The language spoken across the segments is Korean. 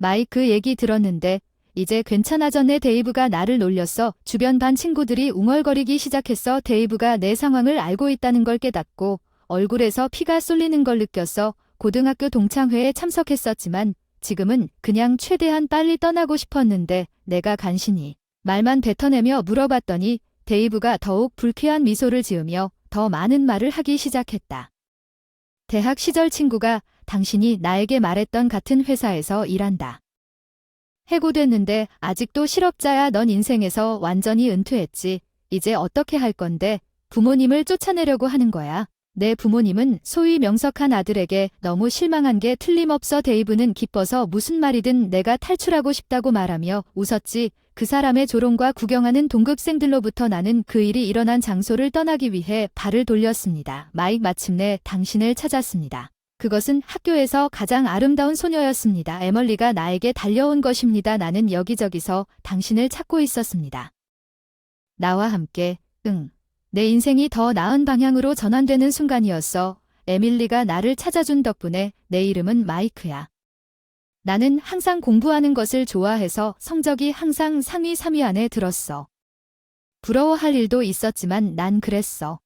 마이크 얘기 들었는데 이제 괜찮아졌네. 데이브가 나를 놀렸어. 주변 반 친구들이 웅얼거리기 시작했어. 데이브가 내 상황을 알고 있다는 걸 깨닫고 얼굴에서 피가 쏠리는 걸 느꼈어. 고등학교 동창회에 참석했었지만 지금은 그냥 최대한 빨리 떠나고 싶었는데 내가 간신히 말만 뱉어내며 물어봤더니 데이브가 더욱 불쾌한 미소를 지으며 더 많은 말을 하기 시작했다. 대학 시절 친구가 당신이 나에게 말했던 같은 회사에서 일한다. 해고됐는데 아직도 실업자야. 넌 인생에서 완전히 은퇴했지. 이제 어떻게 할 건데? 부모님을 쫓아내려고 하는 거야. 내 부모님은 소위 명석한 아들에게 너무 실망한 게 틀림없어. 데이브는 기뻐서 무슨 말이든 내가 탈출하고 싶다고 말하며 웃었지. 그 사람의 조롱과 구경하는 동급생들로부터 나는 그 일이 일어난 장소를 떠나기 위해 발을 돌렸습니다. 마이크, 마침내 당신을 찾았습니다. 그것은 학교에서 가장 아름다운 소녀였습니다. 에멀리가 나에게 달려온 것입니다. 나는 여기저기서 당신을 찾고 있었습니다. 나와 함께, 내 인생이 더 나은 방향으로 전환되는 순간이었어. 에밀리가 나를 찾아준 덕분에 내 이름은 마이크야. 나는 항상 공부하는 것을 좋아해서 성적이 항상 상위 3위 안에 들었어. 부러워할 일도 있었지만 난 그랬어.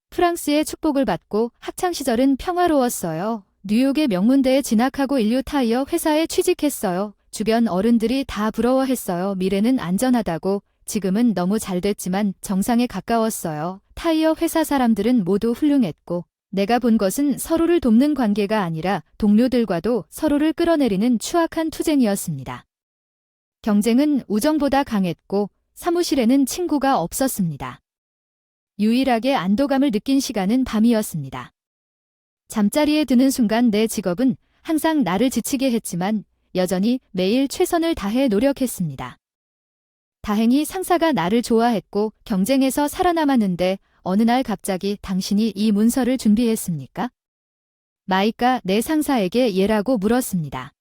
프랑스의 축복을 받고 학창시절은 평화로웠어요. 뉴욕의 명문대에 진학하고 인류 타이어 회사에 취직했어요. 주변 어른들이 다 부러워했어요. 미래는 안전하다고. 지금은 너무 잘 됐지만 정상에 가까웠어요. 타이어 회사 사람들은 모두 훌륭했고 내가 본 것은 서로를 돕는 관계가 아니라 동료들과도 서로를 끌어내리는 추악한 투쟁이었습니다. 경쟁은 우정보다 강했고 사무실에는 친구가 없었습니다. 유일하게 안도감을 느낀 시간은 밤이었습니다. 잠자리에 드는 순간 내 직업은 항상 나를 지치게 했지만 여전히 매일 최선을 다해 노력했습니다. 다행히 상사가 나를 좋아했고 경쟁에서 살아남았는데 어느 날 갑자기 당신이 이 문서를 준비했습니까? 마이크가 내 상사에게 예라고 물었습니다.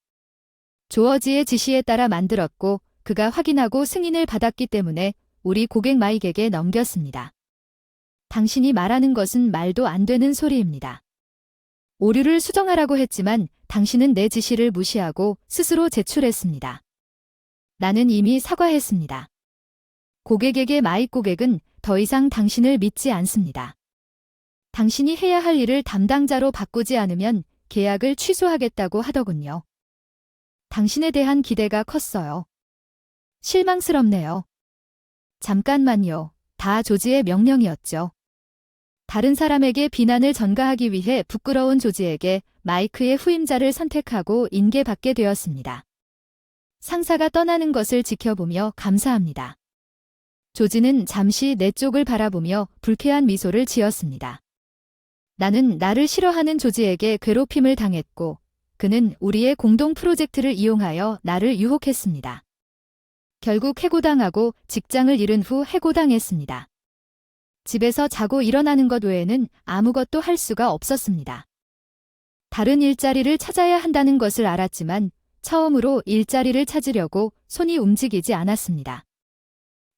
조어지의 지시에 따라 만들었고 그가 확인하고 승인을 받았기 때문에 우리 고객 마이크에게 넘겼습니다. 당신이 말하는 것은 말도 안 되는 소리입니다. 오류를 수정하라고 했지만 당신은 내 지시를 무시하고 스스로 제출했습니다. 나는 이미 사과했습니다. 고객에게 마이크 고객은 더 이상 당신을 믿지 않습니다. 당신이 해야 할 일을 담당자로 바꾸지 않으면 계약을 취소하겠다고 하더군요. 당신에 대한 기대가 컸어요. 실망스럽네요. 잠깐만요. 다 조지의 명령이었죠. 다른 사람에게 비난을 전가하기 위해 부끄러운 조지에게 마이크의 후임자를 선택하고 인계받게 되었습니다. 상사가 떠나는 것을 지켜보며 감사합니다. 조지는 잠시 내 쪽을 바라보며 불쾌한 미소를 지었습니다. 나는 나를 싫어하는 조지에게 괴롭힘을 당했고 그는 우리의 공동 프로젝트를 이용하여 나를 유혹했습니다. 결국 해고당하고 직장을 잃은 후 해고당했습니다. 집에서 자고 일어나는 것 외에는 아무것도 할 수가 없었습니다. 다른 일자리를 찾아야 한다는 것을 알았지만 처음으로 일자리를 찾으려고 손이 움직이지 않았습니다.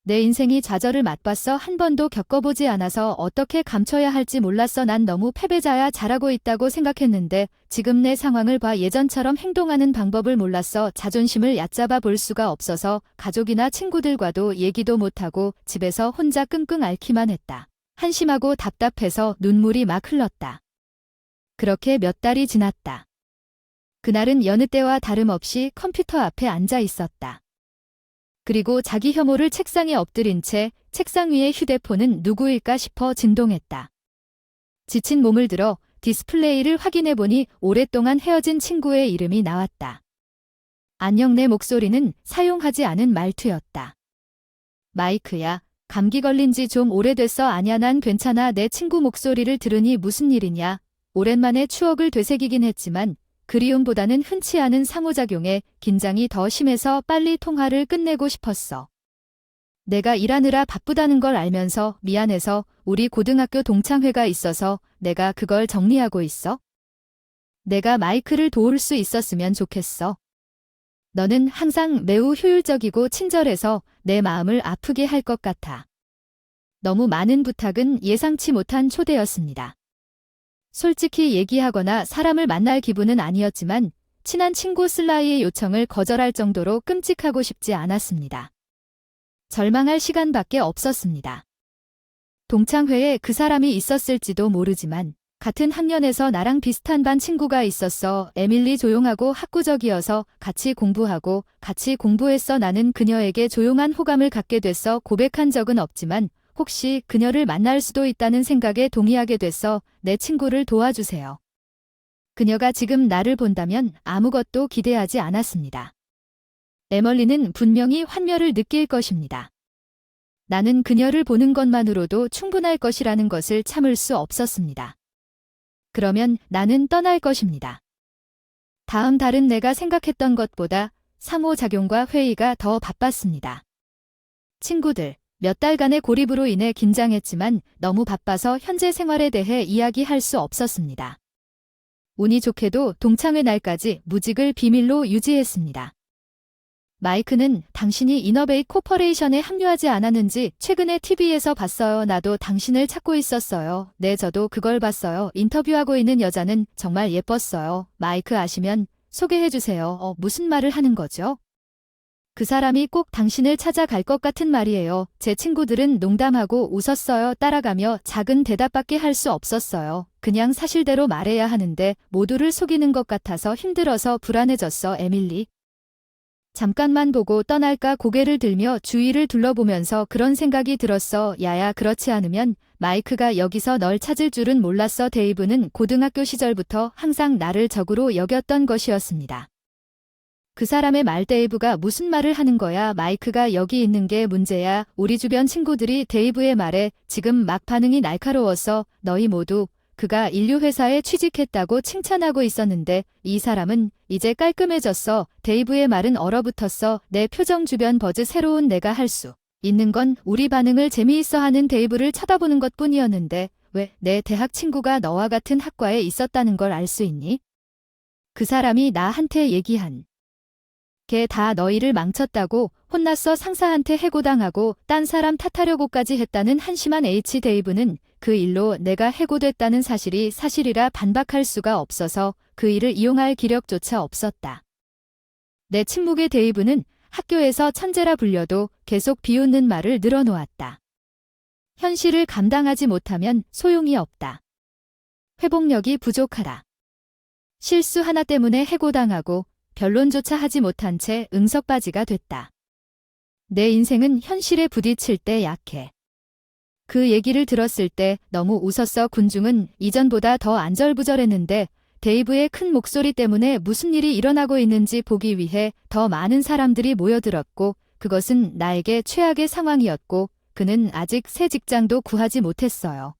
내 인생이 좌절을 맛봤어. 한 번도 겪어보지 않아서 어떻게 감춰야 할지 몰랐어. 난 너무 패배자야. 잘하고 있다고 생각했는데 지금 내 상황을 봐 예전처럼 행동하는 방법을 몰랐어. 자존심을 얕잡아 볼 수가 없어서 가족이나 친구들과도 얘기도 못하고 집에서 혼자 끙끙 앓기만 했다. 한심하고 답답해서 눈물이 막 흘렀다. 그렇게 몇 달이 지났다. 그날은 여느 때와 다름없이 컴퓨터 앞에 앉아 있었다. 그리고 자기 혐오를 책상에 엎드린 채 책상 위의 휴대폰은 누구일까 싶어 진동했다. 지친 몸을 들어 디스플레이를 확인해 보니 오랫동안 헤어진 친구의 이름이 나왔다. 안녕. 내 목소리는 사용하지 않은 말투였다. 마이크야. 감기 걸린 지 좀 오래됐어. 아냐, 난 괜찮아. 내 친구 목소리를 들으니 무슨 일이냐. 오랜만에 추억을 되새기긴 했지만 그리움보다는 흔치 않은 상호작용에 긴장이 더 심해서 빨리 통화를 끝내고 싶었어. 내가 일하느라 바쁘다는 걸 알면서 미안해서 우리 고등학교 동창회가 있어서 내가 그걸 정리하고 있어. 내가 마이크를 도울 수 있었으면 좋겠어. 너는 항상 매우 효율적이고 친절해서 내 마음을 아프게 할 것 같아. 너무 많은 부탁은 예상치 못한 초대였습니다. 솔직히 얘기하거나 사람을 만날 기분은 아니었지만 친한 친구 슬라이의 요청을 거절할 정도로 끔찍하고 싶지 않았습니다. 절망할 시간밖에 없었습니다. 동창회에 그 사람이 있었을지도 모르지만 같은 학년에서 나랑 비슷한 반 친구가 있었어. 에밀리 조용하고 학구적이어서 같이 공부하고 같이 공부했어. 나는 그녀에게 조용한 호감을 갖게 됐어. 고백한 적은 없지만 혹시 그녀를 만날 수도 있다는 생각에 동의하게 됐어. 내 친구를 도와주세요. 그녀가 지금 나를 본다면 아무것도 기대하지 않았습니다. 에멀리는 분명히 환멸을 느낄 것입니다. 나는 그녀를 보는 것만으로도 충분할 것이라는 것을 참을 수 없었습니다. 그러면 나는 떠날 것입니다. 다음 달은 내가 생각했던 것보다 상호작용과 회의가 더 바빴습니다. 친구들, 몇 달간의 고립으로 인해 긴장했지만 너무 바빠서 현재 생활에 대해 이야기할 수 없었습니다. 운이 좋게도 동창회 날까지 무직을 비밀로 유지했습니다. 마이크는 당신이 이너베이 코퍼레이션에 합류하지 않았는지 최근에 TV에서 봤어요. 나도 당신을 찾고 있었어요. 네, 저도 그걸 봤어요. 인터뷰하고 있는 여자는 정말 예뻤어요. 마이크 아시면 소개해주세요. 무슨 말을 하는 거죠? 그 사람이 꼭 당신을 찾아갈 것 같은 말이에요. 제 친구들은 농담하고 웃었어요. 따라가며 작은 대답밖에 할 수 없었어요. 그냥 사실대로 말해야 하는데 모두를 속이는 것 같아서 힘들어서 불안해졌어. 에밀리. 잠깐만 보고 떠날까 고개를 들며 주위를 둘러보면서 그런 생각이 들었어. 야야, 그렇지 않으면 마이크가 여기서 널 찾을 줄은 몰랐어. 데이브는 고등학교 시절부터 항상 나를 적으로 여겼던 것이었습니다. 그 사람의 말 데이브가 무슨 말을 하는 거야. 마이크가 여기 있는 게 문제야. 우리 주변 친구들이 데이브의 말에 지금 막 반응이 날카로웠어. 너희 모두 그가 인류회사에 취직했다고 칭찬하고 있었는데 이 사람은 이제 깔끔해졌어. 데이브의 말은 얼어붙었어. 내 표정 주변 버즈. 새로운 내가 할 수 있는 건 우리 반응을 재미있어하는 데이브를 쳐다보는 것뿐이었는데 왜 내 대학 친구가 너와 같은 학과에 있었다는 걸 알 수 있니? 그 사람이 나한테 얘기한 걔 다 너희를 망쳤다고 혼났어. 상사한테 해고당하고 딴 사람 탓하려고까지 했다는 한심한 H. 데이브는 그 일로 내가 해고됐다는 사실이 사실이라 반박할 수가 없어서 그 일을 이용할 기력조차 없었다. 내 침묵의 데이브는 학교에서 천재라 불려도 계속 비웃는 말을 늘어놓았다. 현실을 감당하지 못하면 소용이 없다. 회복력이 부족하다. 실수 하나 때문에 해고당하고 변론조차 하지 못한 채 응석바지가 됐다. 내 인생은 현실에 부딪힐 때 약해. 그 얘기를 들었을 때 너무 웃었어. 군중은 이전보다 더 안절부절했는데 데이브의 큰 목소리 때문에 무슨 일이 일어나고 있는지 보기 위해 더 많은 사람들이 모여들었고 그것은 나에게 최악의 상황이었고 그는 아직 새 직장도 구하지 못했어요.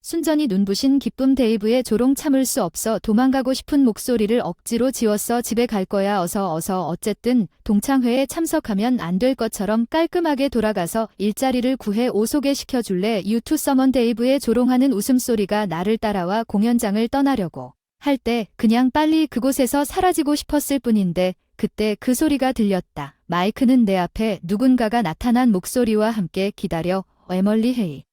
순전히 눈부신 기쁨. 데이브의 조롱 참을 수 없어 도망가고 싶은 목소리를 억지로 지웠어. 집에 갈 거야. 어서 어쨌든 동창회에 참석하면 안 될 것처럼 깔끔하게 돌아가서 일자리를 구해 오소개시켜 줄래? 유투 서먼. 데이브의 조롱하는 웃음소리가 나를 따라와 공연장을 떠나려고 할 때 그냥 빨리 그곳에서 사라지고 싶었을 뿐인데 그때 그 소리가 들렸다. 마이크는 내 앞에 누군가가 나타난 목소리와 함께 기다려. 에멀리 헤이.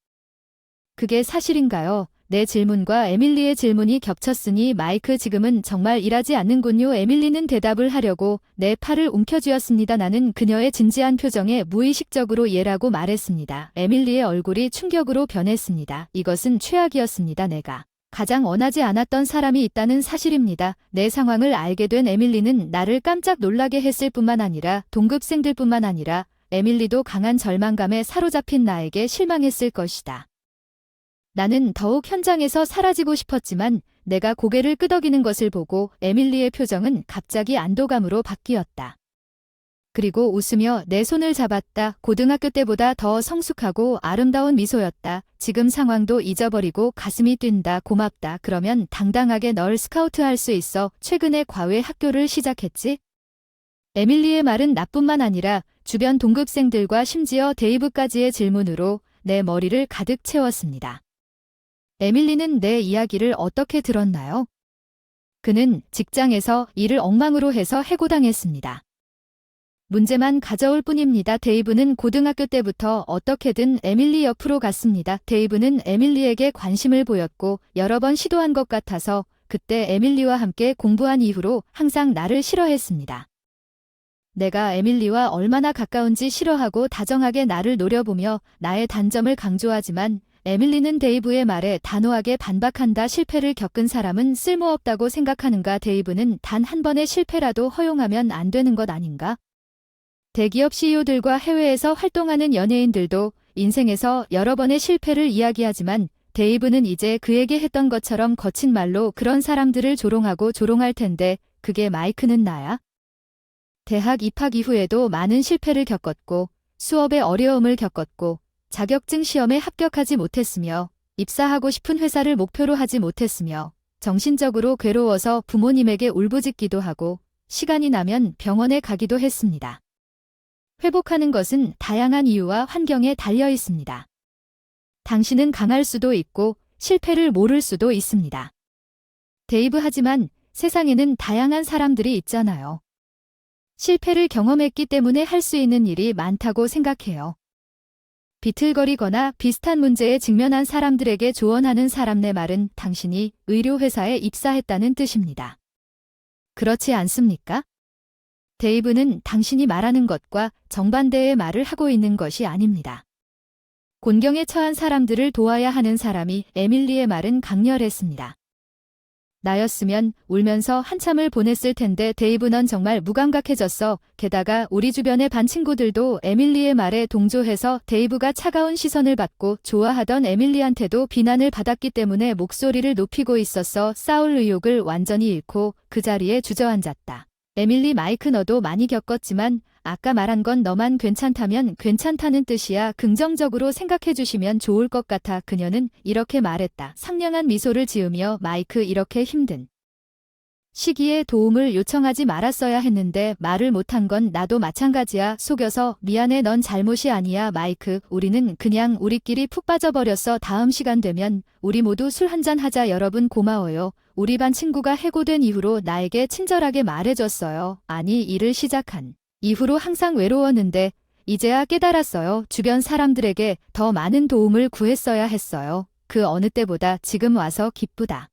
그게 사실인가요? 내 질문과 에밀리의 질문이 겹쳤으니 마이크 지금은 정말 일하지 않는군요. 에밀리는 대답을 하려고 내 팔을 움켜쥐었습니다. 나는 그녀의 진지한 표정에 무의식적으로 예라고 말했습니다. 에밀리의 얼굴이 충격으로 변했습니다. 이것은 최악이었습니다. 내가 가장 원하지 않았던 사람이 있다는 사실입니다. 내 상황을 알게 된 에밀리는 나를 깜짝 놀라게 했을 뿐만 아니라 동급생들뿐만 아니라 에밀리도 강한 절망감에 사로잡힌 나에게 실망했을 것이다. 나는 더욱 현장에서 사라지고 싶었지만 내가 고개를 끄덕이는 것을 보고 에밀리의 표정은 갑자기 안도감으로 바뀌었다. 그리고 웃으며 내 손을 잡았다. 고등학교 때보다 더 성숙하고 아름다운 미소였다. 지금 상황도 잊어버리고 가슴이 뛴다. 고맙다. 그러면 당당하게 널 스카우트할 수 있어. 최근에 과외 학교를 시작했지? 에밀리의 말은 나뿐만 아니라 주변 동급생들과 심지어 데이브까지의 질문으로 내 머리를 가득 채웠습니다. 에밀리는 내 이야기를 어떻게 들었나요? 그는 직장에서 일을 엉망으로 해서 해고당했습니다. 문제만 가져올 뿐입니다. 데이브는 고등학교 때부터 어떻게든 에밀리 옆으로 갔습니다. 데이브는 에밀리에게 관심을 보였고 여러 번 시도한 것 같아서 그때 에밀리와 함께 공부한 이후로 항상 나를 싫어했습니다. 내가 에밀리와 얼마나 가까운지 싫어하고 다정하게 나를 노려보며 나의 단점을 강조하지만 에밀리는 데이브의 말에 단호하게 반박한다. 실패를 겪은 사람은 쓸모없다고 생각하는가? 데이브는 단 한 번의 실패라도 허용하면 안 되는 것 아닌가? 대기업 CEO들과 해외에서 활동하는 연예인들도 인생에서 여러 번의 실패를 이야기하지만 데이브는 이제 그에게 했던 것처럼 거친 말로 그런 사람들을 조롱하고 조롱할 텐데 그게 마이크는 나야? 대학 입학 이후에도 많은 실패를 겪었고 수업에 어려움을 겪었고 자격증 시험에 합격하지 못했으며 입사하고 싶은 회사를 목표로 하지 못했으며 정신적으로 괴로워서 부모님에게 울부짖기도 하고 시간이 나면 병원에 가기도 했습니다. 회복하는 것은 다양한 이유와 환경에 달려 있습니다. 당신은 강할 수도 있고 실패를 모를 수도 있습니다. 데이브, 하지만 세상에는 다양한 사람들이 있잖아요. 실패를 경험했기 때문에 할 수 있는 일이 많다고 생각해요. 비틀거리거나 비슷한 문제에 직면한 사람들에게 조언하는 사람, 내 말은 당신이 의료회사에 입사했다는 뜻입니다. 그렇지 않습니까? 데이브는 당신이 말하는 것과 정반대의 말을 하고 있는 것이 아닙니다. 곤경에 처한 사람들을 도와야 하는 사람이 에밀리의 말은 강렬했습니다. 나였으면 울면서 한참을 보냈을 텐데 데이브, 넌 정말 무감각해졌어. 게다가 우리 주변의 반 친구들도 에밀리의 말에 동조해서 데이브가 차가운 시선을 받고 좋아하던 에밀리한테도 비난을 받았기 때문에 목소리를 높이고 있었어. 싸울 의욕을 완전히 잃고 그 자리에 주저앉았다. 에밀리, 마이크, 너도 많이 겪었지만 아까 말한 건 너만 괜찮다면 괜찮다는 뜻이야. 긍정적으로 생각해 주시면 좋을 것 같아. 그녀는 이렇게 말했다. 상냥한 미소를 지으며 마이크, 이렇게 힘든 시기에 도움을 요청하지 말았어야 했는데 말을 못한 건 나도 마찬가지야. 속여서 미안해. 넌 잘못이 아니야. 마이크, 우리는 그냥 우리끼리 푹 빠져버렸어. 다음 시간 되면 우리 모두 술 한잔 하자. 여러분 고마워요. 우리 반 친구가 해고된 이후로 나에게 친절하게 말해줬어요. 아니, 일을 시작한 이후로 항상 외로웠는데 이제야 깨달았어요. 주변 사람들에게 더 많은 도움을 구했어야 했어요. 그 어느 때보다 지금 와서 기쁘다.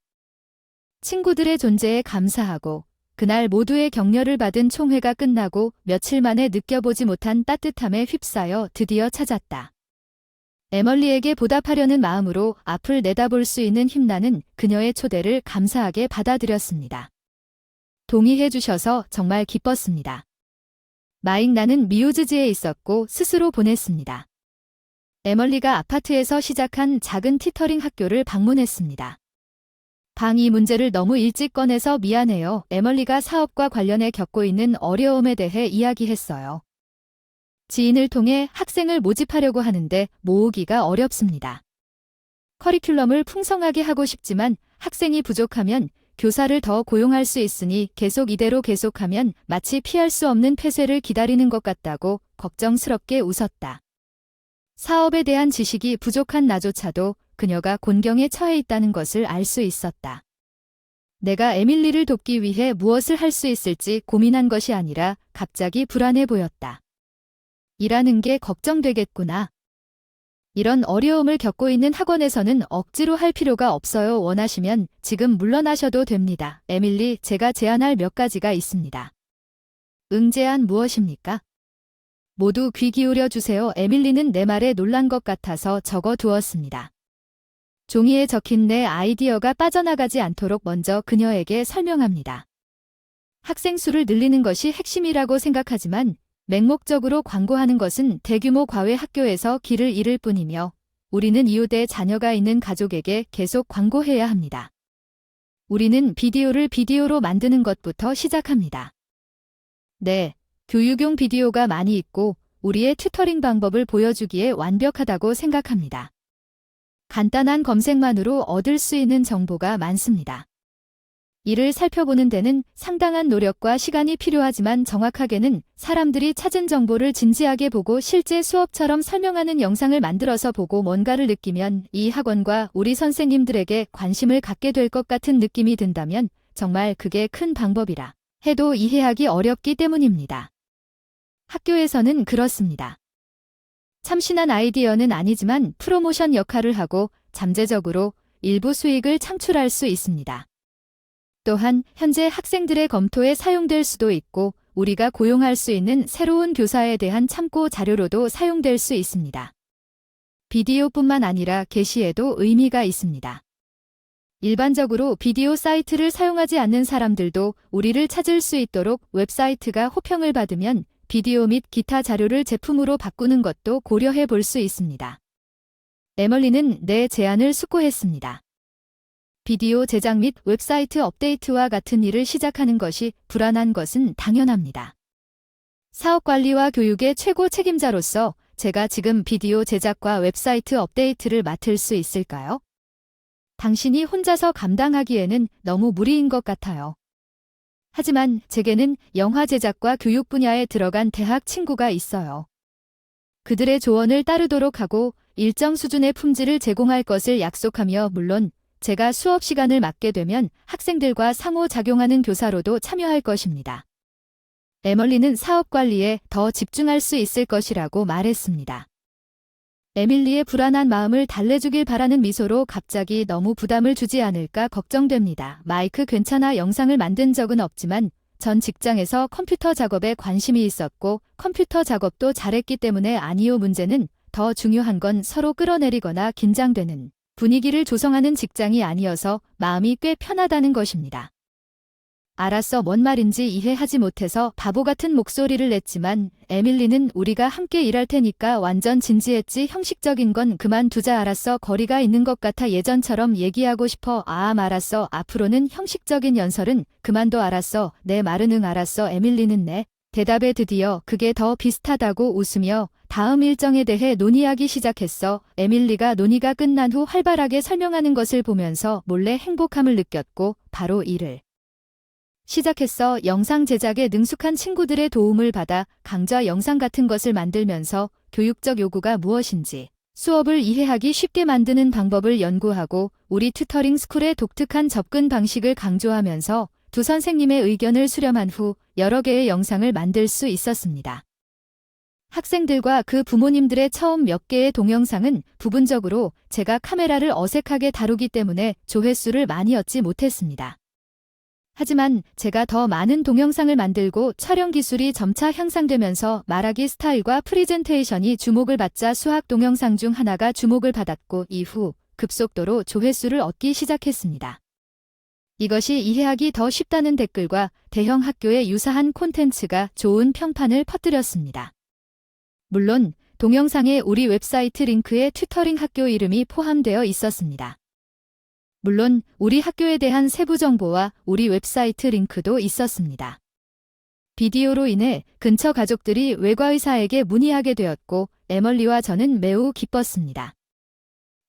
친구들의 존재에 감사하고 그날 모두의 격려를 받은 총회가 끝나고 며칠 만에 느껴보지 못한 따뜻함에 휩싸여 드디어 찾았다. 에멀리에게 보답하려는 마음으로 앞을 내다볼 수 있는 힘, 나는 그녀의 초대를 감사하게 받아들였습니다. 동의해 주셔서 정말 기뻤습니다. 마익, 나는 미우즈지에 있었고 스스로 보냈습니다. 에멀리가 아파트에서 시작한 작은 티터링 학교를 방문했습니다. 방, 이 문제를 너무 일찍 꺼내서 미안해요. 에멀리가 사업과 관련해 겪고 있는 어려움에 대해 이야기했어요. 지인을 통해 학생을 모집하려고 하는데 모으기가 어렵습니다. 커리큘럼을 풍성하게 하고 싶지만 학생이 부족하면 교사를 더 고용할 수 있으니 계속 이대로 계속하면 마치 피할 수 없는 폐쇄를 기다리는 것 같다고 걱정스럽게 웃었다. 사업에 대한 지식이 부족한 나조차도 그녀가 곤경에 처해 있다는 것을 알 수 있었다. 내가 에밀리를 돕기 위해 무엇을 할 수 있을지 고민한 것이 아니라 갑자기 불안해 보였다. 일하는 게 걱정되겠구나. 이런 어려움을 겪고 있는 학원에서는 억지로 할 필요가 없어요. 원하시면 지금 물러나셔도 됩니다. 에밀리, 제가 제안할 몇 가지가 있습니다. 제안 무엇입니까? 모두 귀 기울여 주세요. 에밀리는 내 말에 놀란 것 같아서 적어 두었습니다. 종이에 적힌 내 아이디어가 빠져나가지 않도록 먼저 그녀에게 설명합니다. 학생 수를 늘리는 것이 핵심이라고 생각하지만 맹목적으로 광고하는 것은 대규모 과외 학교에서 길을 잃을 뿐이며 우리는 이웃에 자녀가 있는 가족에게 계속 광고해야 합니다. 우리는 비디오를 비디오로 만드는 것부터 시작합니다. 네, 교육용 비디오가 많이 있고 우리의 튜터링 방법을 보여주기에 완벽하다고 생각합니다. 간단한 검색만으로 얻을 수 있는 정보가 많습니다. 이를 살펴보는 데는 상당한 노력과 시간이 필요하지만 정확하게는 사람들이 찾은 정보를 진지하게 보고 실제 수업처럼 설명하는 영상을 만들어서 보고 뭔가를 느끼면 이 학원과 우리 선생님들에게 관심을 갖게 될 것 같은 느낌이 든다면 정말 그게 큰 방법이라 해도 이해하기 어렵기 때문입니다. 학교에서는 그렇습니다. 참신한 아이디어는 아니지만 프로모션 역할을 하고 잠재적으로 일부 수익을 창출할 수 있습니다. 또한 현재 학생들의 검토에 사용될 수도 있고 우리가 고용할 수 있는 새로운 교사에 대한 참고 자료로도 사용될 수 있습니다. 비디오뿐만 아니라 게시에도 의미가 있습니다. 일반적으로 비디오 사이트를 사용하지 않는 사람들도 우리를 찾을 수 있도록 웹사이트가 호평을 받으면 비디오 및 기타 자료를 제품으로 바꾸는 것도 고려해 볼 수 있습니다. 에멀리는 내 제안을 숙고했습니다. 비디오 제작 및 웹사이트 업데이트와 같은 일을 시작하는 것이 불안한 것은 당연합니다. 사업 관리와 교육의 최고 책임자로서 제가 지금 비디오 제작과 웹사이트 업데이트를 맡을 수 있을까요? 당신이 혼자서 감당하기에는 너무 무리인 것 같아요. 하지만 제게는 영화 제작과 교육 분야에 들어간 대학 친구가 있어요. 그들의 조언을 따르도록 하고 일정 수준의 품질을 제공할 것을 약속하며 물론 제가 수업 시간을 맡게 되면 학생들과 상호작용하는 교사로도 참여할 것입니다. 에멀리는 사업 관리에 더 집중할 수 있을 것이라고 말했습니다. 에밀리의 불안한 마음을 달래주길 바라는 미소로 갑자기 너무 부담을 주지 않을까 걱정됩니다. 마이크 괜찮아. 영상을 만든 적은 없지만 전 직장에서 컴퓨터 작업에 관심이 있었고 컴퓨터 작업도 잘했기 때문에 아니요. 문제는 더 중요한 건 서로 끌어내리거나 긴장되는 분위기를 조성하는 직장이 아니어서 마음이 꽤 편하다는 것입니다. 알았어. 뭔 말인지 이해하지 못해서 바보 같은 목소리를 냈지만 에밀리는 우리가 함께 일할 테니까 완전 진지했지. 형식적인 건 그만두자. 알았어. 거리가 있는 것 같아. 예전처럼 얘기하고 싶어. 알았어. 앞으로는 형식적인 연설은 그만둬. 알았어. 내 말은 응. 알았어. 에밀리는 내 대답에 드디어 그게 더 비슷하다고 웃으며 다음 일정에 대해 논의하기 시작했어. 에밀리가 논의가 끝난 후 활발하게 설명하는 것을 보면서 몰래 행복함을 느꼈고 바로 일을 시작했어. 영상 제작에 능숙한 친구들의 도움을 받아 강좌 영상 같은 것을 만들면서 교육적 요구가 무엇인지 수업을 이해하기 쉽게 만드는 방법을 연구하고 우리 튜터링 스쿨의 독특한 접근 방식을 강조하면서 두 선생님의 의견을 수렴한 후 여러 개의 영상을 만들 수 있었습니다. 학생들과 그 부모님들의 처음 몇 개의 동영상은 부분적으로 제가 카메라를 어색하게 다루기 때문에 조회수를 많이 얻지 못했습니다. 하지만 제가 더 많은 동영상을 만들고 촬영 기술이 점차 향상되면서 말하기 스타일과 프리젠테이션이 주목을 받자 수학 동영상 중 하나가 주목을 받았고 이후 급속도로 조회수를 얻기 시작했습니다. 이것이 이해하기 더 쉽다는 댓글과 대형 학교의 유사한 콘텐츠가 좋은 평판을 퍼뜨렸습니다. 물론 동영상에 우리 웹사이트 링크에 튜터링 학교 이름이 포함되어 있었습니다. 물론 우리 학교에 대한 세부 정보와 우리 웨브사이트 링크도 있었습니다. 비디오로 인해 근처 가족들이 외과의사에게 문의하게 되었고 에멀리와 저는 매우 기뻤습니다.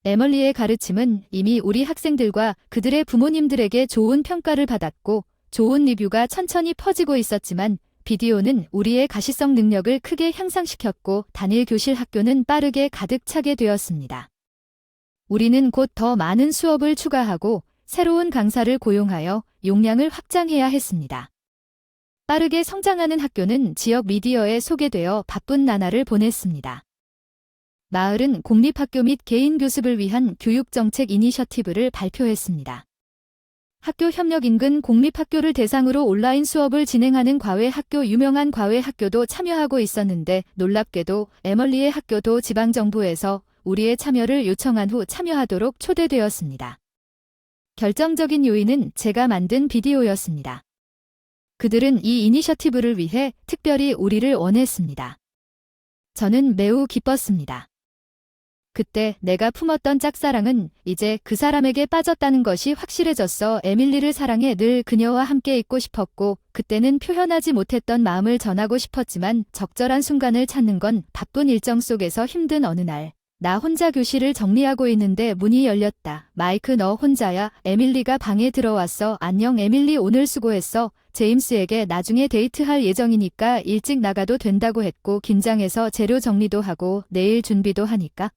에멀리의 가르침은 이미 우리 학생들과 그들의 부모님들에게 좋은 평가를 받았고 좋은 리뷰가 천천히 퍼지고 있었지만 비디오는 우리의 가시성 능력을 크게 향상시켰고 단일 교실 학교는 빠르게 가득 차게 되었습니다. 우리는 곧 더 많은 수업을 추가하고 새로운 강사를 고용하여 용량을 확장해야 했습니다. 빠르게 성장하는 학교는 지역 미디어에 소개되어 바쁜 나날을 보냈습니다. 마을은 공립학교 및 개인 교습을 위한 교육정책 이니셔티브를 발표했습니다. 학교 협력 인근 공립학교를 대상으로 온라인 수업을 진행하는 과외학교 유명한 과외학교도 참여하고 있었는데 놀랍게도 에멀리의 학교도 지방정부에서 우리의 참여를 요청한 후 참여하도록 초대되었습니다. 결정적인 요인은 제가 만든 비디오였습니다. 그들은 이 이니셔티브를 위해 특별히 우리를 원했습니다. 저는 매우 기뻤습니다. 그때 내가 품었던 짝사랑은 이제 그 사람에게 빠졌다는 것이 확실해졌어. 에밀리를 사랑해 늘 그녀와 함께 있고 싶었고 그때는 표현하지 못했던 마음을 전하고 싶었지만 적절한 순간을 찾는 건 바쁜 일정 속에서 힘든 어느 날 나 혼자 교실을 정리하고 있는데 문이 열렸다. 마이크 너 혼자야? 에밀리가 방에 들어왔어. 안녕 에밀리 오늘 수고했어. 제임스에게 나중에 데이트할 예정이니까 일찍 나가도 된다고 했고 긴장해서 재료 정리도 하고 내일 준비도 하니까.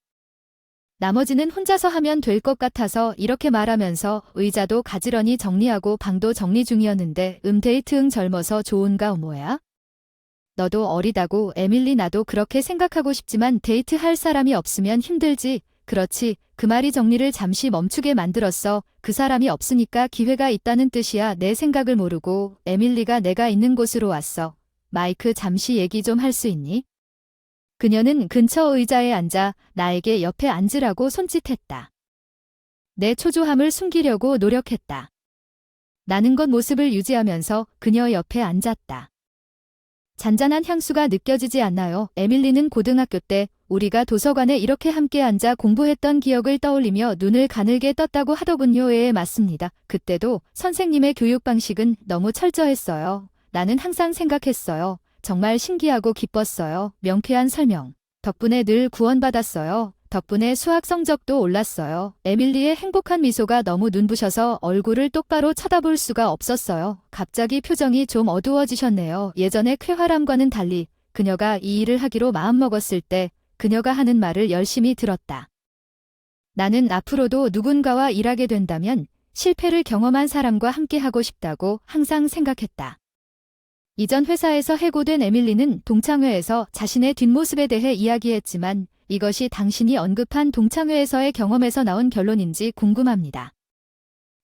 나머지는 혼자서 하면 될 것 같아서 이렇게 말하면서 의자도 가지런히 정리하고 방도 정리 중이었는데 데이트 젊어서 좋은가 뭐야? 너도 어리다고 에밀리 나도 그렇게 생각하고 싶지만 데이트할 사람이 없으면 힘들지. 그렇지. 그 말이 정리를 잠시 멈추게 만들었어. 그 사람이 없으니까 기회가 있다는 뜻이야. 내 생각을 모르고 에밀리가 내가 있는 곳으로 왔어. 마이크 잠시 얘기 좀 할 수 있니? 그녀는 근처 의자에 앉아 나에게 옆에 앉으라고 손짓했다. 내 초조함을 숨기려고 노력했다. 나는 겉모습을 유지하면서 그녀 옆에 앉았다. 잔잔한 향수가 느껴지지 않나요? 에밀리는 고등학교 때 우리가 도서관에 이렇게 함께 앉아 공부했던 기억을 떠올리며 눈을 가늘게 떴다고 하더군요. 예, 맞습니다. 그때도 선생님의 교육 방식은 너무 철저했어요. 나는 항상 생각했어요. 정말 신기하고 기뻤어요. 명쾌한 설명. 덕분에 늘 구원받았어요. 덕분에 수학 성적도 올랐어요. 에밀리의 행복한 미소가 너무 눈부셔서 얼굴을 똑바로 쳐다볼 수가 없었어요. 갑자기 표정이 좀 어두워지셨네요. 예전의 쾌활함과는 달리 그녀가 이 일을 하기로 마음먹었을 때 그녀가 하는 말을 열심히 들었다. 나는 앞으로도 누군가와 일하게 된다면 실패를 경험한 사람과 함께 하고 싶다고 항상 생각했다. 이전 회사에서 해고된 에밀리는 동창회에서 자신의 뒷모습에 대해 이야기했지만 이것이 당신이 언급한 동창회에서의 경험에서 나온 결론인지 궁금합니다.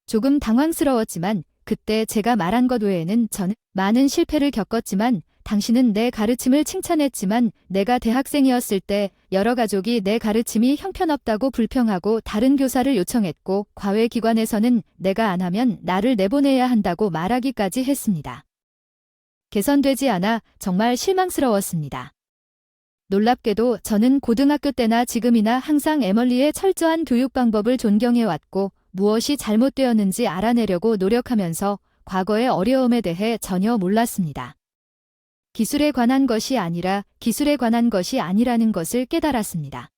조금 당황스러웠지만 그때 제가 말한 것 외에는 저는 많은 실패를 겪었지만 당신은 내 가르침을 칭찬했지만 내가 대학생이었을 때 여러 가족이 내 가르침이 형편없다고 불평하고 다른 교사를 요청했고 과외기관에서는 내가 안 하면 나를 내보내야 한다고 말하기까지 했습니다. 개선되지 않아 정말 실망스러웠습니다. 놀랍게도 저는 고등학교 때나 지금이나 항상 에멀리의 철저한 교육 방법을 존경해왔고 무엇이 잘못되었는지 알아내려고 노력하면서 과거의 어려움에 대해 전혀 몰랐습니다. 기술에 관한 것이 아니라 기술에 관한 것이 아니라는 것을 깨달았습니다.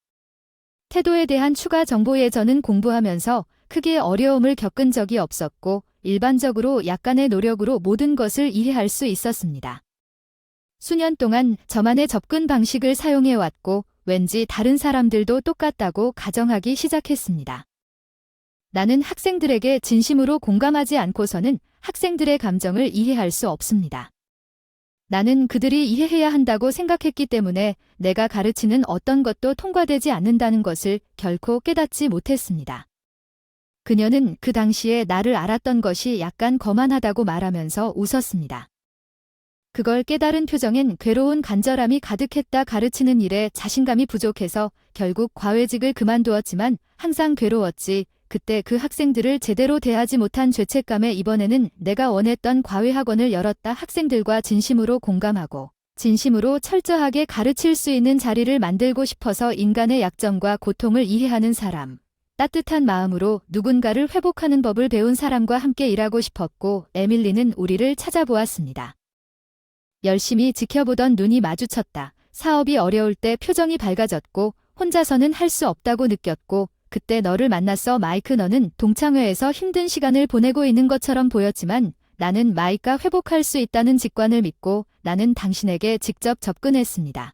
태도에 대한 추가 정보에 저는 공부하면서 크게 어려움을 겪은 적이 없었고 일반적으로 약간의 노력으로 모든 것을 이해할 수 있었습니다. 수년 동안 저만의 접근 방식을 사용해왔고 왠지 다른 사람들도 똑같다고 가정하기 시작했습니다. 나는 학생들에게 진심으로 공감하지 않고서는 학생들의 감정을 이해할 수 없습니다. 나는 그들이 이해해야 한다고 생각했기 때문에 내가 가르치는 어떤 것도 통과되지 않는다는 것을 결코 깨닫지 못했습니다. 그녀는 그 당시에 나를 알았던 것이 약간 거만하다고 말하면서 웃었습니다. 그걸 깨달은 표정엔 괴로운 간절함이 가득했다. 가르치는 일에 자신감이 부족해서 결국 과외직을 그만두었지만 항상 괴로웠지. 그때 그 학생들을 제대로 대하지 못한 죄책감에 이번에는 내가 원했던 과외학원을 열었다. 학생들과 진심으로 공감하고 진심으로 철저하게 가르칠 수 있는 자리를 만들고 싶어서 인간의 약점과 고통을 이해하는 사람. 따뜻한 마음으로 누군가를 회복하는 법을 배운 사람과 함께 일하고 싶었고 에밀리는 우리를 찾아보았습니다. 열심히 지켜보던 눈이 마주쳤다. 사업이 어려울 때 표정이 밝아졌고 혼자서는 할 수 없다고 느꼈고 그때 너를 만났어. 마이크. 너는 동창회에서 힘든 시간을 보내고 있는 것처럼 보였지만 나는 마이크가 회복할 수 있다는 직관을 믿고 나는 당신에게 직접 접근했습니다.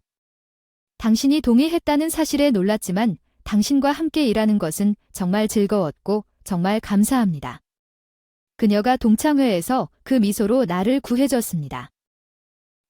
당신이 동의했다는 사실에 놀랐지만 당신과 함께 일하는 것은 정말 즐거웠고 정말 감사합니다. 그녀가 동창회에서 그 미소로 나를 구해줬습니다.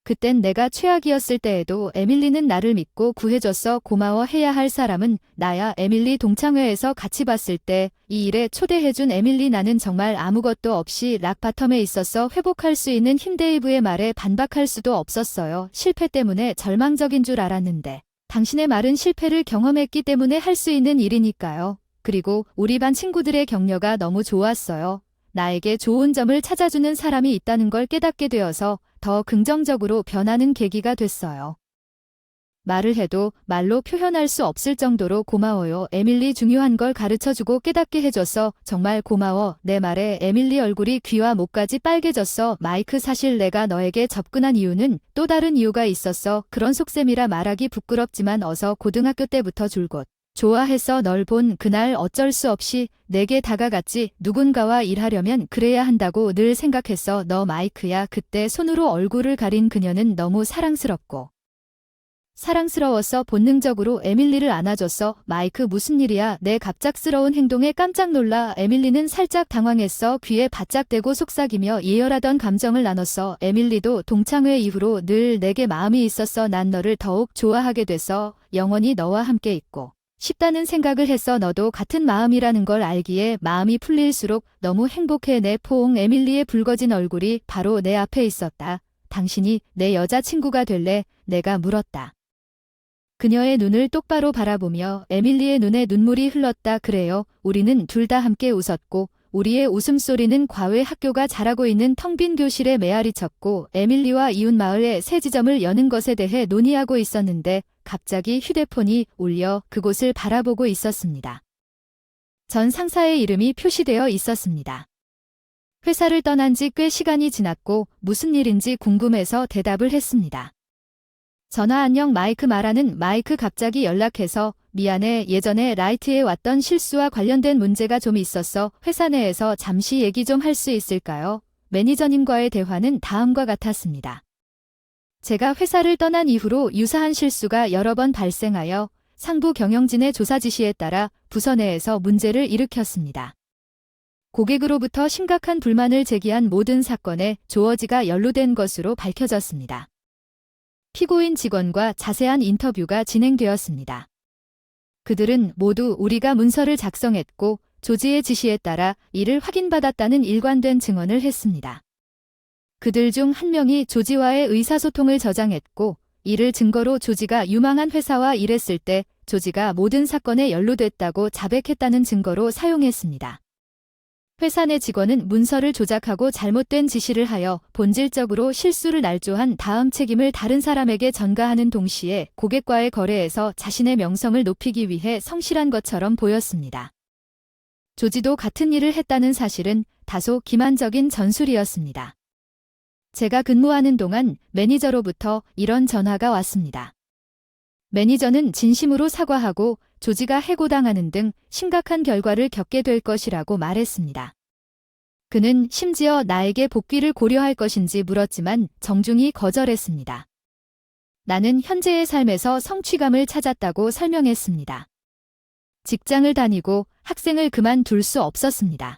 그땐 내가 최악이었을 때에도 에밀리는 나를 믿고 구해줬어. 고마워해야 할 사람은 나야. 에밀리 동창회에서 같이 봤을 때 이 일에 초대해준 에밀리. 나는 정말 아무것도 없이 락바텀에 있었어. 회복할 수 있는 힘. 데이브의 말에 반박할 수도 없었어요. 실패 때문에 절망적인 줄 알았는데 당신의 말은 실패를 경험했기 때문에 할 수 있는 일이니까요. 그리고 우리 반 친구들의 격려가 너무 좋았어요. 나에게 좋은 점을 찾아주는 사람이 있다는 걸 깨닫게 되어서 더 긍정적으로 변하는 계기가 됐어요. 말을 해도 말로 표현할 수 없을 정도로 고마워요. 에밀리. 중요한 걸 가르쳐주고 깨닫게 해줘서 정말 고마워. 내 말에 에밀리 얼굴이 귀와 목까지 빨개졌어. 마이크. 사실 내가 너에게 접근한 이유는 또 다른 이유가 있었어. 그런 속셈이라 말하기 부끄럽지만 어서 고등학교 때부터 줄곧 좋아해서 널 본 그날 어쩔 수 없이 내게 다가갔지. 누군가와 일하려면 그래야 한다고 늘 생각했어. 너. 마이크야. 그때 손으로 얼굴을 가린 그녀는 너무 사랑스러웠어. 본능적으로 에밀리를 안아줬어. 마이크. 무슨 일이야? 내 갑작스러운 행동에 깜짝 놀라 에밀리는 살짝 당황했어. 귀에 바짝 대고 속삭이며 예열하던 감정을 나눴어. 에밀리도 동창회 이후로 늘 내게 마음이 있었어. 난 너를 더욱 좋아하게 됐어. 영원히 너와 함께 있고 쉽다는 생각을 했어. 너도 같은 마음이라는 걸 알기에 마음이 풀릴수록 너무 행복해. 내 포옹. 에밀리의 붉어진 얼굴이 바로 내 앞에 있었다. 당신이 내 여자친구가 될래? 내가 물었다. 그녀의 눈을 똑바로 바라보며 에밀리의 눈에 눈물이 흘렀다. 그래요. 우리는 둘 다 함께 웃었고 우리의 웃음소리는 과외 학교가 잘하고 있는 텅 빈 교실에 메아리 쳤고 에밀리와 이웃마을의 새 지점을 여는 것에 대해 논의하고 있었는데 갑자기 휴대폰이 울려 그곳을 바라보고 있었습니다. 전 상사의 이름이 표시되어 있었습니다. 회사를 떠난 지 꽤 시간이 지났고 무슨 일인지 궁금해서 대답을 했습니다. 전화 안녕 마이크 말하는 마이크. 갑자기 연락해서 미안해. 예전에 라이트에 왔던 실수와 관련된 문제가 좀 있었어. 회사 내에서 잠시 얘기 좀 할 수 있을까요? 매니저님과의 대화는 다음과 같았습니다. 제가 회사를 떠난 이후로 유사한 실수가 여러 번 발생하여 상부 경영진의 조사 지시에 따라 부서 내에서 문제를 일으켰습니다. 고객으로부터 심각한 불만을 제기한 모든 사건에 조어지가 연루된 것으로 밝혀졌습니다. 피고인 직원과 자세한 인터뷰가 진행되었습니다. 그들은 모두 우리가 문서를 작성했고 조지의 지시에 따라 이를 확인받았다는 일관된 증언을 했습니다. 그들 중 한 명이 조지와의 의사소통을 저장했고 이를 증거로 조지가 유망한 회사와 일했을 때 조지가 모든 사건에 연루됐다고 자백했다는 증거로 사용했습니다. 회사 내 직원은 문서를 조작하고 잘못된 지시를 하여 본질적으로 실수를 날조한 다음 책임을 다른 사람에게 전가하는 동시에 고객과의 거래에서 자신의 명성을 높이기 위해 성실한 것처럼 보였습니다. 조지도 같은 일을 했다는 사실은 다소 기만적인 전술이었습니다. 제가 근무하는 동안 매니저로부터 이런 전화가 왔습니다. 매니저는 진심으로 사과하고 조지가 해고당하는 등 심각한 결과를 겪게 될 것이라고 말했습니다. 그는 심지어 나에게 복귀를 고려할 것인지 물었지만 정중히 거절했습니다. 나는 현재의 삶에서 성취감을 찾았다고 설명했습니다. 직장을 다니고 학생을 그만둘 수 없었습니다.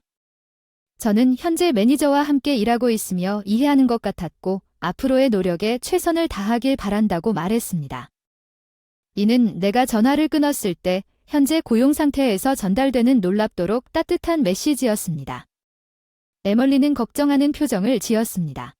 저는 현재 매니저와 함께 일하고 있으며 이해하는 것 같았고 앞으로의 노력에 최선을 다하길 바란다고 말했습니다. 이는 내가 전화를 끊었을 때 현재 고용 상태에서 전달되는 놀랍도록 따뜻한 메시지였습니다. 에멀리는 걱정하는 표정을 지었습니다.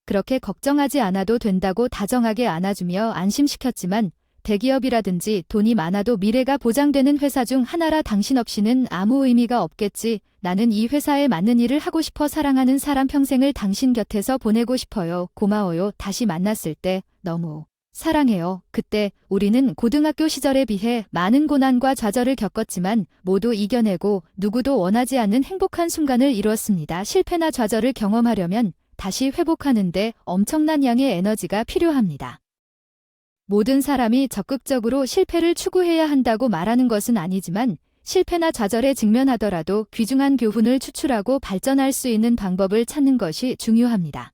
그렇게 걱정하지 않아도 된다고 다정하게 안아주며 안심시켰지만 대기업이라든지 돈이 많아도 미래가 보장되는 회사 중 하나라 당신 없이는 아무 의미가 없겠지. 나는 이 회사에 맞는 일을 하고 싶어 사랑하는 사람 평생을 당신 곁에서 보내고 싶어요. 고마워요. 다시 만났을 때 너무 사랑해요. 그때 우리는 고등학교 시절에 비해 많은 고난과 좌절을 겪었지만 모두 이겨내고 누구도 원하지 않는 행복한 순간을 이루었습니다. 실패나 좌절을 경험하려면 다시 회복하는데 엄청난 양의 에너지가 필요합니다. 모든 사람이 적극적으로 실패를 추구해야 한다고 말하는 것은 아니지만 실패나 좌절에 직면하더라도 귀중한 교훈을 추출하고 발전할 수 있는 방법을 찾는 것이 중요합니다.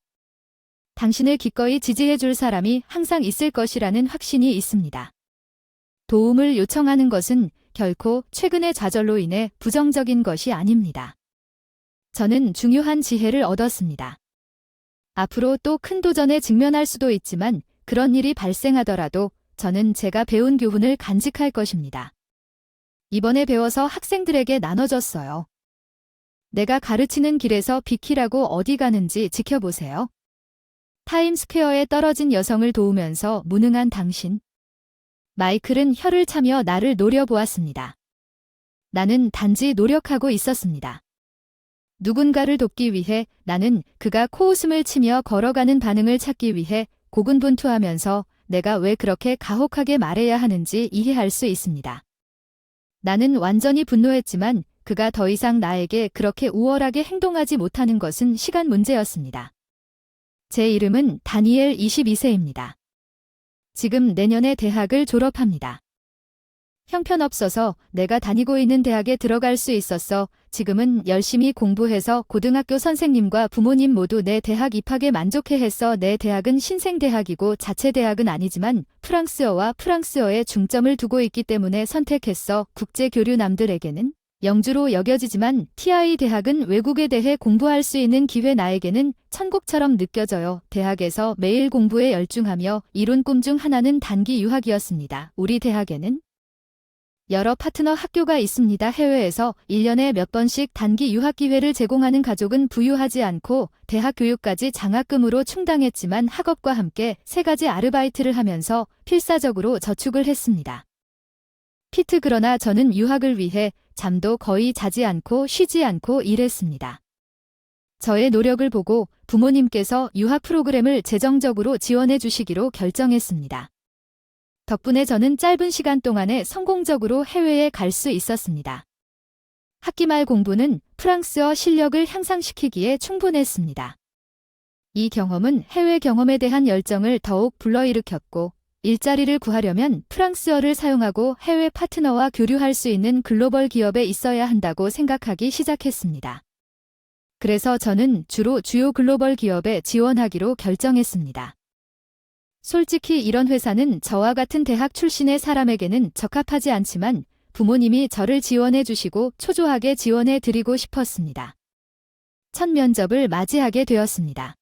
당신을 기꺼이 지지해 줄 사람이 항상 있을 것이라는 확신이 있습니다. 도움을 요청하는 것은 결코 최근의 좌절로 인해 부정적인 것이 아닙니다. 저는 중요한 지혜를 얻었습니다. 앞으로 또 큰 도전에 직면할 수도 있지만 그런 일이 발생하더라도 저는 제가 배운 교훈을 간직할 것입니다. 이번에 배워서 학생들에게 나눠줬어요. 내가 가르치는 길에서 비키라고 어디 가는지 지켜보세요. 타임스퀘어에 떨어진 여성을 도우면서 무능한 당신. 마이클은 혀를 차며 나를 노려보았습니다. 나는 단지 노력하고 있었습니다. 누군가를 돕기 위해 나는 그가 코웃음을 치며 걸어가는 반응을 찾기 위해 고군분투하면서 내가 왜 그렇게 가혹하게 말해야 하는지 이해할 수 있습니다. 나는 완전히 분노했지만 그가 더 이상 나에게 그렇게 우월하게 행동하지 못하는 것은 시간 문제였습니다. 제 이름은 다니엘 22세입니다. 지금 내년에 대학을 졸업합니다. 형편없어서 내가 다니고 있는 대학에 들어갈 수 있었어. 지금은 열심히 공부해서 고등학교 선생님과 부모님 모두 내 대학 입학에 만족해 했어. 내 대학은 신생대학이고 자체 대학은 아니지만 프랑스어와 프랑스어에 중점을 두고 있기 때문에 선택했어. 국제교류남들에게는 영주로 여겨지지만 TI 대학은 외국에 대해 공부할 수 있는 기회. 나에게는 천국처럼 느껴져요. 대학에서 매일 공부에 열중하며 이룬 꿈 중 하나는 단기 유학이었습니다. 우리 대학에는 여러 파트너 학교가 있습니다. 해외에서 1년에 몇 번씩 단기 유학 기회를 제공하는 가족은 부유하지 않고 대학 교육까지 장학금으로 충당했지만 학업과 함께 3가지 아르바이트를 하면서 필사적으로 저축을 했습니다. 그러나 저는 유학을 위해 잠도 거의 자지 않고 쉬지 않고 일했습니다. 저의 노력을 보고 부모님께서 유학 프로그램을 재정적으로 지원해 주시기로 결정했습니다. 덕분에 저는 짧은 시간 동안에 성공적으로 해외에 갈 수 있었습니다. 학기 말 공부는 프랑스어 실력을 향상시키기에 충분했습니다. 이 경험은 해외 경험에 대한 열정을 더욱 불러일으켰고, 일자리를 구하려면 프랑스어를 사용하고 해외 파트너와 교류할 수 있는 글로벌 기업에 있어야 한다고 생각하기 시작했습니다. 그래서 저는 주로 주요 글로벌 기업에 지원하기로 결정했습니다. 솔직히 이런 회사는 저와 같은 대학 출신의 사람에게는 적합하지 않지만 부모님이 저를 지원해 주시고 초조하게 지원해 드리고 싶었습니다. 첫 면접을 맞이하게 되었습니다.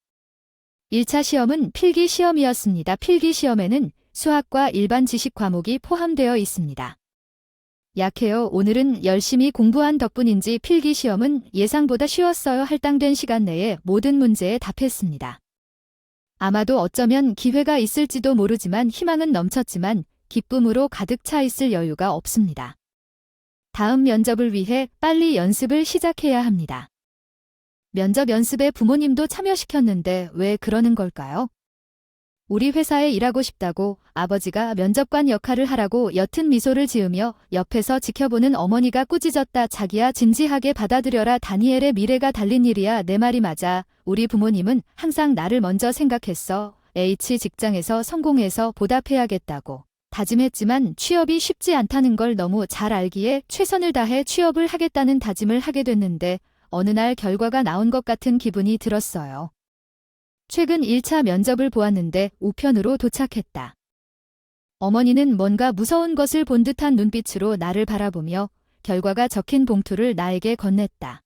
1차 시험은 필기 시험이었습니다. 필기 시험에는 수학과 일반 지식 과목이 포함되어 있습니다. 약해요. 오늘은 열심히 공부한 덕분인지 필기 시험은 예상보다 쉬웠어요. 할당된 시간 내에 모든 문제에 답했습니다. 아마도 어쩌면 기회가 있을지도 모르지만 희망은 넘쳤지만 기쁨으로 가득 차 있을 여유가 없습니다. 다음 면접을 위해 빨리 연습을 시작해야 합니다. 면접 연습에 부모님도 참여시켰는데 왜 그러는 걸까요? 우리 회사에 일하고 싶다고 아버지가 면접관 역할을 하라고 옅은 미소를 지으며 옆에서 지켜보는 어머니가 꾸짖었다. 자기야 진지하게 받아들여라. 다니엘의 미래가 달린 일이야. 내 말이 맞아. 우리 부모님은 항상 나를 먼저 생각했어. H직장에서 성공해서 보답해야겠다고 다짐했지만 취업이 쉽지 않다는 걸 너무 잘 알기에 최선을 다해 취업을 하겠다는 다짐을 하게 됐는데 어느 날 결과가 나온 것 같은 기분이 들었어요. 최근 1차 면접을 보았는데 우편으로 도착했다. 어머니는 뭔가 무서운 것을 본 듯한 눈빛으로 나를 바라보며 결과가 적힌 봉투를 나에게 건넸다.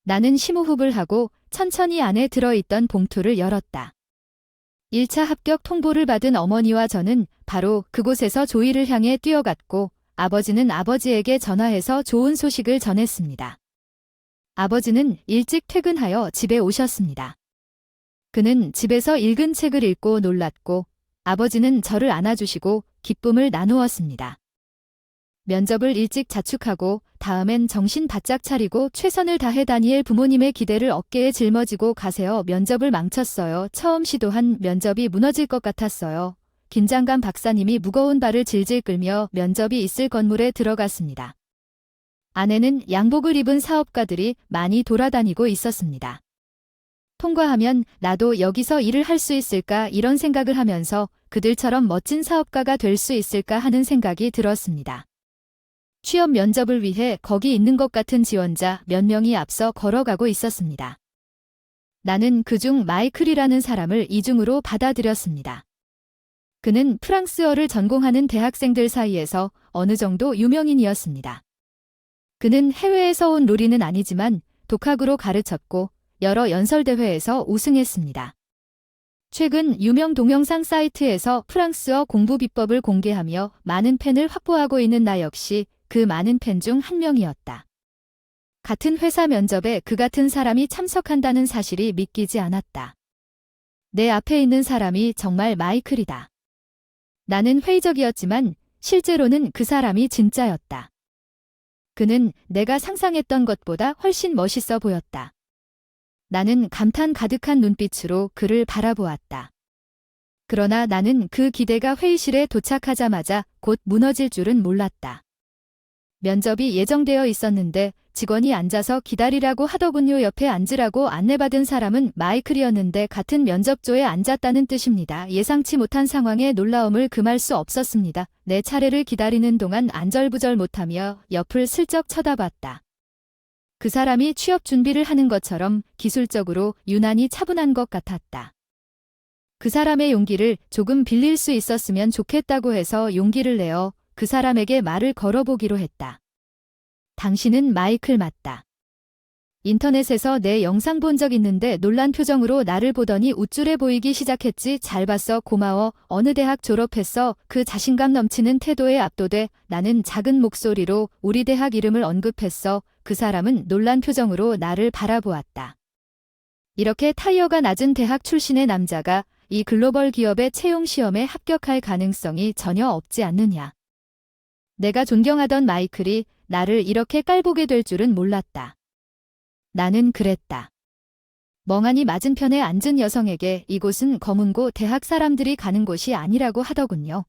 나는 심호흡을 하고 천천히 안에 들어있던 봉투를 열었다. 1차 합격 통보를 받은 어머니와 저는 바로 그곳에서 조이를 향해 뛰어갔고 아버지는 아버지에게 전화해서 좋은 소식을 전했습니다. 아버지는 일찍 퇴근하여 집에 오셨습니다. 그는 집에서 읽은 책을 읽고 놀랐고 아버지는 저를 안아주시고 기쁨을 나누었습니다. 면접을 일찍 자축하고 다음엔 정신 바짝 차리고 최선을 다해 다니엘 부모님의 기대를 어깨에 짊어지고 가세요. 면접을 망쳤어요. 처음 시도한 면접이 무너질 것 같았어요. 긴장감 박사님이 무거운 발을 질질 끌며 면접이 있을 건물에 들어갔습니다. 안에는 양복을 입은 사업가들이 많이 돌아다니고 있었습니다. 통과하면 나도 여기서 일을 할 수 있을까 이런 생각을 하면서 그들처럼 멋진 사업가가 될 수 있을까 하는 생각이 들었습니다. 취업 면접을 위해 거기 있는 것 같은 지원자 몇 명이 앞서 걸어가고 있었습니다. 나는 그중 마이클이라는 사람을 이중으로 받아들였습니다. 그는 프랑스어를 전공하는 대학생들 사이에서 어느 정도 유명인이었습니다. 그는 해외에서 온 로리는 아니지만 독학으로 가르쳤고 여러 연설대회에서 우승했습니다. 최근 유명 동영상 사이트에서 프랑스어 공부 비법을 공개하며 많은 팬을 확보하고 있는 나 역시 그 많은 팬 중 한 명이었다. 같은 회사 면접에 그 같은 사람이 참석한다는 사실이 믿기지 않았다. 내 앞에 있는 사람이 정말 마이클이다. 나는 회의적이었지만 실제로는 그 사람이 진짜였다. 그는 내가 상상했던 것보다 훨씬 멋있어 보였다. 나는 감탄 가득한 눈빛으로 그를 바라보았다. 그러나 나는 그 기대가 회의실에 도착하자마자 곧 무너질 줄은 몰랐다. 면접이 예정되어 있었는데 직원이 앉아서 기다리라고 하더군요. 옆에 앉으라고 안내받은 사람은 마이클이었는데 같은 면접조에 앉았다는 뜻입니다. 예상치 못한 상황에 놀라움을 금할 수 없었습니다. 내 차례를 기다리는 동안 안절부절 못하며 옆을 슬쩍 쳐다봤다. 그 사람이 취업 준비를 하는 것처럼 기술적으로 유난히 차분한 것 같았다. 그 사람의 용기를 조금 빌릴 수 있었으면 좋겠다고 해서 용기를 내어 그 사람에게 말을 걸어보기로 했다. 당신은 마이클 맞다. 인터넷에서 내 영상 본 적 있는데 놀란 표정으로 나를 보더니 우쭐해 보이기 시작했지. 잘 봤어. 고마워. 어느 대학 졸업했어? 그 자신감 넘치는 태도에 압도돼 나는 작은 목소리로 우리 대학 이름을 언급했어. 그 사람은 놀란 표정으로 나를 바라보았다. 이렇게 타이어가 낮은 대학 출신의 남자가 이 글로벌 기업의 채용 시험에 합격할 가능성이 전혀 없지 않느냐. 내가 존경하던 마이클이 나를 이렇게 깔보게 될 줄은 몰랐다. 나는 그랬다. 멍하니 맞은편에 앉은 여성에게 이곳은 검은고 대학 사람들이 가는 곳이 아니라고 하더군요.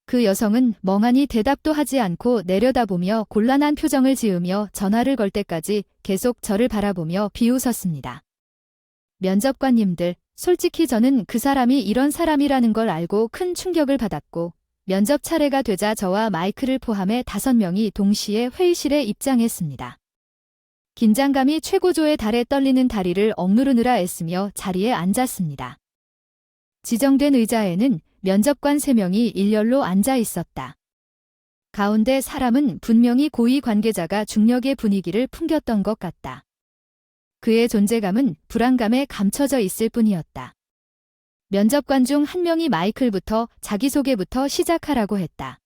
그 여성은 멍하니 대답도 하지 않고 내려다보며 곤란한 표정을 지으며 전화를 걸 때까지 계속 저를 바라보며 비웃었습니다. 면접관님들, 솔직히 저는 그 사람이 이런 사람이라는 걸 알고 큰 충격을 받았고 면접 차례가 되자 저와 마이클을 포함해 5명이 동시에 회의실에 입장했습니다. 긴장감이 최고조에 달해 떨리는 다리를 억누르느라 애쓰며 자리에 앉았습니다. 지정된 의자에는 면접관 3명이 일렬로 앉아 있었다. 가운데 사람은 분명히 고위 관계자가 중력의 분위기를 풍겼던 것 같다. 그의 존재감은 불안감에 감춰져 있을 뿐이었다. 면접관 중 한 명이 마이클부터 자기소개부터 시작하라고 했다.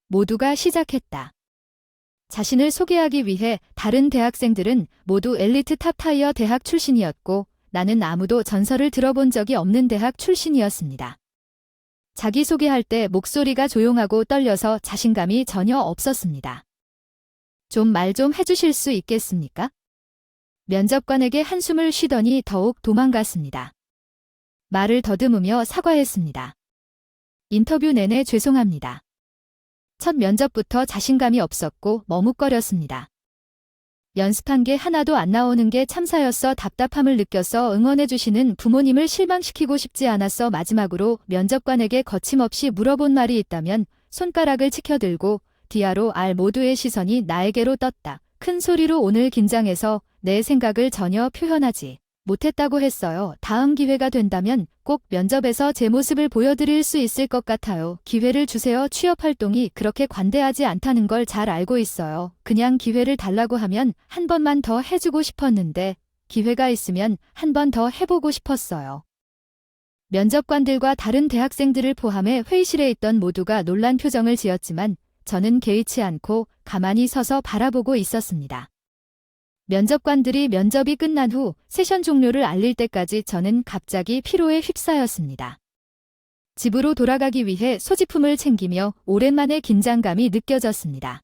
모두가 시작했다. 자신을 소개하기 위해 다른 대학생들은 모두 엘리트 탑타이어 대학 출신이었고 나는 아무도 전설을 들어본 적이 없는 대학 출신이었습니다. 자기소개할 때 목소리가 조용하고 떨려서 자신감이 전혀 없었습니다. 좀 말 좀 해주실 수 있겠습니까? 면접관에게 한숨을 쉬더니 더욱 도망갔습니다. 말을 더듬으며 사과했습니다. 인터뷰 내내 죄송합니다. 첫 면접부터 자신감이 없었고 머뭇거렸습니다. 연습한 게 하나도 안 나오는 게 참사였어. 답답함을 느껴서 응원해주시는 부모님을 실망시키고 싶지 않았어. 마지막으로 면접관에게 거침없이 물어본 말이 있다면 손가락을 치켜들고 D로 R 모두의 시선이 나에게로 떴다. 큰 소리로 오늘 긴장해서 내 생각을 전혀 표현하지 못했다고 했어요. 다음 기회가 된다면 꼭 면접에서 제 모습을 보여드릴 수 있을 것 같아요. 기회를 주세요. 취업 활동이 그렇게 관대하지 않다는 걸 잘 알고 있어요. 그냥 기회를 달라고 하면 한 번만 더 해주고 싶었는데 기회가 있으면 한 번 더 해보고 싶었어요. 면접관들과 다른 대학생들을 포함해 회의실에 있던 모두가 놀란 표정을 지었지만 저는 개의치 않고 가만히 서서 바라보고 있었습니다. 면접관들이 면접이 끝난 후 세션 종료를 알릴 때까지 저는 갑자기 피로에 휩싸였습니다. 집으로 돌아가기 위해 소지품을 챙기며 오랜만에 긴장감이 느껴졌습니다.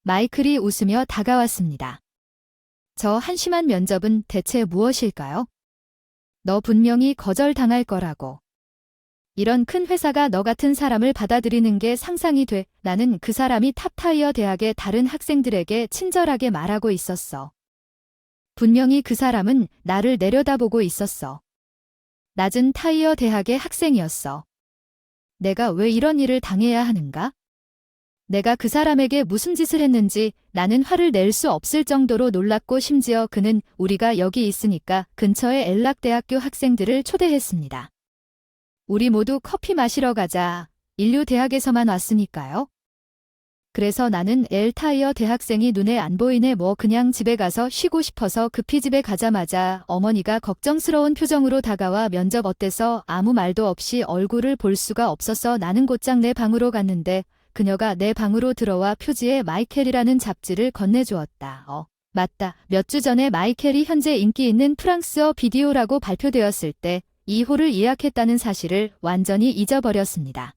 마이클이 웃으며 다가왔습니다. 저 한심한 면접은 대체 무엇일까요? 너 분명히 거절당할 거라고. 이런 큰 회사가 너 같은 사람을 받아들이는 게 상상이 돼. 나는 그 사람이 탑타이어 대학의 다른 학생들에게 친절하게 말하고 있었어. 분명히 그 사람은 나를 내려다보고 있었어. 낮은 타이어 대학의 학생이었어. 내가 왜 이런 일을 당해야 하는가? 내가 그 사람에게 무슨 짓을 했는지 나는 화를 낼 수 없을 정도로 놀랐고 심지어 그는 우리가 여기 있으니까 근처의 엘락대학교 학생들을 초대했습니다. 우리 모두 커피 마시러 가자. 인류 대학에서만 왔으니까요. 그래서 나는 엘타이어 대학생이 눈에 안 보이네 뭐 그냥 집에 가서 쉬고 싶어서 급히 집에 가자마자 어머니가 걱정스러운 표정으로 다가와 면접 어때서 아무 말도 없이 얼굴을 볼 수가 없어서 나는 곧장 내 방으로 갔는데 그녀가 내 방으로 들어와 표지에 마이켈이라는 잡지를 건네주었다. 맞다. 몇 주 전에 마이켈이 현재 인기 있는 프랑스어 비디오라고 발표되었을 때 2호를 예약했다는 사실을 완전히 잊어버렸습니다.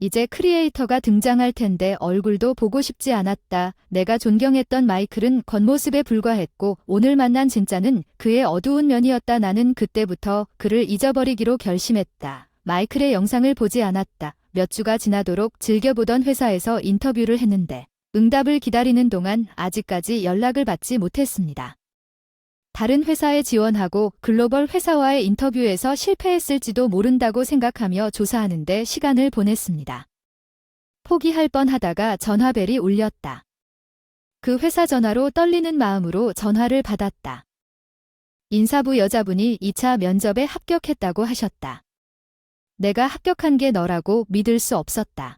이제 크리에이터가 등장할 텐데 얼굴도 보고 싶지 않았다. 내가 존경했던 마이클은 겉모습에 불과했고 오늘 만난 진짜는 그의 어두운 면이었다. 나는 그때부터 그를 잊어버리기로 결심했다. 마이클의 영상을 보지 않았다. 몇 주가 지나도록 즐겨보던 회사에서 인터뷰를 했는데 응답을 기다리는 동안 아직까지 연락을 받지 못했습니다. 다른 회사에 지원하고 글로벌 회사와의 인터뷰에서 실패했을지도 모른다고 생각하며 조사하는데 시간을 보냈습니다. 포기할 뻔하다가 전화벨이 울렸다. 그 회사 전화로 떨리는 마음으로 전화를 받았다. 인사부 여자분이 2차 면접에 합격했다고 하셨다. 내가 합격한 게 너라고 믿을 수 없었다.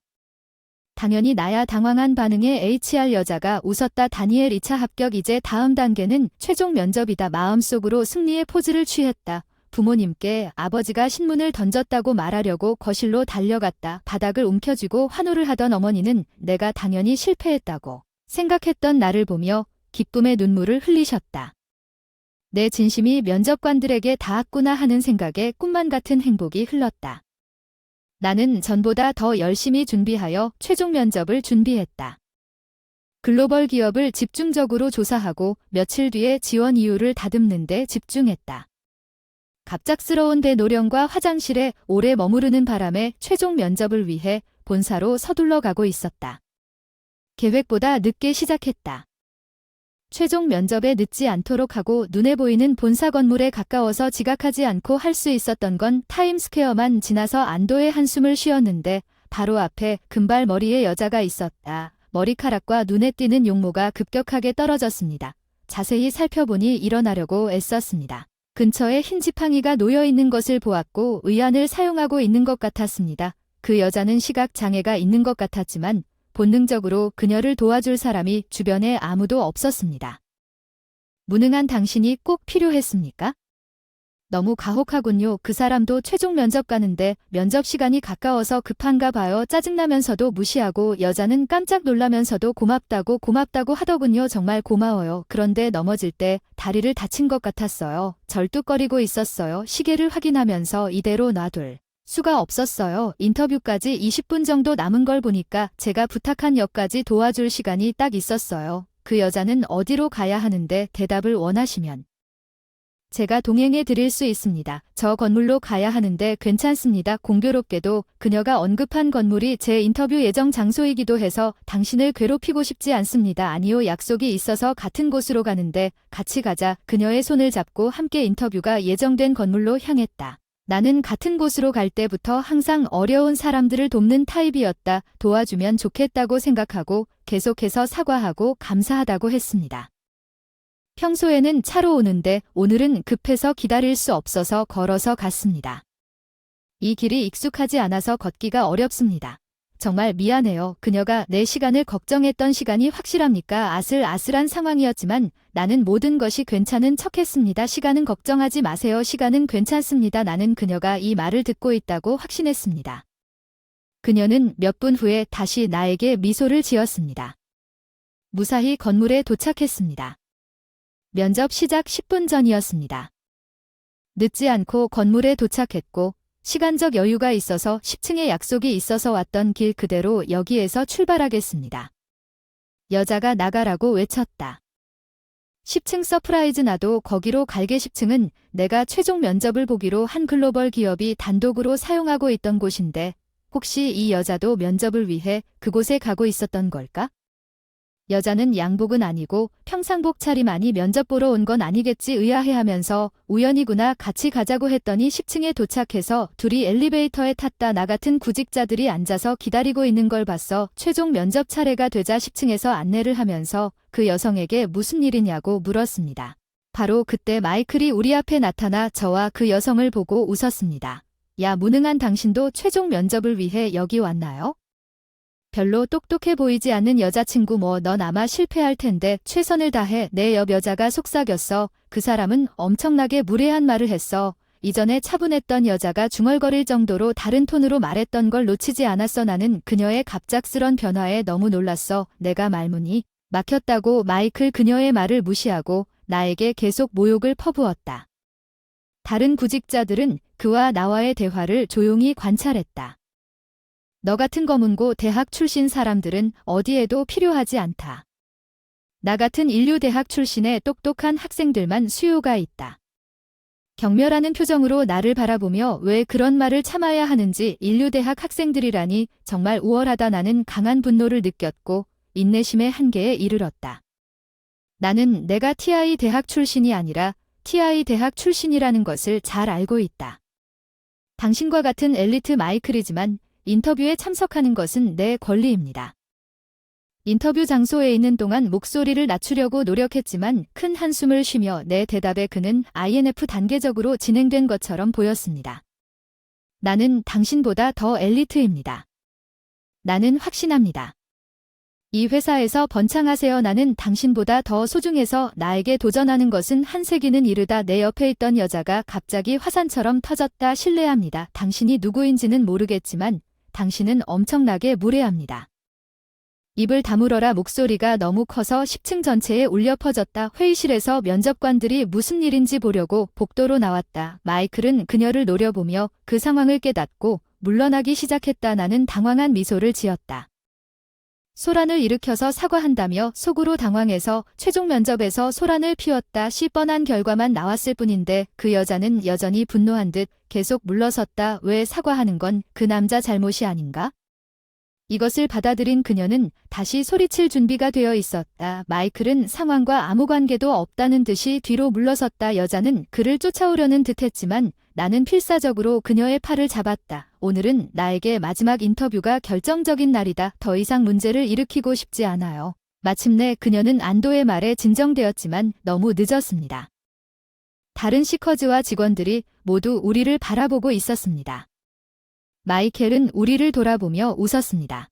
당연히 나야 당황한 반응에 HR 여자가 웃었다. 다니엘 2차 합격. 이제 다음 단계는 최종 면접이다. 마음속으로 승리의 포즈를 취했다. 부모님께 아버지가 신문을 던졌다고 말하려고 거실로 달려갔다. 바닥을 움켜쥐고 환호를 하던 어머니는 내가 당연히 실패했다고 생각했던 나를 보며 기쁨의 눈물을 흘리셨다. 내 진심이 면접관들에게 닿았구나 하는 생각에 꿈만 같은 행복이 흘렀다. 나는 전보다 더 열심히 준비하여 최종 면접을 준비했다. 글로벌 기업을 집중적으로 조사하고 며칠 뒤에 지원 이유를 다듬는 데 집중했다. 갑작스러운 대노령과 화장실에 오래 머무르는 바람에 최종 면접을 위해 본사로 서둘러 가고 있었다. 계획보다 늦게 시작했다. 최종 면접에 늦지 않도록 하고 눈에 보이는 본사 건물에 가까워서 지각하지 않고 할 수 있었던 건 타임스퀘어만 지나서 안도의 한숨을 쉬었는데 바로 앞에 금발머리의 여자가 있었다. 머리카락과 눈에 띄는 용모가 급격하게 떨어졌습니다. 자세히 살펴보니 일어나려고 애썼습니다. 근처에 흰 지팡이가 놓여 있는 것을 보았고 의안을 사용하고 있는 것 같았습니다. 그 여자는 시각 장애가 있는 것 같았지만 본능적으로 그녀를 도와줄 사람이 주변에 아무도 없었습니다. 무능한 당신이 꼭 필요했습니까? 너무 가혹하군요. 그 사람도 최종 면접 가는데 면접 시간이 가까워서 급한가 봐요. 짜증나면서도 무시하고 여자는 깜짝 놀라면서도 고맙다고 하더군요. 정말 고마워요. 그런데 넘어질 때 다리를 다친 것 같았어요. 절뚝거리고 있었어요. 시계를 확인하면서 이대로 놔둘 수가 없었어요. 인터뷰까지 20분 정도 남은 걸 보니까 제가 부탁한 역까지 도와줄 시간이 딱 있었어요. 그 여자는 어디로 가야 하는데 대답을 원하시면 제가 동행해 드릴 수 있습니다. 저 건물로 가야 하는데 괜찮습니다. 공교롭게도 그녀가 언급한 건물이 제 인터뷰 예정 장소이기도 해서 당신을 괴롭히고 싶지 않습니다. 아니요, 약속이 있어서 같은 곳으로 가는데 같이 가자. 그녀의 손을 잡고 함께 인터뷰가 예정된 건물로 향했다. 나는 같은 곳으로 갈 때부터 항상 어려운 사람들을 돕는 타입이었다. 도와주면 좋겠다고 생각하고 계속해서 사과하고 감사하다고 했습니다. 평소에는 차로 오는데 오늘은 급해서 기다릴 수 없어서 걸어서 갔습니다. 이 길이 익숙하지 않아서 걷기가 어렵습니다. 정말 미안해요. 그녀가 내 시간을 걱정했던 시간이 확실합니까? 아슬아슬한 상황이었지만 나는 모든 것이 괜찮은 척했습니다. 시간은 걱정하지 마세요. 시간은 괜찮습니다. 나는 그녀가 이 말을 듣고 있다고 확신했습니다. 그녀는 몇 분 후에 다시 나에게 미소를 지었습니다. 무사히 건물에 도착했습니다. 면접 시작 10분 전이었습니다. 늦지 않고 건물에 도착했고 시간적 여유가 있어서 10층에 약속이 있어서 왔던 길 그대로 여기에서 출발하겠습니다. 여자가 나가라고 외쳤다. 10층 서프라이즈. 나도 거기로 갈게. 10층은 내가 최종 면접을 보기로 한 글로벌 기업이 단독으로 사용하고 있던 곳인데 혹시 이 여자도 면접을 위해 그곳에 가고 있었던 걸까? 여자는 양복은 아니고 평상복 차림하니 면접 보러 온 건 아니겠지 의아해하면서 우연이구나 같이 가자고 했더니 10층에 도착해서 둘이 엘리베이터에 탔다. 나 같은 구직자들이 앉아서 기다리고 있는 걸 봤어. 최종 면접 차례가 되자 10층에서 안내를 하면서 그 여성에게 무슨 일이냐고 물었습니다. 바로 그때 마이클이 우리 앞에 나타나 저와 그 여성을 보고 웃었습니다. 야, 무능한 당신도 최종 면접을 위해 여기 왔나요? 별로 똑똑해 보이지 않는 여자친구. 넌 아마 실패할 텐데 최선을 다해. 내 옆 여자가 속삭였어. 그 사람은 엄청나게 무례한 말을 했어. 이전에 차분했던 여자가 중얼거릴 정도로 다른 톤으로 말했던 걸 놓치지 않았어. 나는 그녀의 갑작스런 변화에 너무 놀랐어. 내가 말문이 막혔다고. 마이클 그녀의 말을 무시하고 나에게 계속 모욕을 퍼부었다. 다른 구직자들은 그와 나와의 대화를 조용히 관찰했다. 너 같은 검은고 대학 출신 사람들은 어디에도 필요하지 않다. 나 같은 인류대학 출신의 똑똑한 학생들만 수요가 있다. 경멸하는 표정으로 나를 바라보며 왜 그런 말을 참아야 하는지. 인류대학 학생들이라니 정말 우월하다. 나는 강한 분노를 느꼈고 인내심의 한계에 이르렀다. 나는 내가 TI 대학 출신이 아니라 TI 대학 출신이라는 것을 잘 알고 있다. 당신과 같은 엘리트 마이클이지만 인터뷰에 참석하는 것은 내 권리입니다. 인터뷰 장소에 있는 동안 목소리를 낮추려고 노력했지만 큰 한숨을 쉬며 내 대답에 그는 INF 단계적으로 진행된 것처럼 보였습니다. 나는 당신보다 더 엘리트입니다. 나는 확신합니다. 이 회사에서 번창하세요. 나는 당신보다 더 소중해서 나에게 도전하는 것은 한 세기는 이르다. 내 옆에 있던 여자가 갑자기 화산처럼 터졌다. 신뢰합니다. 당신이 누구인지는 모르겠지만 당신은 엄청나게 무례합니다. 입을 다물어라. 목소리가 너무 커서 10층 전체에 울려 퍼졌다. 회의실에서 면접관들이 무슨 일인지 보려고 복도로 나왔다. 마이클은 그녀를 노려보며 그 상황을 깨닫고 물러나기 시작했다. 나는 당황한 미소를 지었다. 소란을 일으켜서 사과한다며 속으로 당황해서 최종 면접에서 소란을 피웠다. 뻔한 결과만 나왔을 뿐인데 그 여자는 여전히 분노한 듯 계속 물러섰다. 왜 사과하는 건 그 남자 잘못이 아닌가? 이것을 받아들인 그녀는 다시 소리칠 준비가 되어 있었다. 마이클은 상황과 아무 관계도 없다는 듯이 뒤로 물러섰다. 여자는 그를 쫓아오려는 듯했지만 나는 필사적으로 그녀의 팔을 잡았다. 오늘은 나에게 마지막 인터뷰가 결정적인 날이다. 더 이상 문제를 일으키고 싶지 않아요. 마침내 그녀는 안도의 말에 진정되었지만 너무 늦었습니다. 다른 시커즈와 직원들이 모두 우리를 바라보고 있었습니다. 마이켈은 우리를 돌아보며 웃었습니다.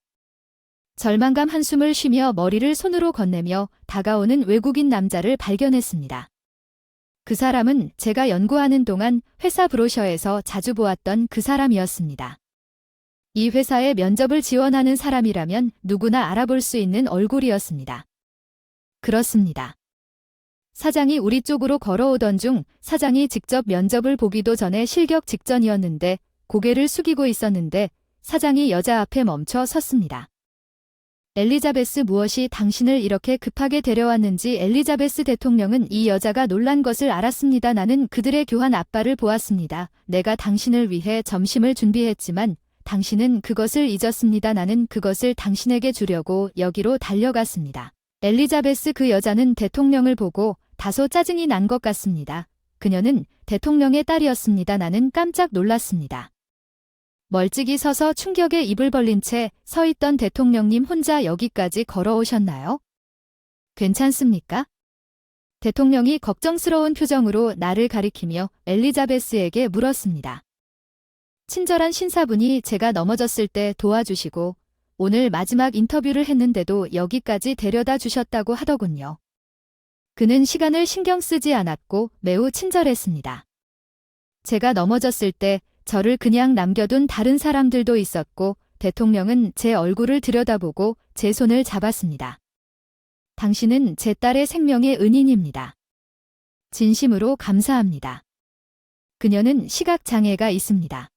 절망감 한숨을 쉬며 머리를 손으로 건네며 다가오는 외국인 남자를 발견했습니다. 그 사람은 제가 연구하는 동안 회사 브로셔에서 자주 보았던 그 사람이었습니다. 이 회사에 면접을 지원하는 사람이라면 누구나 알아볼 수 있는 얼굴이었습니다. 그렇습니다. 사장이 우리 쪽으로 걸어오던 중 사장이 직접 면접을 보기도 전에 실격 직전이었는데 고개를 숙이고 있었는데 사장이 여자 앞에 멈춰 섰습니다. 엘리자베스, 무엇이 당신을 이렇게 급하게 데려왔는지. 엘리자베스 대통령은 이 여자가 놀란 것을 알았습니다. 나는 그들의 교환 앞발을 보았습니다. 내가 당신을 위해 점심을 준비했지만 당신은 그것을 잊었습니다. 나는 그것을 당신에게 주려고 여기로 달려갔습니다. 엘리자베스, 그 여자는 대통령을 보고 다소 짜증이 난 것 같습니다. 그녀는 대통령의 딸이었습니다. 나는 깜짝 놀랐습니다. 멀찍이 서서 충격에 입을 벌린 채 서 있던 대통령님, 혼자 여기까지 걸어오셨나요? 괜찮습니까? 대통령이 걱정스러운 표정으로 나를 가리키며 엘리자베스에게 물었습니다. 친절한 신사분이 제가 넘어졌을 때 도와주시고 오늘 마지막 인터뷰를 했는데도 여기까지 데려다 주셨다고 하더군요. 그는 시간을 신경 쓰지 않았고 매우 친절했습니다. 제가 넘어졌을 때 저를 그냥 남겨둔 다른 사람들도 있었고 대통령은 제 얼굴을 들여다보고 제 손을 잡았습니다. 당신은 제 딸의 생명의 은인입니다. 진심으로 감사합니다. 그녀는 시각장애가 있습니다.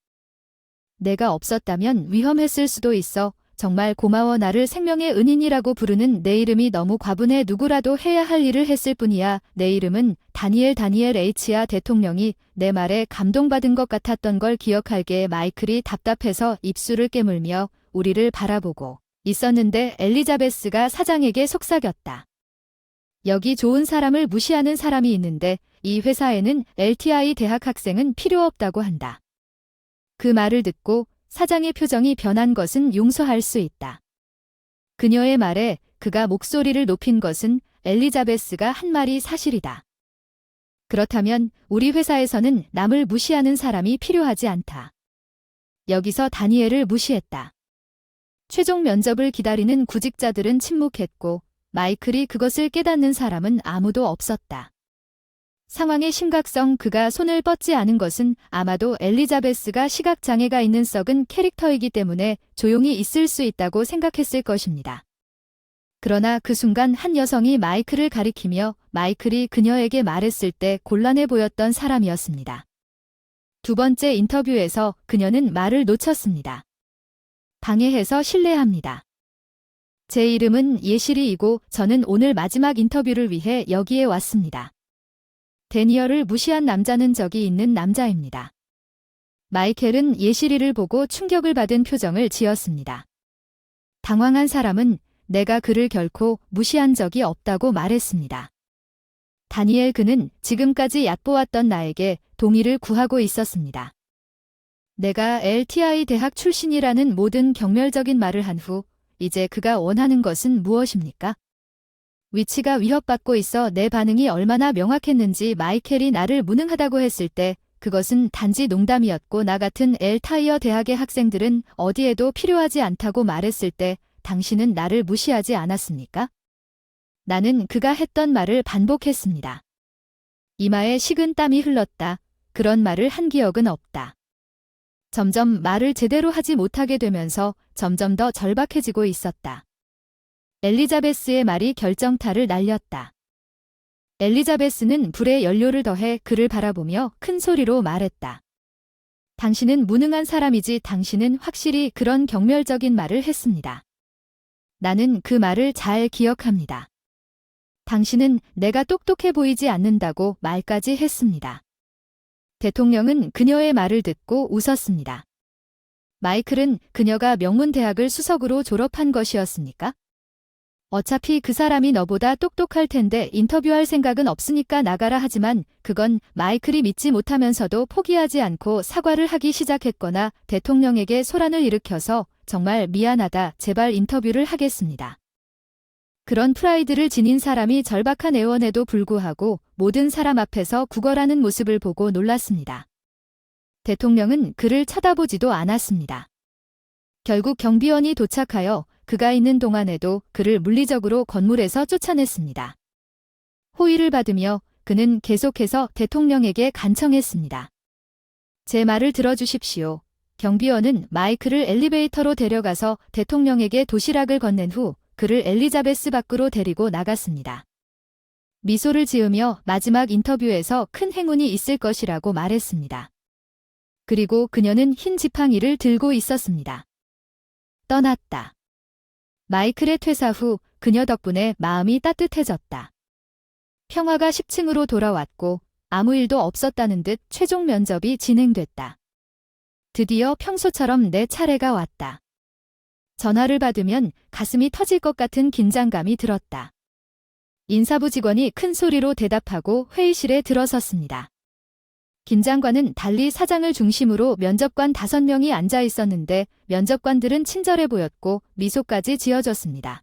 내가 없었다면 위험했을 수도 있어. 정말 고마워. 나를 생명의 은인이라고 부르는 내 이름이 너무 과분해. 누구라도 해야 할 일을 했을 뿐이야. 내 이름은 다니엘 H야. 대통령이 내 말에 감동받은 것 같았던 걸 기억할게. 마이클이 답답해서 입술을 깨물며 우리를 바라보고 있었는데 엘리자베스가 사장에게 속삭였다. 여기 좋은 사람을 무시하는 사람이 있는데 이 회사에는 LTI 대학 학생은 필요 없다고 한다. 그 말을 듣고 사장의 표정이 변한 것은 용서할 수 있다. 그녀의 말에 그가 목소리를 높인 것은 엘리자베스가 한 말이 사실이다. 그렇다면 우리 회사에서는 남을 무시하는 사람이 필요하지 않다. 여기서 다니엘을 무시했다. 최종 면접을 기다리는 구직자들은 침묵했고 마이클이 그것을 깨닫는 사람은 아무도 없었다. 상황의 심각성, 그가 손을 뻗지 않은 것은 아마도 엘리자베스가 시각장애가 있는 썩은 캐릭터이기 때문에 조용히 있을 수 있다고 생각했을 것입니다. 그러나 그 순간 한 여성이 마이클을 가리키며 마이클이 그녀에게 말했을 때 곤란해 보였던 사람이었습니다. 두 번째 인터뷰에서 그녀는 말을 놓쳤습니다. 방해해서 실례합니다. 제 이름은 예시리이고 저는 오늘 마지막 인터뷰를 위해 여기에 왔습니다. 데니얼을 무시한 남자는 저기 있는 남자입니다. 마이켈은 예시리를 보고 충격을 받은 표정을 지었습니다. 당황한 사람은 내가 그를 결코 무시한 적이 없다고 말했습니다. 다니엘, 그는 지금까지 얕보았던 나에게 동의를 구하고 있었습니다. 내가 LTI 대학 출신이라는 모든 경멸적인 말을 한 후 이제 그가 원하는 것은 무엇입니까? 위치가 위협받고 있어 내 반응이 얼마나 명확했는지. 마이켈이 나를 무능하다고 했을 때 그것은 단지 농담이었고 나 같은 엘타이어 대학의 학생들은 어디에도 필요하지 않다고 말했을 때 당신은 나를 무시하지 않았습니까? 나는 그가 했던 말을 반복했습니다. 이마에 식은 땀이 흘렀다. 그런 말을 한 기억은 없다. 점점 말을 제대로 하지 못하게 되면서 점점 더 절박해지고 있었다. 엘리자베스의 말이 결정타를 날렸다. 엘리자베스는 불에 연료를 더해 그를 바라보며 큰 소리로 말했다. 당신은 무능한 사람이지 당신은 확실히 그런 경멸적인 말을 했습니다. 나는 그 말을 잘 기억합니다. 당신은 내가 똑똑해 보이지 않는다고 말까지 했습니다. 대통령은 그녀의 말을 듣고 웃었습니다. 마이클은 그녀가 명문대학을 수석으로 졸업한 것이었습니까? 어차피 그 사람이 너보다 똑똑할 텐데 인터뷰할 생각은 없으니까 나가라 하지만 그건 마이클이 믿지 못하면서도 포기하지 않고 사과를 하기 시작했거나 대통령에게 소란을 일으켜서 정말 미안하다 제발 인터뷰를 하겠습니다. 그런 프라이드를 지닌 사람이 절박한 애원에도 불구하고 모든 사람 앞에서 구걸하는 모습을 보고 놀랐습니다. 대통령은 그를 쳐다보지도 않았습니다. 결국 경비원이 도착하여 그가 있는 동안에도 그를 물리적으로 건물에서 쫓아냈습니다. 호의를 받으며 그는 계속해서 대통령에게 간청했습니다. 제 말을 들어주십시오. 경비원은 마이클을 엘리베이터로 데려가서 대통령에게 도시락을 건넨 후 그를 엘리자베스 밖으로 데리고 나갔습니다. 미소를 지으며 마지막 인터뷰에서 큰 행운이 있을 것이라고 말했습니다. 그리고 그녀는 흰 지팡이를 들고 있었습니다. 떠났다. 마이클의 퇴사 후 그녀 덕분에 마음이 따뜻해졌다. 평화가 10층으로 돌아왔고 아무 일도 없었다는 듯 최종 면접이 진행됐다. 드디어 평소처럼 내 차례가 왔다. 전화를 받으면 가슴이 터질 것 같은 긴장감이 들었다. 인사부 직원이 큰 소리로 대답하고 회의실에 들어섰습니다. 긴장과는 달리 사장을 중심으로 면접관 5명이 앉아 있었는데 면접관들은 친절해 보였고 미소까지 지어줬습니다.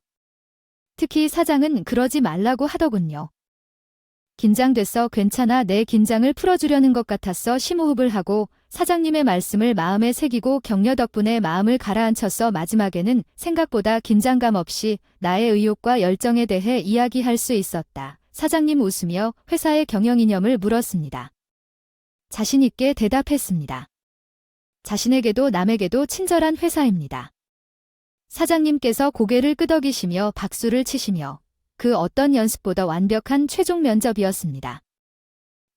특히 사장은 그러지 말라고 하더군요. 긴장됐어 괜찮아 내 긴장을 풀어주려는 것 같았어 심호흡을 하고 사장님의 말씀을 마음에 새기고 격려 덕분에 마음을 가라앉혔어 마지막에는 생각보다 긴장감 없이 나의 의욕과 열정에 대해 이야기할 수 있었다. 사장님 웃으며 회사의 경영 이념을 물었습니다. 자신 있게 대답했습니다. 자신에게도 남에게도 친절한 회사입니다. 사장님께서 고개를 끄덕이시며 박수를 치시며 그 어떤 연습보다 완벽한 최종 면접이었습니다.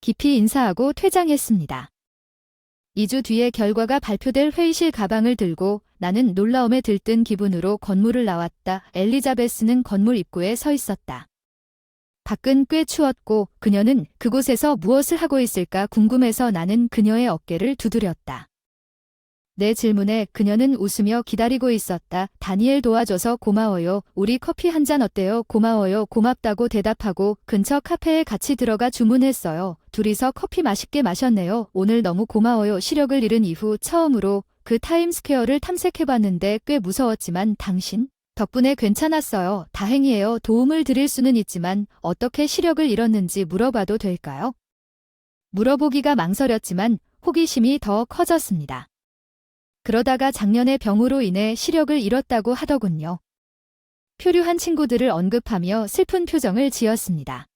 깊이 인사하고 퇴장했습니다. 2주 뒤에 결과가 발표될 회의실 가방을 들고 나는 놀라움에 들뜬 기분으로 건물을 나왔다. 엘리자베스는 건물 입구에 서 있었다. 밖은 꽤 추웠고 그녀는 그곳에서 무엇을 하고 있을까 궁금해서 나는 그녀의 어깨를 두드렸다. 내 질문에 그녀는 웃으며 기다리고 있었다. 다니엘 도와줘서 고마워요. 우리 커피 한 잔 어때요? 고마워요. 고맙다고 대답하고 근처 카페에 같이 들어가 주문했어요. 둘이서 커피 맛있게 마셨네요. 오늘 너무 고마워요. 시력을 잃은 이후 처음으로 그 타임스퀘어를 탐색해봤는데 꽤 무서웠지만 당신 덕분에 괜찮았어요. 다행이에요. 도움을 드릴 수는 있지만 어떻게 시력을 잃었는지 물어봐도 될까요? 물어보기가 망설였지만 호기심이 더 커졌습니다. 그러다가 작년에 병으로 인해 시력을 잃었다고 하더군요. 표류한 친구들을 언급하며 슬픈 표정을 지었습니다.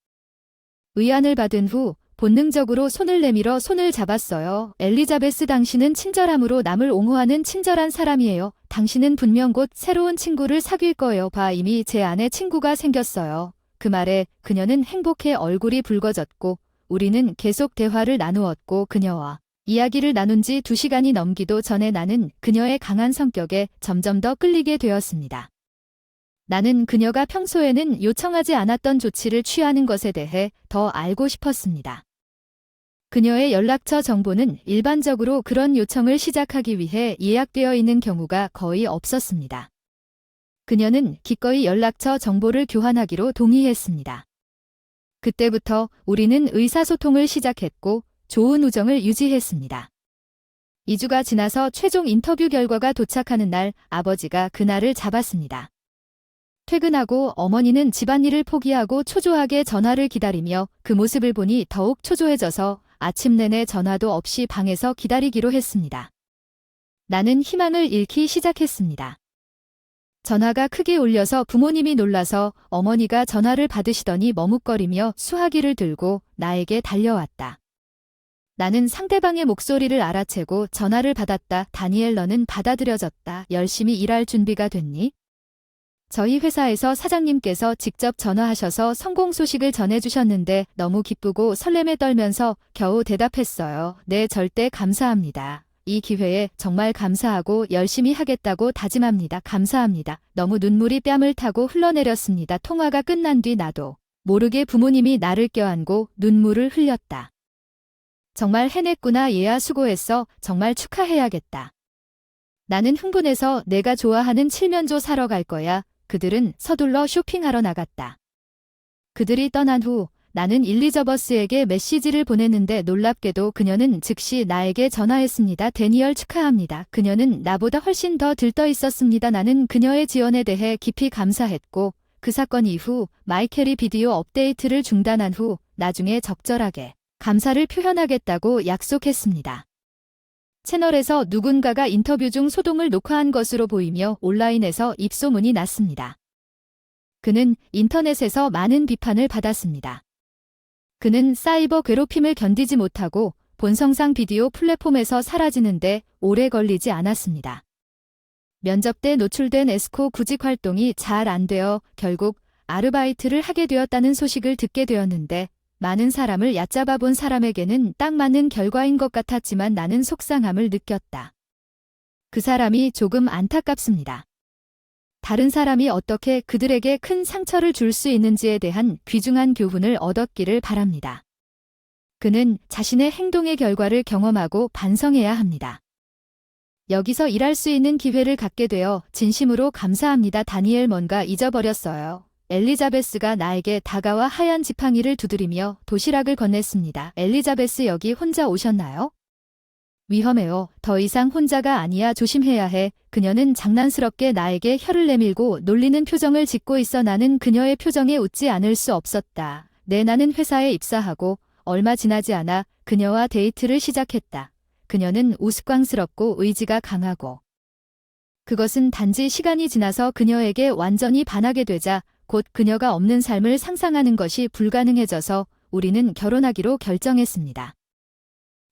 의안을 받은 후 본능적으로 손을 내밀어 손을 잡았어요. 엘리자베스 당신은 친절함으로 남을 옹호하는 친절한 사람이에요. 당신은 분명 곧 새로운 친구를 사귈 거예요. 봐 이미 제 안에 친구가 생겼어요. 그 말에 그녀는 행복해 얼굴이 붉어졌고 우리는 계속 대화를 나누었고 그녀와 이야기를 나눈 지 2시간이 넘기도 전에 나는 그녀의 강한 성격에 점점 더 끌리게 되었습니다. 나는 그녀가 평소에는 요청하지 않았던 조치를 취하는 것에 대해 더 알고 싶었습니다. 그녀의 연락처 정보는 일반적으로 그런 요청을 시작하기 위해 예약되어 있는 경우가 거의 없었습니다. 그녀는 기꺼이 연락처 정보를 교환하기로 동의했습니다. 그때부터 우리는 의사소통을 시작했고 좋은 우정을 유지했습니다. 2주가 지나서 최종 인터뷰 결과가 도착하는 날 아버지가 그날을 잡았습니다. 퇴근하고 어머니는 집안일을 포기하고 초조하게 전화를 기다리며 그 모습을 보니 더욱 초조해져서 아침 내내 전화도 없이 방에서 기다리기로 했습니다. 나는 희망을 잃기 시작했습니다. 전화가 크게 울려서 부모님이 놀라서 어머니가 전화를 받으시더니 머뭇거리며 수화기를 들고 나에게 달려왔다. 나는 상대방의 목소리를 알아채고 전화를 받았다. 다니엘, 너는 받아들여졌다. 열심히 일할 준비가 됐니? 저희 회사에서 사장님께서 직접 전화하셔서 성공 소식을 전해주셨는데 너무 기쁘고 설렘에 떨면서 겨우 대답했어요. 네, 절대 감사합니다. 이 기회에 정말 감사하고 열심히 하겠다고 다짐합니다. 감사합니다. 너무 눈물이 뺨을 타고 흘러내렸습니다. 통화가 끝난 뒤 나도 모르게 부모님이 나를 껴안고 눈물을 흘렸다. 정말 해냈구나. 얘야, 수고했어. 정말 축하해야겠다. 나는 흥분해서 내가 좋아하는 칠면조 사러 갈 거야. 그들은 서둘러 쇼핑하러 나갔다. 그들이 떠난 후 나는 일리저버스에게 메시지를 보냈는데 놀랍게도 그녀는 즉시 나에게 전화했습니다. 데니얼, 축하합니다. 그녀는 나보다 훨씬 더 들떠 있었습니다. 나는 그녀의 지원에 대해 깊이 감사했고 그 사건 이후 마이켈이 비디오 업데이트를 중단한 후 나중에 적절하게 감사를 표현하겠다고 약속했습니다. 채널에서 누군가가 인터뷰 중 소동을 녹화한 것으로 보이며 온라인에서 입소문이 났습니다. 그는 인터넷에서 많은 비판을 받았습니다. 그는 사이버 괴롭힘을 견디지 못하고 본성상 비디오 플랫폼에서 사라지는데 오래 걸리지 않았습니다. 면접 때 노출된 에스코 구직 활동이 잘 안 되어 결국 아르바이트를 하게 되었다는 소식을 듣게 되었는데 많은 사람을 얕잡아 본 사람에게는 딱 맞는 결과인 것 같았지만 나는 속상함을 느꼈다. 그 사람이 조금 안타깝습니다. 다른 사람이 어떻게 그들에게 큰 상처를 줄 수 있는지에 대한 귀중한 교훈을 얻었기를 바랍니다. 그는 자신의 행동의 결과를 경험하고 반성해야 합니다. 여기서 일할 수 있는 기회를 갖게 되어 진심으로 감사합니다. 다니엘, 뭔가 잊어버렸어요. 엘리자베스가 나에게 다가와 하얀 지팡이를 두드리며 도시락을 건넸습니다. 엘리자베스, 여기 혼자 오셨나요? 위험해요. 더 이상 혼자가 아니야. 조심해야 해. 그녀는 장난스럽게 나에게 혀를 내밀고 놀리는 표정을 짓고 있어 나는 그녀의 표정에 웃지 않을 수 없었다. 네, 나는 회사에 입사하고 얼마 지나지 않아 그녀와 데이트를 시작했다. 그녀는 우스꽝스럽고 의지가 강하고 그것은 단지 시간이 지나서 그녀에게 완전히 반하게 되자 곧 그녀가 없는 삶을 상상하는 것이 불가능해져서 우리는 결혼하기로 결정했습니다.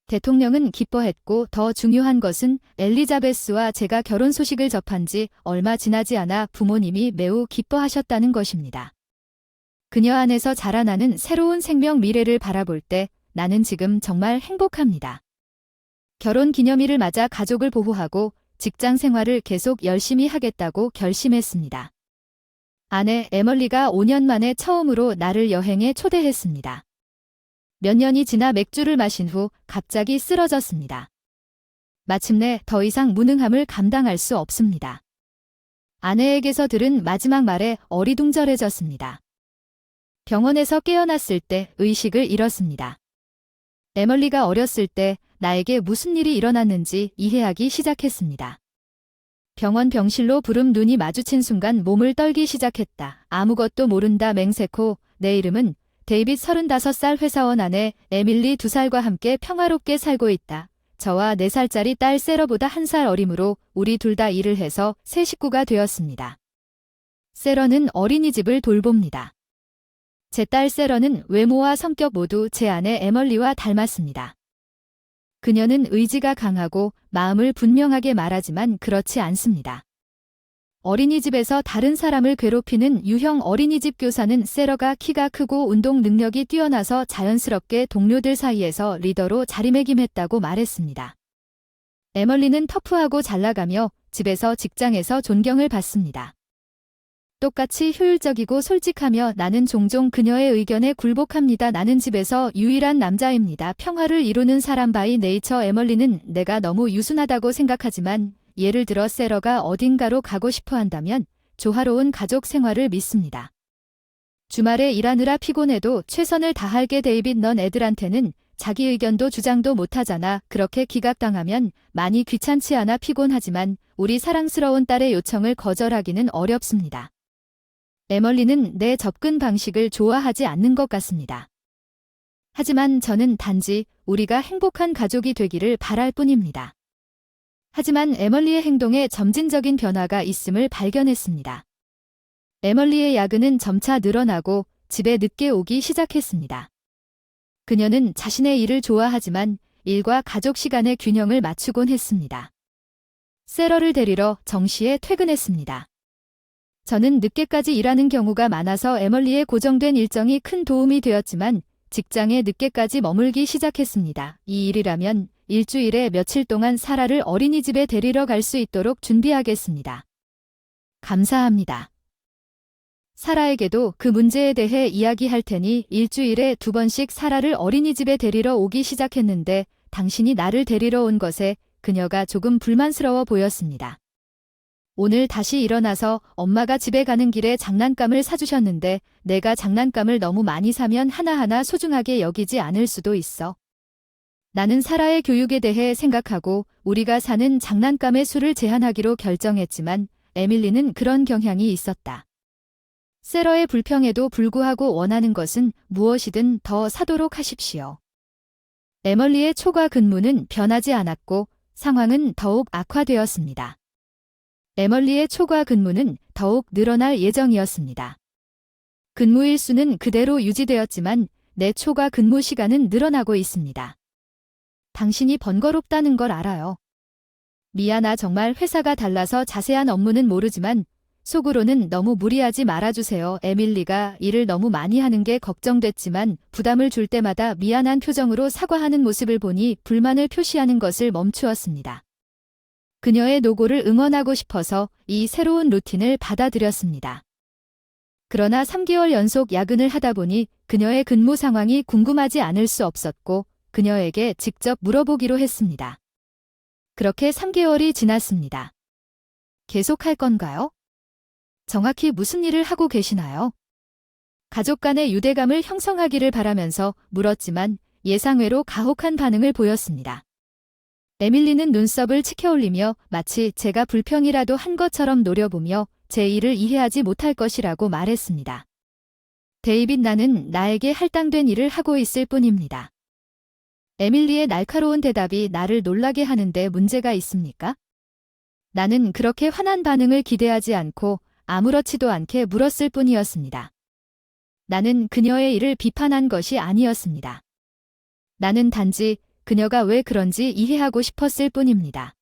대통령은 기뻐했고 더 중요한 것은 엘리자베스와 제가 결혼 소식을 접한 지 얼마 지나지 않아 부모님이 매우 기뻐하셨다는 것입니다. 그녀 안에서 자라나는 새로운 생명 미래를 바라볼 때 나는 지금 정말 행복합니다. 결혼 기념일을 맞아 가족을 보호하고 직장 생활을 계속 열심히 하겠다고 결심했습니다. 아내 에멀리가 5년 만에 처음으로 나를 여행에 초대했습니다. 몇 년이 지나 맥주를 마신 후 갑자기 쓰러졌습니다. 마침내 더 이상 무능함을 감당할 수 없습니다. 아내에게서 들은 마지막 말에 어리둥절해졌습니다. 병원에서 깨어났을 때 의식을 잃었습니다. 에멀리가 어렸을 때 나에게 무슨 일이 일어났는지 이해하기 시작했습니다. 병원 병실로 부름 눈이 마주친 순간 몸을 떨기 시작했다. 아무것도 모른다. 맹세코. 내 이름은 데이빗 35살 회사원 아내 에밀리 2살과 함께 평화롭게 살고 있다. 저와 4살짜리 딸 세러보다 1살 어리므로 우리 둘 다 일을 해서 새 식구가 되었습니다. 세러는 어린이집을 돌봅니다. 제 딸 세러는 외모와 성격 모두 제 아내 에멀리와 닮았습니다. 그녀는 의지가 강하고 마음을 분명하게 말하지만 그렇지 않습니다. 어린이집에서 다른 사람을 괴롭히는 유형 어린이집 교사는 세러가 키가 크고 운동 능력이 뛰어나서 자연스럽게 동료들 사이에서 리더로 자리매김했다고 말했습니다. 에멀리는 터프하고 잘나가며 집에서 직장에서 존경을 받습니다. 똑같이 효율적이고 솔직하며 나는 종종 그녀의 의견에 굴복합니다. 나는 집에서 유일한 남자입니다. 평화를 이루는 사람 바이 네이처. 에멀리는 내가 너무 유순하다고 생각하지만 예를 들어 세러가 어딘가로 가고 싶어 한다면 조화로운 가족 생활을 믿습니다. 주말에 일하느라 피곤해도 최선을 다할게. 데이빗, 넌 애들한테는 자기 의견도 주장도 못하잖아. 그렇게 기각당하면 많이 귀찮지 않아? 피곤하지만 우리 사랑스러운 딸의 요청을 거절하기는 어렵습니다. 에멀리는 내 접근 방식을 좋아하지 않는 것 같습니다. 하지만 저는 단지 우리가 행복한 가족이 되기를 바랄 뿐입니다. 하지만 에멀리의 행동에 점진적인 변화가 있음을 발견했습니다. 에멀리의 야근은 점차 늘어나고 집에 늦게 오기 시작했습니다. 그녀는 자신의 일을 좋아하지만 일과 가족 시간의 균형을 맞추곤 했습니다. 세러를 데리러 정시에 퇴근했습니다. 저는 늦게까지 일하는 경우가 많아서 에멀리의 고정된 일정이 큰 도움이 되었지만 직장에 늦게까지 머물기 시작했습니다. 이 일이라면 일주일에 며칠 동안 사라를 어린이집에 데리러 갈 수 있도록 준비하겠습니다. 감사합니다. 사라에게도 그 문제에 대해 이야기할 테니 일주일에 2번씩 사라를 어린이집에 데리러 오기 시작했는데 당신이 나를 데리러 온 것에 그녀가 조금 불만스러워 보였습니다. 오늘 다시 일어나서 엄마가 집에 가는 길에 장난감을 사주셨는데 내가 장난감을 너무 많이 사면 하나하나 소중하게 여기지 않을 수도 있어. 나는 사라의 교육에 대해 생각하고 우리가 사는 장난감의 수를 제한하기로 결정했지만 에밀리는 그런 경향이 있었다. 세러의 불평에도 불구하고 원하는 것은 무엇이든 더 사도록 하십시오. 에멀리의 초과 근무는 변하지 않았고 상황은 더욱 악화되었습니다. 에멀리의 초과 근무는 더욱 늘어날 예정이었습니다. 근무일 수는 그대로 유지되었지만 내 초과 근무 시간은 늘어나고 있습니다. 당신이 번거롭다는 걸 알아요. 미안하 정말 회사가 달라서 자세한 업무는 모르지만 속으로는 너무 무리하지 말아주세요. 에밀리가 일을 너무 많이 하는 게 걱정됐지만 부담을 줄 때마다 미안한 표정으로 사과하는 모습을 보니 불만을 표시하는 것을 멈추었습니다. 그녀의 노고를 응원하고 싶어서 이 새로운 루틴을 받아들였습니다. 그러나 3개월 연속 야근을 하다 보니 그녀의 근무 상황이 궁금하지 않을 수 없었고 그녀에게 직접 물어보기로 했습니다. 그렇게 3개월이 지났습니다. 계속할 건가요? 정확히 무슨 일을 하고 계시나요? 가족 간의 유대감을 형성하기를 바라면서 물었지만 예상외로 가혹한 반응을 보였습니다. 에밀리는 눈썹을 치켜올리며 마치 제가 불평이라도 한 것처럼 노려보며 제 일을 이해하지 못할 것이라고 말했습니다. 데이빗, 나는 나에게 할당된 일을 하고 있을 뿐입니다. 에밀리의 날카로운 대답이 나를 놀라게 하는데 문제가 있습니까? 나는 그렇게 환한 반응을 기대하지 않고 아무렇지도 않게 물었을 뿐이었습니다. 나는 그녀의 일을 비판한 것이 아니었습니다. 나는 단지 그녀가 왜 그런지 이해하고 싶었을 뿐입니다.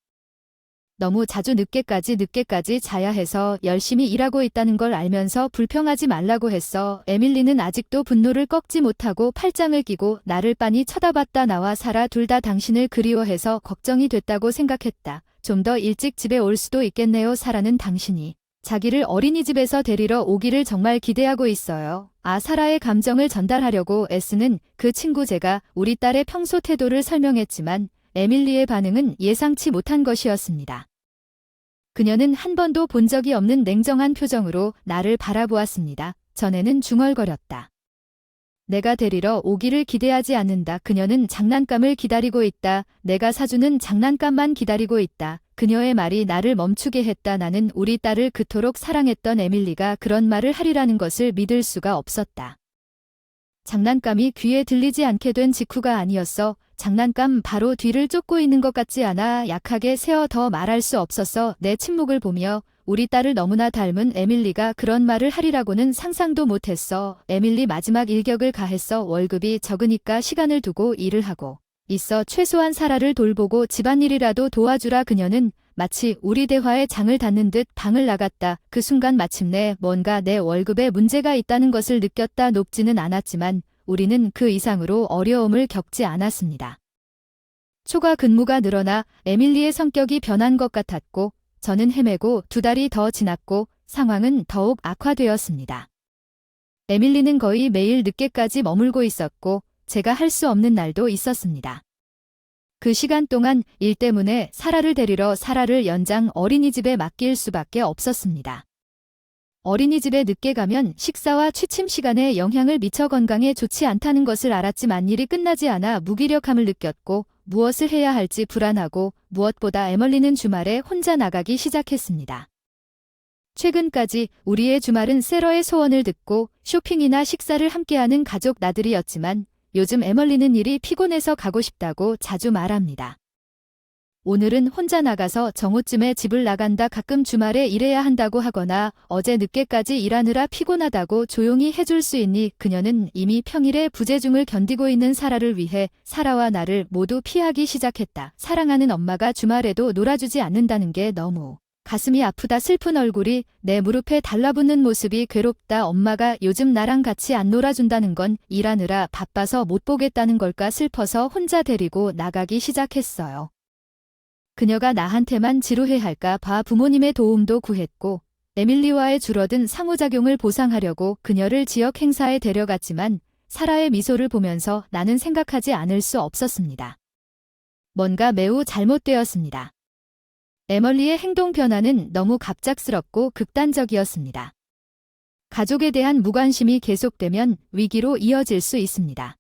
너무 자주 늦게까지 자야 해서 열심히 일하고 있다는 걸 알면서 불평하지 말라고 했어. 에밀리는 아직도 분노를 꺾지 못하고 팔짱을 끼고 나를 빤히 쳐다봤다. 나와 사라 둘 다 당신을 그리워해서 걱정이 됐다고 생각했다. 좀 더 일찍 집에 올 수도 있겠네요. 사라는 당신이 자기를 어린이집에서 데리러 오기를 정말 기대하고 있어요. 사라의 감정을 전달하려고 애쓰는 그 친구, 제가 우리 딸의 평소 태도를 설명했지만 에밀리의 반응은 예상치 못한 것이었습니다. 그녀는 한 번도 본 적이 없는 냉정한 표정으로 나를 바라보았습니다. 전에는 중얼거렸다. 내가 데리러 오기를 기대하지 않는다. 그녀는 장난감을 기다리고 있다. 내가 사주는 장난감만 기다리고 있다. 그녀의 말이 나를 멈추게 했다. 나는 우리 딸을 그토록 사랑했던 에밀리가 그런 말을 하리라는 것을 믿을 수가 없었다. 장난감이 귀에 들리지 않게 된 직후가 아니었어. 장난감 바로 뒤를 쫓고 있는 것 같지 않아? 약하게 세어 더 말할 수 없었어. 내 침묵을 보며 우리 딸을 너무나 닮은 에밀리가 그런 말을 하리라고는 상상도 못했어. 에밀리 마지막 일격을 가했어. 월급이 적으니까 시간을 두고 일을 하고 있어. 최소한 사라를 돌보고 집안일이라도 도와주라. 그녀는 마치 우리 대화에 장을 닫는 듯 방을 나갔다. 그 순간 마침내 뭔가 내 월급에 문제가 있다는 것을 느꼈다. 높지는 않았지만 우리는 그 이상으로 어려움을 겪지 않았습니다. 초과 근무가 늘어나 에밀리의 성격이 변한 것 같았고 저는 헤매고 2달이 더 지났고 상황은 더욱 악화되었습니다. 에밀리는 거의 매일 늦게까지 머물고 있었고 제가 할 수 없는 날도 있었습니다. 그 시간 동안 일 때문에 사라를 데리러 사라를 연장 어린이집에 맡길 수밖에 없었습니다. 어린이집에 늦게 가면 식사와 취침 시간에 영향을 미쳐 건강에 좋지 않다는 것을 알았지만 일이 끝나지 않아 무기력함을 느꼈고 무엇을 해야 할지 불안하고 무엇보다 에멀리는 주말에 혼자 나가기 시작했습니다. 최근까지 우리의 주말은 세러의 소원을 듣고 쇼핑이나 식사를 함께하는 가족 나들이였지만 요즘 에멀리는 일이 피곤해서 가고 싶다고 자주 말합니다. 오늘은 혼자 나가서 정오쯤에 집을 나간다. 가끔 주말에 일해야 한다고 하거나 어제 늦게까지 일하느라 피곤하다고 조용히 해줄 수 있니? 그녀는 이미 평일에 부재중을 견디고 있는 사라를 위해 사라와 나를 모두 피하기 시작했다. 사랑하는 엄마가 주말에도 놀아주지 않는다는 게 너무 가슴이 아프다. 슬픈 얼굴이 내 무릎에 달라붙는 모습이 괴롭다. 엄마가 요즘 나랑 같이 안 놀아준다는 건 일하느라 바빠서 못 보겠다는 걸까? 슬퍼서 혼자 데리고 나가기 시작했어요. 그녀가 나한테만 지루해할까 봐 부모님의 도움도 구했고 에밀리와의 줄어든 상호작용을 보상하려고 그녀를 지역 행사에 데려갔지만 사라의 미소를 보면서 나는 생각하지 않을 수 없었습니다. 뭔가 매우 잘못되었습니다. 에멀리의 행동 변화는 너무 갑작스럽고 극단적이었습니다. 가족에 대한 무관심이 계속되면 위기로 이어질 수 있습니다.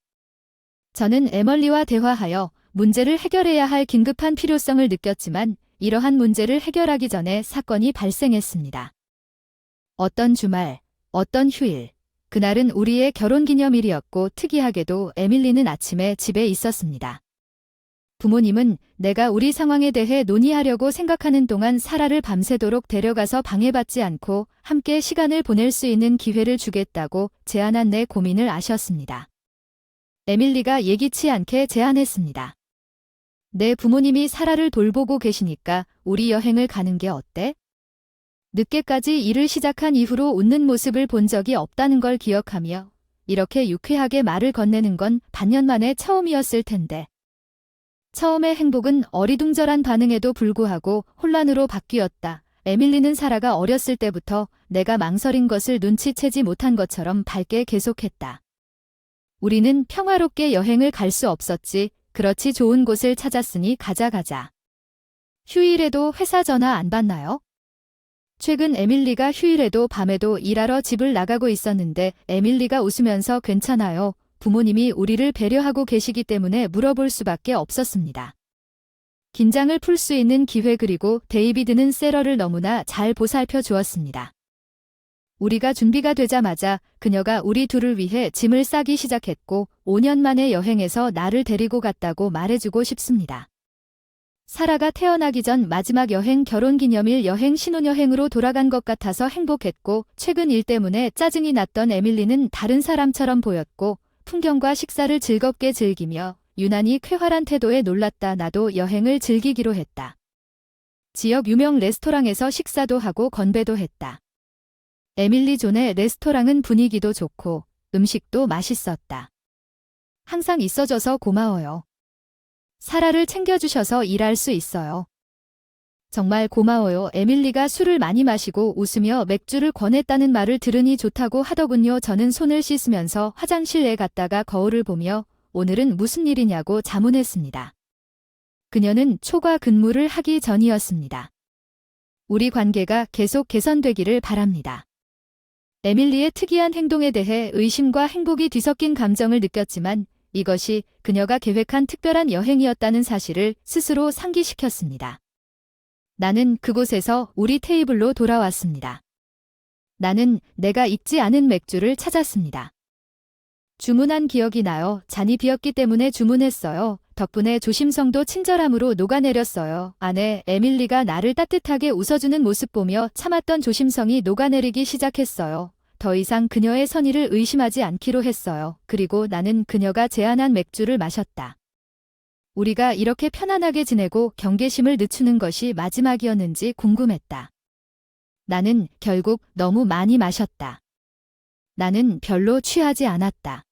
저는 에멀리와 대화하여 문제를 해결해야 할 긴급한 필요성을 느꼈지만 이러한 문제를 해결하기 전에 사건이 발생했습니다. 어떤 주말, 어떤 휴일, 그날은 우리의 결혼기념일이었고 특이하게도 에밀리는 아침에 집에 있었습니다. 부모님은 내가 우리 상황에 대해 논의하려고 생각하는 동안 사라를 밤새도록 데려가서 방해받지 않고 함께 시간을 보낼 수 있는 기회를 주겠다고 제안한 내 고민을 아셨습니다. 에밀리가 예기치 않게 제안했습니다. 내 부모님이 사라를 돌보고 계시니까 우리 여행을 가는 게 어때? 늦게까지 일을 시작한 이후로 웃는 모습을 본 적이 없다는 걸 기억하며 이렇게 유쾌하게 말을 건네는 건 반년 만에 처음이었을 텐데. 처음의 행복은 어리둥절한 반응에도 불구하고 혼란으로 바뀌었다. 에밀리는 사라가 어렸을 때부터 내가 망설인 것을 눈치채지 못한 것처럼 밝게 계속했다. 우리는 평화롭게 여행을 갈 수 없었지. 그렇지 좋은 곳을 찾았으니 가자. 휴일에도 회사 전화 안 받나요? 최근 에밀리가 휴일에도 밤에도 일하러 집을 나가고 있었는데 에밀리가 웃으면서 괜찮아요. 부모님이 우리를 배려하고 계시기 때문에 물어볼 수밖에 없었습니다. 긴장을 풀 수 있는 기회 그리고 데이비드는 세러를 너무나 잘 보살펴 주었습니다. 우리가 준비가 되자마자 그녀가 우리 둘을 위해 짐을 싸기 시작했고 5년 만에 여행에서 나를 데리고 갔다고 말해주고 싶습니다. 사라가 태어나기 전 마지막 여행 결혼기념일 여행 신혼여행으로 돌아간 것 같아서 행복했고 최근 일 때문에 짜증이 났던 에밀리는 다른 사람처럼 보였고 풍경과 식사를 즐겁게 즐기며 유난히 쾌활한 태도에 놀랐다. 나도 여행을 즐기기로 했다. 지역 유명 레스토랑에서 식사도 하고 건배도 했다. 에밀리 존의 레스토랑은 분위기도 좋고 음식도 맛있었다. 항상 있어줘서 고마워요. 사라를 챙겨주셔서 일할 수 있어요. 정말 고마워요. 에밀리가 술을 많이 마시고 웃으며 맥주를 권했다는 말을 들으니 좋다고 하더군요. 저는 손을 씻으면서 화장실에 갔다가 거울을 보며 오늘은 무슨 일이냐고 자문했습니다. 그녀는 초과 근무를 하기 전이었습니다. 우리 관계가 계속 개선되기를 바랍니다. 에밀리의 특이한 행동에 대해 의심과 행복이 뒤섞인 감정을 느꼈지만 이것이 그녀가 계획한 특별한 여행이었다는 사실을 스스로 상기시켰습니다. 나는 그곳에서 우리 테이블로 돌아왔습니다. 나는 내가 익지 않은 맥주를 찾았습니다. 주문한 기억이 나요. 잔이 비었기 때문에 주문했어요. 덕분에 조심성도 친절함으로 녹아내렸어요. 아내 에밀리가 나를 따뜻하게 웃어주는 모습 보며 참았던 조심성이 녹아내리기 시작했어요. 더 이상 그녀의 선의를 의심하지 않기로 했어요. 그리고 나는 그녀가 제안한 맥주를 마셨다. 우리가 이렇게 편안하게 지내고 경계심을 늦추는 것이 마지막이었는지 궁금했다. 나는 결국 너무 많이 마셨다. 나는 별로 취하지 않았다.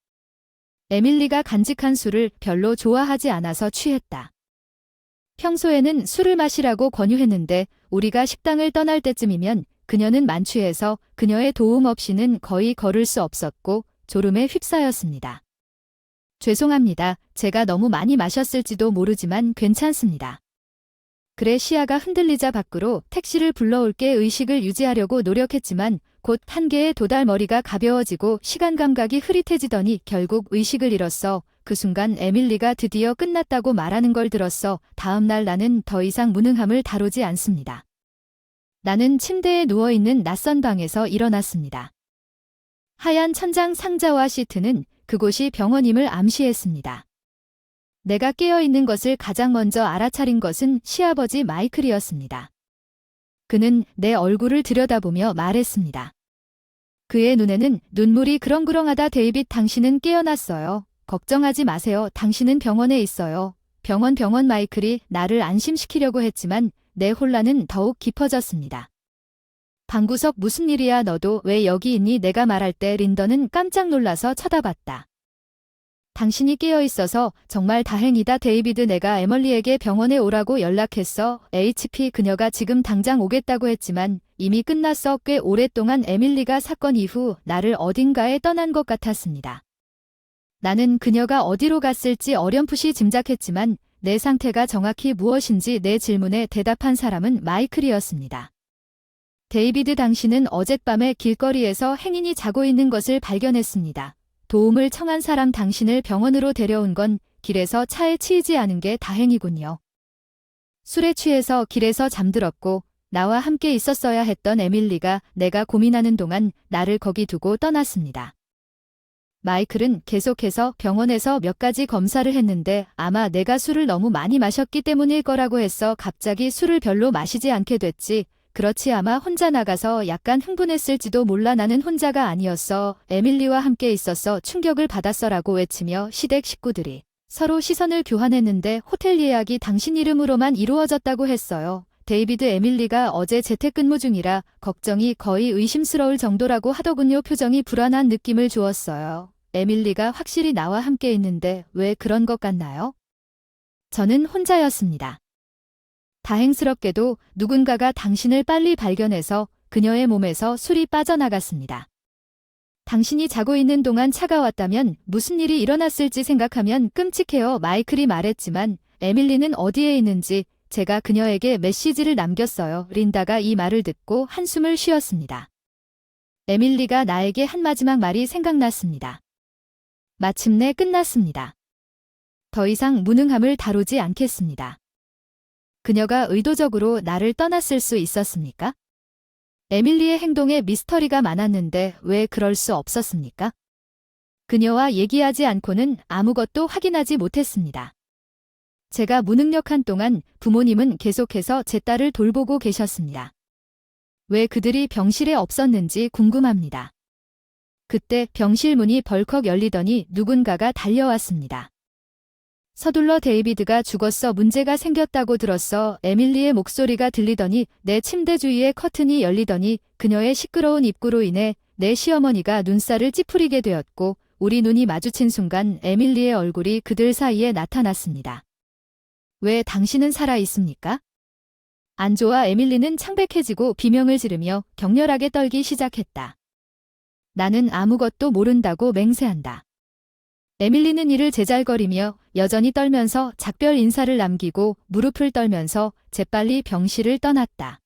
에밀리가 간직한 술을 별로 좋아하지 않아서 취했다. 평소에는 술을 마시라고 권유했는데 우리가 식당을 떠날 때쯤이면 그녀는 만취해서 그녀의 도움 없이는 거의 걸을 수 없었고 졸음에 휩싸였습니다. 죄송합니다. 제가 너무 많이 마셨을지도 모르지만 괜찮습니다. 그래 시야가 흔들리자 밖으로 택시를 불러올게 의식을 유지하려고 노력했지만 곧 한계에 도달 머리가 가벼워지고 시간 감각이 흐릿해지더니 결국 의식을 잃었어. 그 순간 에밀리가 드디어 끝났다고 말하는 걸 들었어. 다음 날 나는 더 이상 무능함을 다루지 않습니다. 나는 침대에 누워있는 낯선 방에서 일어났습니다. 하얀 천장 상자와 시트는 그곳이 병원임을 암시했습니다. 내가 깨어있는 것을 가장 먼저 알아차린 것은 시아버지 마이클이었습니다. 그는 내 얼굴을 들여다보며 말했습니다. 그의 눈에는 눈물이 그렁그렁하다. 데이빗, 당신은 깨어났어요. 걱정하지 마세요. 당신은 병원에 있어요. 병원. 마이클이 나를 안심시키려고 했지만 내 혼란은 더욱 깊어졌습니다. 방구석, 무슨 일이야? 너도 왜 여기 있니? 내가 말할 때 린던은 깜짝 놀라서 쳐다봤다. 당신이 깨어있어서 정말 다행이다. 데이비드, 내가 에멀리에게 병원에 오라고 연락했어. HP 그녀가 지금 당장 오겠다고 했지만 이미 끝났어. 꽤 오랫동안 에밀리가 사건 이후 나를 어딘가에 떠난 것 같았습니다. 나는 그녀가 어디로 갔을지 어렴풋이 짐작했지만 내 상태가 정확히 무엇인지 내 질문에 대답한 사람은 마이클이었습니다. 데이비드, 당신은 어젯밤에 길거리에서 행인이 자고 있는 것을 발견했습니다. 도움을 청한 사람 당신을 병원으로 데려온 건 길에서 차에 치이지 않은 게 다행이군요. 술에 취해서 길에서 잠들었고 나와 함께 있었어야 했던 에밀리가 내가 고민하는 동안 나를 거기 두고 떠났습니다. 마이클은 계속해서 병원에서 몇 가지 검사를 했는데 아마 내가 술을 너무 많이 마셨기 때문일 거라고 했어. 갑자기 술을 별로 마시지 않게 됐지. 그렇지, 아마 혼자 나가서 약간 흥분했을지도 몰라. 나는 혼자가 아니었어. 에밀리와 함께 있었어. 충격을 받았어라고 외치며 시댁 식구들이 서로 시선을 교환했는데 호텔 예약이 당신 이름으로만 이루어졌다고 했어요. 데이비드, 에밀리가 어제 재택근무 중이라 걱정이 거의 의심스러울 정도라고 하더군요. 표정이 불안한 느낌을 주었어요. 에밀리가 확실히 나와 함께 있는데 왜 그런 것 같나요? 저는 혼자였습니다. 다행스럽게도 누군가가 당신을 빨리 발견해서 그녀의 몸에서 술이 빠져나갔습니다. 당신이 자고 있는 동안 차가 왔다면 무슨 일이 일어났을지 생각하면 끔찍해요. 마이클이 말했지만 에밀리는 어디에 있는지 제가 그녀에게 메시지를 남겼어요. 린다가 이 말을 듣고 한숨을 쉬었습니다. 에밀리가 나에게 한 마지막 말이 생각났습니다. 마침내 끝났습니다. 더 이상 무능함을 다루지 않겠습니다. 그녀가 의도적으로 나를 떠났을 수 있었습니까? 에밀리의 행동에 미스터리가 많았는데 왜 그럴 수 없었습니까? 그녀와 얘기하지 않고는 아무것도 확인하지 못했습니다. 제가 무능력한 동안 부모님은 계속해서 제 딸을 돌보고 계셨습니다. 왜 그들이 병실에 없었는지 궁금합니다. 그때 병실 문이 벌컥 열리더니 누군가가 달려왔습니다. 서둘러, 데이비드가 죽었어. 문제가 생겼다고 들었어. 에밀리의 목소리가 들리더니 내 침대 주위에 커튼이 열리더니 그녀의 시끄러운 입구로 인해 내 시어머니가 눈살을 찌푸리게 되었고 우리 눈이 마주친 순간 에밀리의 얼굴이 그들 사이에 나타났습니다. 왜 당신은 살아 있습니까? 안 좋아. 에밀리는 창백해지고 비명을 지르며 격렬하게 떨기 시작했다. 나는 아무것도 모른다고 맹세한다. 에밀리는 이를 제잘거리며 여전히 떨면서 작별 인사를 남기고 무릎을 떨면서 재빨리 병실을 떠났다.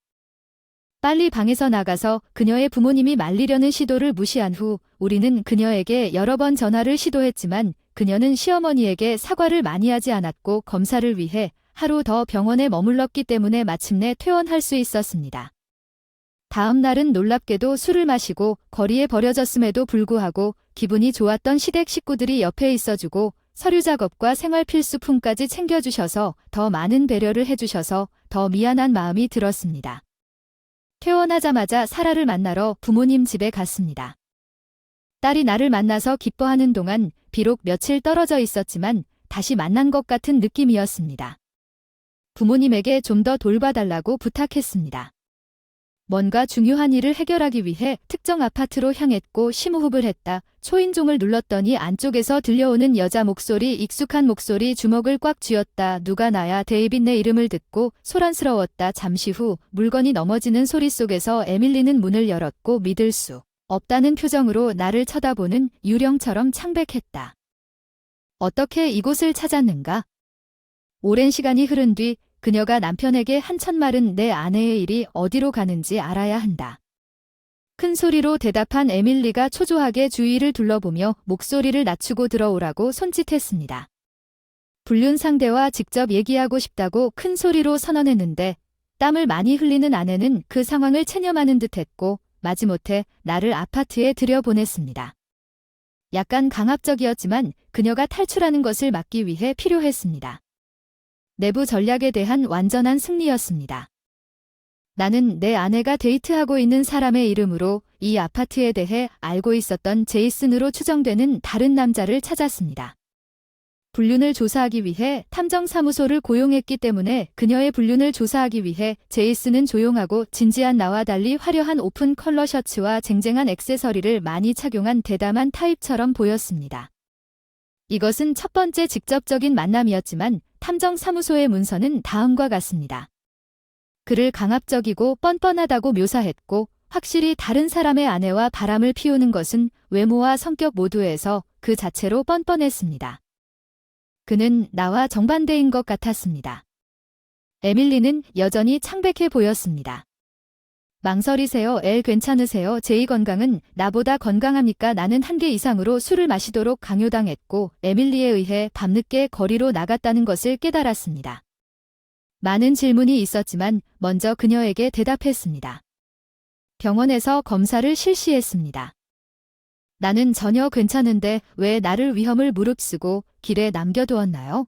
빨리 방에서 나가서 그녀의 부모님이 말리려는 시도를 무시한 후 우리는 그녀에게 여러 번 전화를 시도했지만 그녀는 시어머니에게 사과를 많이 하지 않았고 검사를 위해 하루 더 병원에 머물렀기 때문에 마침내 퇴원할 수 있었습니다. 다음 날은 놀랍게도 술을 마시고 거리에 버려졌음에도 불구하고 기분이 좋았던 시댁 식구들이 옆에 있어주고 서류 작업과 생활 필수품까지 챙겨주셔서 더 많은 배려를 해주셔서 더 미안한 마음이 들었습니다. 퇴원하자마자 사라를 만나러 부모님 집에 갔습니다. 딸이 나를 만나서 기뻐하는 동안 비록 며칠 떨어져 있었지만 다시 만난 것 같은 느낌이었습니다. 부모님에게 좀 더 돌봐달라고 부탁했습니다. 뭔가 중요한 일을 해결하기 위해 특정 아파트로 향했고 심호흡을 했다. 초인종을 눌렀더니 안쪽에서 들려오는 여자 목소리, 익숙한 목소리. 주먹을 꽉 쥐었다. 누가? 나야. 데이빗. 내 이름을 듣고 소란스러웠다. 잠시 후 물건이 넘어지는 소리 속에서 에밀리는 문을 열었고 믿을 수 없다는 표정으로 나를 쳐다보는 유령처럼 창백했다. 어떻게 이곳을 찾았는가? 오랜 시간이 흐른 뒤 그녀가 남편에게 한첫 말은 내 아내의 일이 어디로 가는지 알아야 한다. 큰 소리로 대답한 에밀리가 초조하게 주위를 둘러보며 목소리를 낮추고 들어오라고 손짓했습니다. 불륜 상대와 직접 얘기하고 싶다고 큰 소리로 선언했는데 땀을 많이 흘리는 아내는 그 상황을 체념하는 듯했고 마지못해 나를 아파트에 들여보냈습니다. 약간 강압적이었지만 그녀가 탈출하는 것을 막기 위해 필요했습니다. 내부 전략에 대한 완전한 승리였습니다. 나는 내 아내가 데이트하고 있는 사람의 이름으로 이 아파트에 대해 알고 있었던 제이슨으로 추정되는 다른 남자를 찾았습니다. 불륜을 조사하기 위해 탐정사무소를 고용했기 때문에 그녀의 불륜을 조사하기 위해 제이슨은 조용하고 진지한 나와 달리 화려한 오픈 컬러 셔츠와 쟁쟁한 액세서리를 많이 착용한 대담한 타입처럼 보였습니다. 이것은 첫 번째 직접적인 만남이었지만 탐정사무소의 문서는 다음과 같습니다. 그를 강압적이고 뻔뻔하다고 묘사했고 확실히 다른 사람의 아내와 바람을 피우는 것은 외모와 성격 모두에서 그 자체로 뻔뻔했습니다. 그는 나와 정반대인 것 같았습니다. 에밀리는 여전히 창백해 보였습니다. 망설이세요. 엘 괜찮으세요. 제이 건강은 나보다 건강합니까? 나는 한개 이상으로 술을 마시도록 강요당했고 에밀리에 의해 밤늦게 거리로 나갔다는 것을 깨달았습니다. 많은 질문이 있었지만 먼저 그녀에게 대답했습니다. 병원에서 검사를 실시했습니다. 나는 전혀 괜찮은데 왜 나를 위험을 무릅쓰고 길에 남겨두었나요?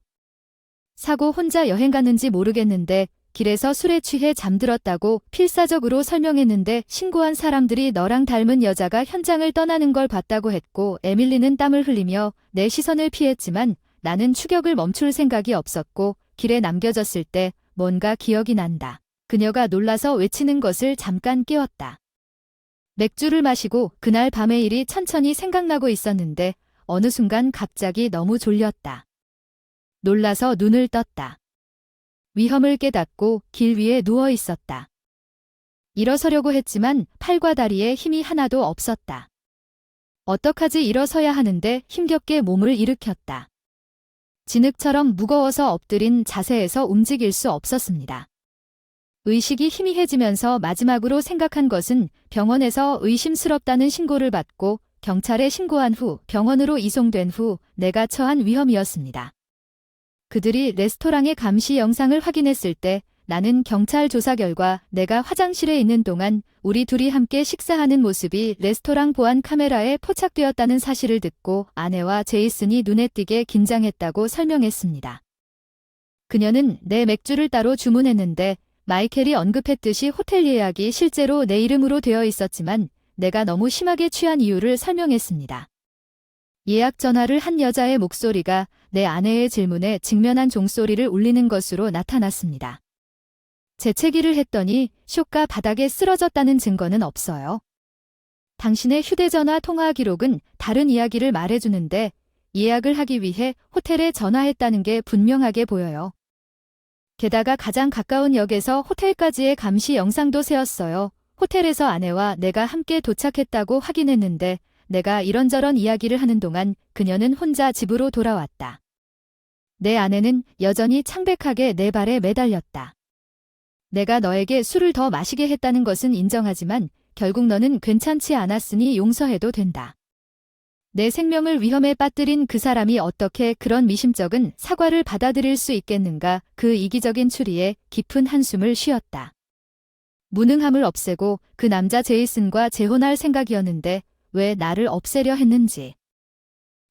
사고 혼자 여행 갔는지 모르겠는데 길에서 술에 취해 잠들었다고 필사적으로 설명했는데 신고한 사람들이 너랑 닮은 여자가 현장을 떠나는 걸 봤다고 했고 에밀리는 땀을 흘리며 내 시선을 피했지만 나는 추격을 멈출 생각이 없었고 길에 남겨졌을 때 뭔가 기억이 난다. 그녀가 놀라서 외치는 것을 잠깐 깨웠다. 맥주를 마시고 그날 밤의 일이 천천히 생각나고 있었는데 어느 순간 갑자기 너무 졸렸다. 놀라서 눈을 떴다. 위험을 깨닫고 길 위에 누워 있었다. 일어서려고 했지만 팔과 다리에 힘이 하나도 없었다. 어떡하지 일어서야 하는데 힘겹게 몸을 일으켰다. 진흙처럼 무거워서 엎드린 자세에서 움직일 수 없었습니다. 의식이 희미해지면서 마지막으로 생각한 것은 병원에서 의심스럽다는 신고를 받고 경찰에 신고한 후 병원으로 이송된 후 내가 처한 위험이었습니다. 그들이 레스토랑의 감시 영상을 확인했을 때 나는 경찰 조사 결과 내가 화장실에 있는 동안 우리 둘이 함께 식사하는 모습이 레스토랑 보안 카메라에 포착되었다는 사실을 듣고 아내와 제이슨이 눈에 띄게 긴장했다고 설명했습니다. 그녀는 내 맥주를 따로 주문했는데 마이켈이 언급했듯이 호텔 예약이 실제로 내 이름으로 되어 있었지만 내가 너무 심하게 취한 이유를 설명했습니다. 예약 전화를 한 여자의 목소리가 내 아내의 질문에 직면한 종소리를 울리는 것으로 나타났습니다. 재채기를 했더니 쇼가 바닥에 쓰러졌다는 증거는 없어요. 당신의 휴대전화 통화 기록은 다른 이야기를 말해주는데 예약을 하기 위해 호텔에 전화했다는 게 분명하게 보여요. 게다가 가장 가까운 역에서 호텔까지의 감시 영상도 세웠어요. 호텔에서 아내와 내가 함께 도착했다고 확인했는데 내가 이런저런 이야기를 하는 동안 그녀는 혼자 집으로 돌아왔다. 내 아내는 여전히 창백하게 내 발에 매달렸다. 내가 너에게 술을 더 마시게 했다는 것은 인정하지만 결국 너는 괜찮지 않았으니 용서해도 된다. 내 생명을 위험에 빠뜨린 그 사람이 어떻게 그런 미심쩍은 사과를 받아들일 수 있겠는가. 그 이기적인 추리에 깊은 한숨을 쉬었다. 무능함을 없애고 그 남자 제이슨과 재혼할 생각이었는데 왜 나를 없애려 했는지.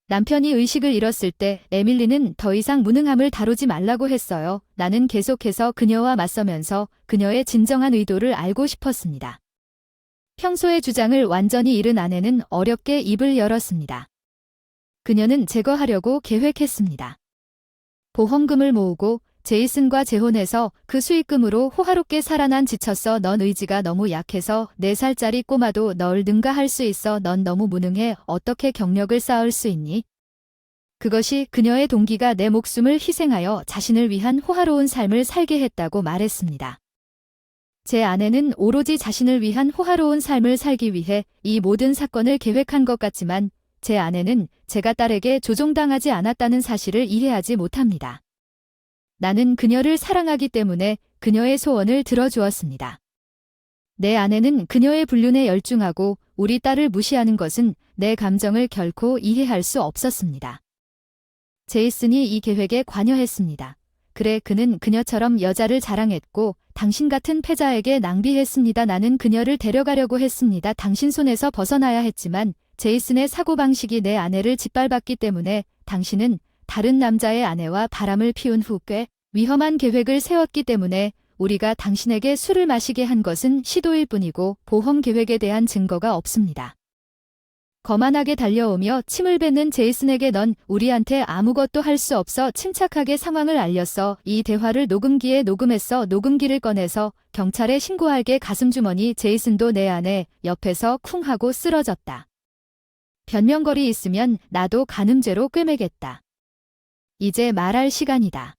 남편이 의식을 잃었을 때 에밀리는 더 이상 무능함을 다루지 말라고 했어요. 나는 계속해서 그녀와 맞서면서 그녀의 진정한 의도를 알고 싶었습니다. 평소의 주장을 완전히 잃은 아내는 어렵게 입을 열었습니다. 그녀는 제거하려고 계획했습니다. 보험금을 모으고 제이슨과 재혼해서 그 수익금으로 호화롭게 살아난 지쳤어. 넌 의지가 너무 약해서 4살짜리 꼬마도 널 능가할 수 있어. 넌 너무 무능해. 어떻게 경력을 쌓을 수 있니? 그것이 그녀의 동기가 내 목숨을 희생하여 자신을 위한 호화로운 삶을 살게 했다고 말했습니다. 제 아내는 오로지 자신을 위한 호화로운 삶을 살기 위해 이 모든 사건을 계획한 것 같지만 제 아내는 제가 딸에게 조종당하지 않았다는 사실을 이해하지 못합니다. 나는 그녀를 사랑하기 때문에 그녀의 소원을 들어주었습니다. 내 아내는 그녀의 불륜에 열중하고 우리 딸을 무시하는 것은 내 감정을 결코 이해할 수 없었습니다. 제이슨이 이 계획에 관여했습니다. 그래, 그는 그녀처럼 여자를 자랑했고 당신 같은 패자에게 낭비했습니다. 나는 그녀를 데려가려고 했습니다. 당신 손에서 벗어나야 했지만 제이슨의 사고방식이 내 아내를 짓밟았기 때문에 당신은 다른 남자의 아내와 바람을 피운 후 꽤 위험한 계획을 세웠기 때문에 우리가 당신에게 술을 마시게 한 것은 시도일 뿐이고 보험 계획에 대한 증거가 없습니다. 거만하게 달려오며 침을 뱉는 제이슨에게 넌 우리한테 아무것도 할 수 없어 침착하게 상황을 알렸어. 이 대화를 녹음기에 녹음했어. 녹음기를 꺼내서 경찰에 신고할게. 가슴주머니 제이슨도 내 아내 옆에서 쿵 하고 쓰러졌다. 변명거리 있으면 나도 간음죄로 꿰매겠다. 이제 말할 시간이다.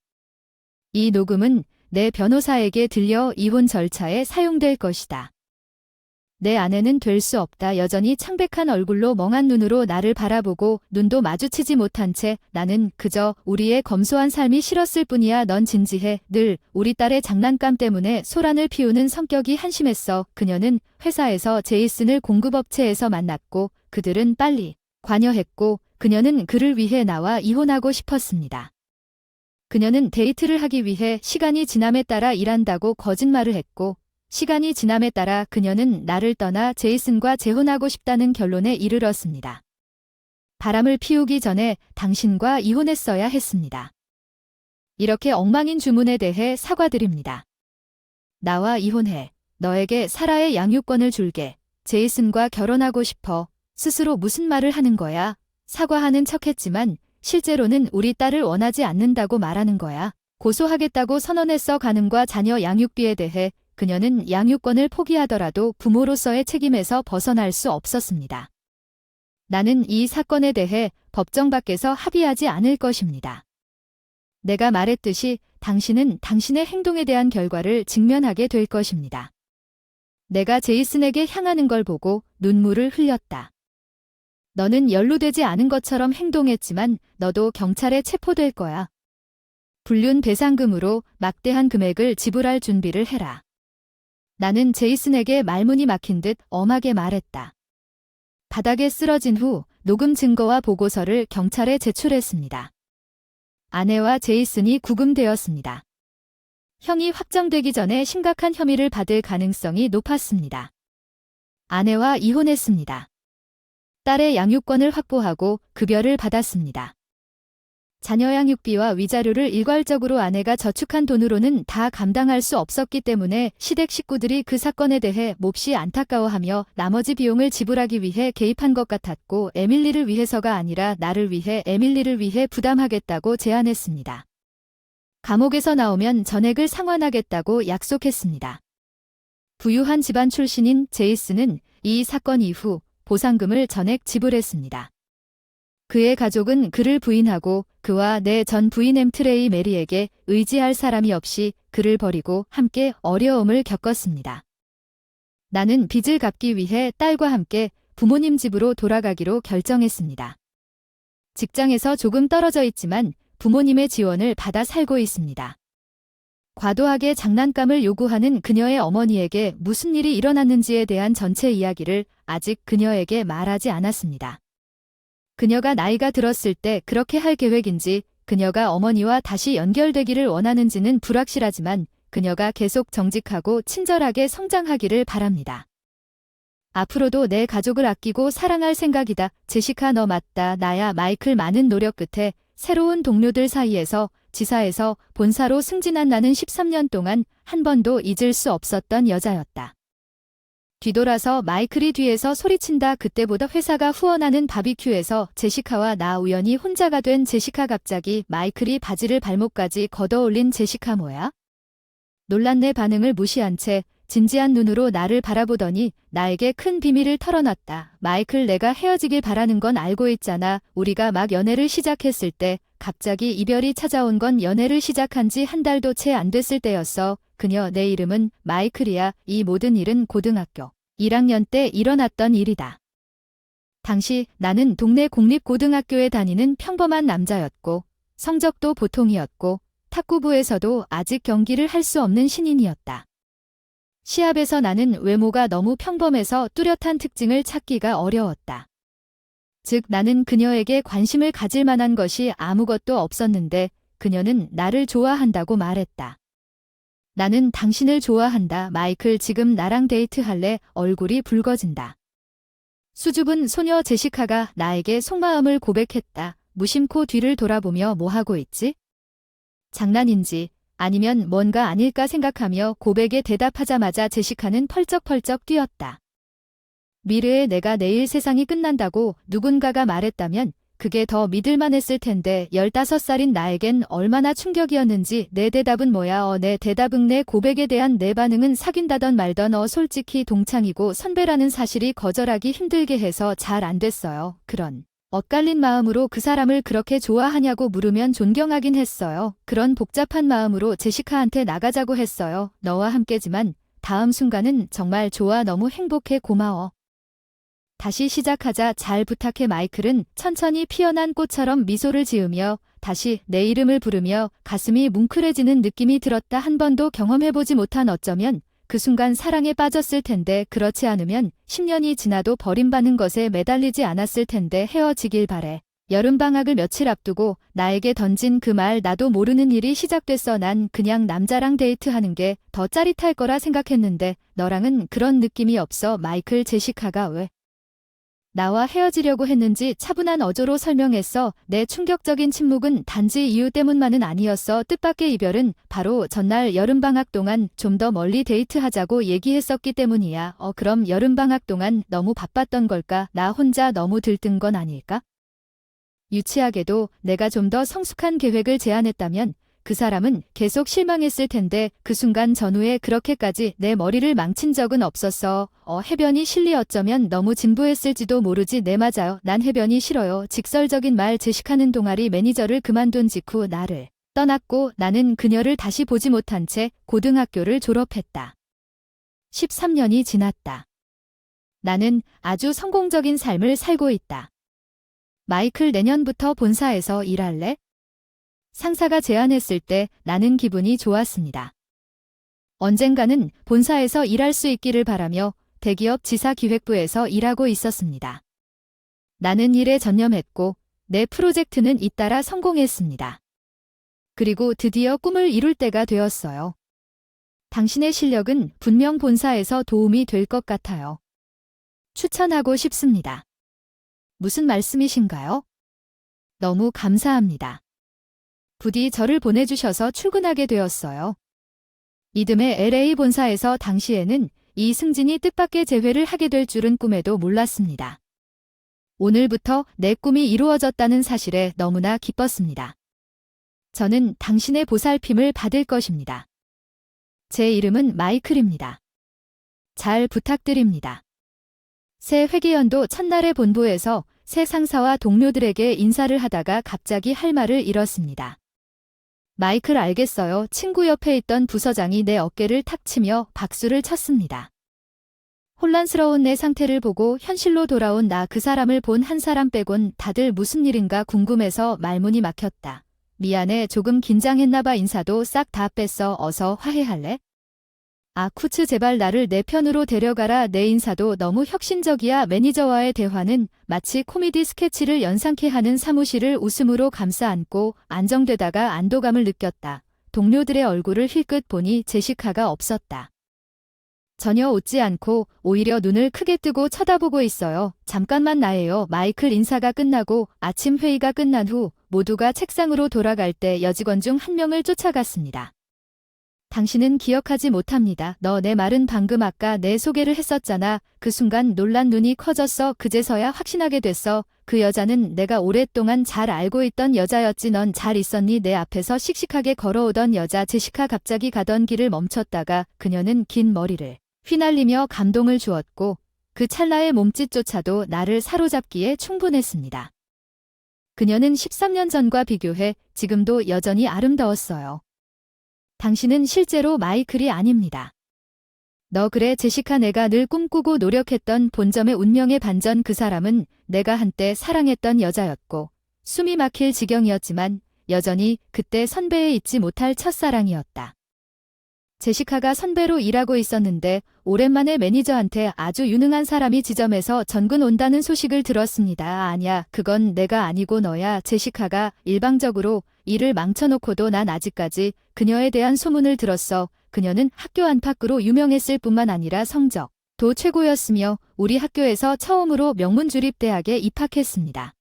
이 녹음은 내 변호사에게 들려 이혼 절차에 사용될 것이다. 내 아내는 될 수 없다. 여전히 창백한 얼굴로 멍한 눈으로 나를 바라보고 눈도 마주치지 못한 채 나는 그저 우리의 검소한 삶이 싫었을 뿐이야. 넌 진지해. 늘 우리 딸의 장난감 때문에 소란을 피우는 성격이 한심했어. 그녀는 회사에서 제이슨을 공급업체에서 만났고 그들은 빨리 관여했고 그녀는 그를 위해 나와 이혼하고 싶었습니다. 그녀는 데이트를 하기 위해 시간이 지남에 따라 일한다고 거짓말을 했고 시간이 지남에 따라 그녀는 나를 떠나 제이슨과 재혼하고 싶다는 결론에 이르렀습니다. 바람을 피우기 전에 당신과 이혼했어야 했습니다. 이렇게 엉망인 주문에 대해 사과드립니다. 나와 이혼해. 너에게 사라의 양육권을 줄게. 제이슨과 결혼하고 싶어. 스스로 무슨 말을 하는 거야? 사과하는 척했지만 실제로는 우리 딸을 원하지 않는다고 말하는 거야. 고소하겠다고 선언했어. 가능과 자녀 양육비에 대해 그녀는 양육권을 포기하더라도 부모로서의 책임에서 벗어날 수 없었습니다. 나는 이 사건에 대해 법정 밖에서 합의하지 않을 것입니다. 내가 말했듯이 당신은 당신의 행동에 대한 결과를 직면하게 될 것입니다. 내가 제이슨에게 향하는 걸 보고 눈물을 흘렸다. 너는 연루되지 않은 것처럼 행동했지만 너도 경찰에 체포될 거야. 불륜 배상금으로 막대한 금액을 지불할 준비를 해라. 나는 제이슨에게 말문이 막힌 듯 엄하게 말했다. 바닥에 쓰러진 후 녹음 증거와 보고서를 경찰에 제출했습니다. 아내와 제이슨이 구금되었습니다. 형이 확정되기 전에 심각한 혐의를 받을 가능성이 높았습니다. 아내와 이혼했습니다. 딸의 양육권을 확보하고 급여를 받았습니다. 자녀 양육비와 위자료를 일괄적으로 아내가 저축한 돈으로는 다 감당할 수 없었기 때문에 시댁 식구들이 그 사건에 대해 몹시 안타까워하며 나머지 비용을 지불하기 위해 개입한 것 같았고 에밀리를 위해서가 아니라 나를 위해 에밀리를 위해 부담하겠다고 제안했습니다. 감옥에서 나오면 전액을 상환하겠다고 약속했습니다. 부유한 집안 출신인 제이슨은 이 사건 이후 보상금을 전액 지불했습니다. 그의 가족은 그를 부인하고 그와 내 전 부인 엠트레이 메리에게 의지할 사람이 없이 그를 버리고 함께 어려움을 겪었습니다. 나는 빚을 갚기 위해 딸과 함께 부모님 집으로 돌아가기로 결정했습니다. 직장에서 조금 떨어져 있지만 부모님의 지원을 받아 살고 있습니다. 과도하게 장난감을 요구하는 그녀의 어머니에게 무슨 일이 일어났는지에 대한 전체 이야기를 아직 그녀에게 말하지 않았습니다. 그녀가 나이가 들었을 때 그렇게 할 계획인지 그녀가 어머니와 다시 연결되기를 원하는지는 불확실하지만 그녀가 계속 정직하고 친절하게 성장하기를 바랍니다. 앞으로도 내 가족을 아끼고 사랑할 생각이다. 제시카 너 맞다. 나야. 마이클 많은 노력 끝에 새로운 동료들 사이에서 지사에서 본사로 승진한 나는 13년 동안 한 번도 잊을 수 없었던 여자였다. 뒤돌아서 마이클이 뒤에서 소리친다. 그때보다 회사가 후원하는 바비큐에서 제시카와 나 우연히 혼자가 된 제시카. 갑자기 마이클이 바지를 발목까지 걷어올린 제시카 뭐야? 놀란 내 반응을 무시한 채 진지한 눈으로 나를 바라보더니 나에게 큰 비밀을 털어놨다. 마이클 내가 헤어지길 바라는 건 알고 있잖아. 우리가 막 연애를 시작했을 때 갑자기 이별이 찾아온 건 연애를 시작한 지 한 달도 채 안 됐을 때였어. 그녀 내 이름은 마이클이야. 이 모든 일은 고등학교 1학년 때 일어났던 일이다. 당시 나는 동네 공립고등학교에 다니는 평범한 남자였고 성적도 보통이었고 탁구부에서도 아직 경기를 할 수 없는 신인이었다. 시합에서 나는 외모가 너무 평범해서 뚜렷한 특징을 찾기가 어려웠다. 즉 나는 그녀에게 관심을 가질 만한 것이 아무것도 없었는데 그녀는 나를 좋아한다고 말했다. 나는 당신을 좋아한다. 마이클 지금 나랑 데이트할래? 얼굴이 붉어진다. 수줍은 소녀 제시카가 나에게 속마음을 고백했다. 무심코 뒤를 돌아보며 뭐 하고 있지? 장난인지 아니면 뭔가 아닐까 생각하며 고백에 대답하자마자 제시카는 펄쩍펄쩍 뛰었다. 미래에 내가 내일 세상이 끝난다고 누군가가 말했다면 그게 더 믿을만했을 텐데 15살인 나에겐 얼마나 충격이었는지. 내 대답은 뭐야? 내 대답은 내 고백에 대한 내 반응은 사귄다던 말던 솔직히 동창이고 선배라는 사실이 거절하기 힘들게 해서 잘 안 됐어요. 그런 엇갈린 마음으로 그 사람을 그렇게 좋아하냐고 물으면 존경하긴 했어요. 그런 복잡한 마음으로 제시카한테 나가자고 했어요. 너와 함께지만 다음 순간은 정말 좋아. 너무 행복해. 고마워. 다시 시작하자. 잘 부탁해. 마이클은 천천히 피어난 꽃처럼 미소를 지으며 다시 내 이름을 부르며 가슴이 뭉클해지는 느낌이 들었다. 한 번도 경험해보지 못한 어쩌면 그 순간 사랑에 빠졌을 텐데 그렇지 않으면 10년이 지나도 버림받는 것에 매달리지 않았을 텐데 헤어지길 바래. 여름방학을 며칠 앞두고 나에게 던진 그 말. 나도 모르는 일이 시작됐어. 난 그냥 남자랑 데이트하는 게 더 짜릿할 거라 생각했는데 너랑은 그런 느낌이 없어. 마이클. 제시카가 왜 나와 헤어지려고 했는지 차분한 어조로 설명했어. 내 충격적인 침묵은 단지 이유 때문만은 아니었어. 뜻밖의 이별은 바로 전날 여름방학 동안 좀 더 멀리 데이트하자고 얘기했었기 때문이야. 그럼 여름방학 동안 너무 바빴던 걸까? 나 혼자 너무 들뜬 건 아닐까? 유치하게도 내가 좀 더 성숙한 계획을 제안했다면 그 사람은 계속 실망했을 텐데 그 순간 전후에 그렇게까지 내 머리를 망친 적은 없었어. 해변이 실리. 어쩌면 너무 진부했을지도 모르지. 네, 맞아요. 난 해변이 싫어요. 직설적인 말. 제시카는 동아리 매니저를 그만둔 직후 나를 떠났고 나는 그녀를 다시 보지 못한 채 고등학교를 졸업했다. 13년이 지났다. 나는 아주 성공적인 삶을 살고 있다. 마이클, 내년부터 본사에서 일할래? 상사가 제안했을 때 나는 기분이 좋았습니다. 언젠가는 본사에서 일할 수 있기를 바라며 대기업 지사기획부에서 일하고 있었습니다. 나는 일에 전념했고 내 프로젝트는 잇따라 성공했습니다. 그리고 드디어 꿈을 이룰 때가 되었어요. 당신의 실력은 분명 본사에서 도움이 될 것 같아요. 추천하고 싶습니다. 무슨 말씀이신가요? 너무 감사합니다. 부디 저를 보내주셔서 출근하게 되었어요. 이듬해 LA 본사에서 당시에는 이승진이 뜻밖의 재회를 하게 될 줄은 꿈에도 몰랐습니다. 오늘부터 내 꿈이 이루어졌다는 사실에 너무나 기뻤습니다. 저는 당신의 보살핌을 받을 것입니다. 제 이름은 마이클입니다. 잘 부탁드립니다. 새 회계연도 첫날의 본부에서 새 상사와 동료들에게 인사를 하다가 갑자기 할 말을 잃었습니다. 마이클, 알겠어요. 친구 옆에 있던 부서장이 내 어깨를 탁 치며 박수를 쳤습니다. 혼란스러운 내 상태를 보고 현실로 돌아온 나. 그 사람을 본 한 사람 빼곤 다들 무슨 일인가 궁금해서 말문이 막혔다. 미안해. 조금 긴장했나봐. 인사도 싹 다 뺐어. 어서 화해할래? 쿠츠, 제발 나를 내 편으로 데려가라. 내 인사도 너무 혁신적이야. 매니저와의 대화는 마치 코미디 스케치를 연상케 하는 사무실을 웃음으로 감싸 안고 안정되다가 안도감을 느꼈다. 동료들의 얼굴을 힐끗 보니 제시카가 없었다. 전혀 웃지 않고 오히려 눈을 크게 뜨고 쳐다보고 있어요. 잠깐만 나예요. 마이클. 인사가 끝나고 아침 회의가 끝난 후 모두가 책상으로 돌아갈 때 여직원 중 한 명을 쫓아갔습니다. 당신은 기억하지 못합니다. 너 내 말은 방금 아까 내 소개를 했었잖아. 그 순간 놀란 눈이 커졌어. 그제서야 확신하게 됐어. 그 여자는 내가 오랫동안 잘 알고 있던 여자였지. 넌 잘 있었니? 내 앞에서 씩씩하게 걸어오던 여자. 제시카. 갑자기 가던 길을 멈췄다가 그녀는 긴 머리를 휘날리며 감동을 주었고 그 찰나의 몸짓조차도 나를 사로잡기에 충분했습니다. 그녀는 13년 전과 비교해 지금도 여전히 아름다웠어요. 당신은 실제로 마이클이 아닙니다. 너 그래 제시카. 내가 늘 꿈꾸고 노력했던 본점의 운명의 반전. 그 사람은 내가 한때 사랑했던 여자였고 숨이 막힐 지경이었지만 여전히 그때 선배에 잊지 못할 첫사랑이었다. 제시카가 선배로 일하고 있었는데 오랜만에 매니저한테 아주 유능한 사람이 지점에서 전근 온다는 소식을 들었습니다. 아니야, 그건 내가 아니고 너야. 제시카가 일방적으로 일을 망쳐놓고도 난 아직까지 그녀에 대한 소문을 들었어. 그녀는 학교 안팎으로 유명했을 뿐만 아니라 성적 도 최고였으며 우리 학교에서 처음으로 명문주립대학에 입학했습니다.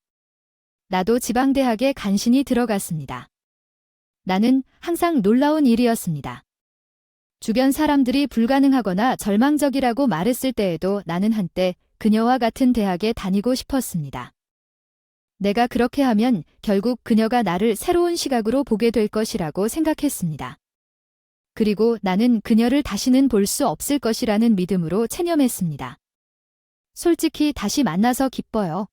나도 지방대학에 간신히 들어갔습니다. 나는 항상 놀라운 일이었습니다. 주변 사람들이 불가능하거나 절망적이라고 말했을 때에도 나는 한때 그녀와 같은 대학에 다니고 싶었습니다. 내가 그렇게 하면 결국 그녀가 나를 새로운 시각으로 보게 될 것이라고 생각했습니다. 그리고 나는 그녀를 다시는 볼 수 없을 것이라는 믿음으로 체념했습니다. 솔직히 다시 만나서 기뻐요.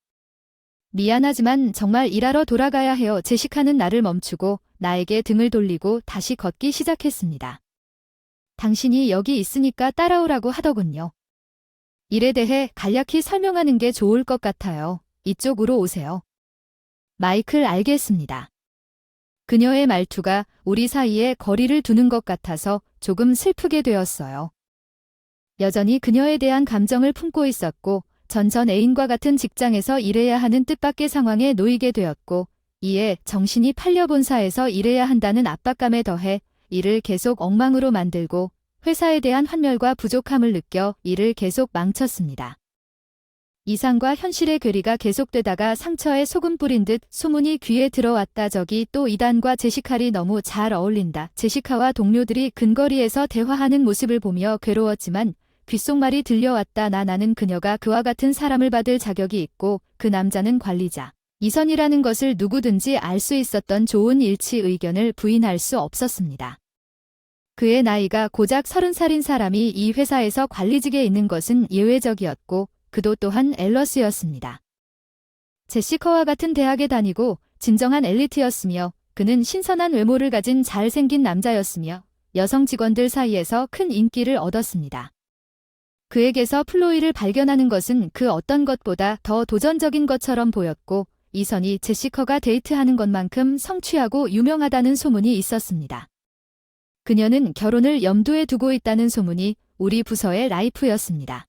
미안하지만 정말 일하러 돌아가야 해요. 제시카는 나를 멈추고 나에게 등을 돌리고 다시 걷기 시작했습니다. 당신이 여기 있으니까 따라오라고 하더군요. 일에 대해 간략히 설명하는 게 좋을 것 같아요. 이쪽으로 오세요. 마이클, 알겠습니다. 그녀의 말투가 우리 사이에 거리를 두는 것 같아서 조금 슬프게 되었어요. 여전히 그녀에 대한 감정을 품고 있었고 전 애인과 같은 직장에서 일해야 하는 뜻밖의 상황에 놓이게 되었고 이에 정신이 팔려 본사에서 일해야 한다는 압박감에 더해 일을 계속 엉망으로 만들고 회사에 대한 환멸과 부족함을 느껴 일을 계속 망쳤습니다. 이상과 현실의 괴리가 계속되다가 상처에 소금 뿌린 듯 소문이 귀에 들어왔다. 저기 또 이단과 제시칼이 너무 잘 어울린다. 제시카와 동료들이 근거리에서 대화하는 모습을 보며 괴로웠지만 귓속말이 들려왔다. 나는 그녀가 그와 같은 사람을 받을 자격이 있고 그 남자는 관리자 이선이라는 것을 누구든지 알 수 있었던 좋은 일치 의견을 부인할 수 없었습니다. 그의 나이가 고작 30살인 사람이 이 회사에서 관리직에 있는 것은 예외적이었고 그도 또한 앨러스였습니다. 제시카와 같은 대학에 다니고 진정한 엘리트였으며 그는 신선한 외모를 가진 잘생긴 남자였으며 여성 직원들 사이에서 큰 인기를 얻었습니다. 그에게서 플로이를 발견하는 것은 그 어떤 것보다 더 도전적인 것처럼 보였고 이선이 제시카가 데이트하는 것만큼 성취하고 유명하다는 소문이 있었습니다. 그녀는 결혼을 염두에 두고 있다는 소문이 우리 부서의 라이프였습니다.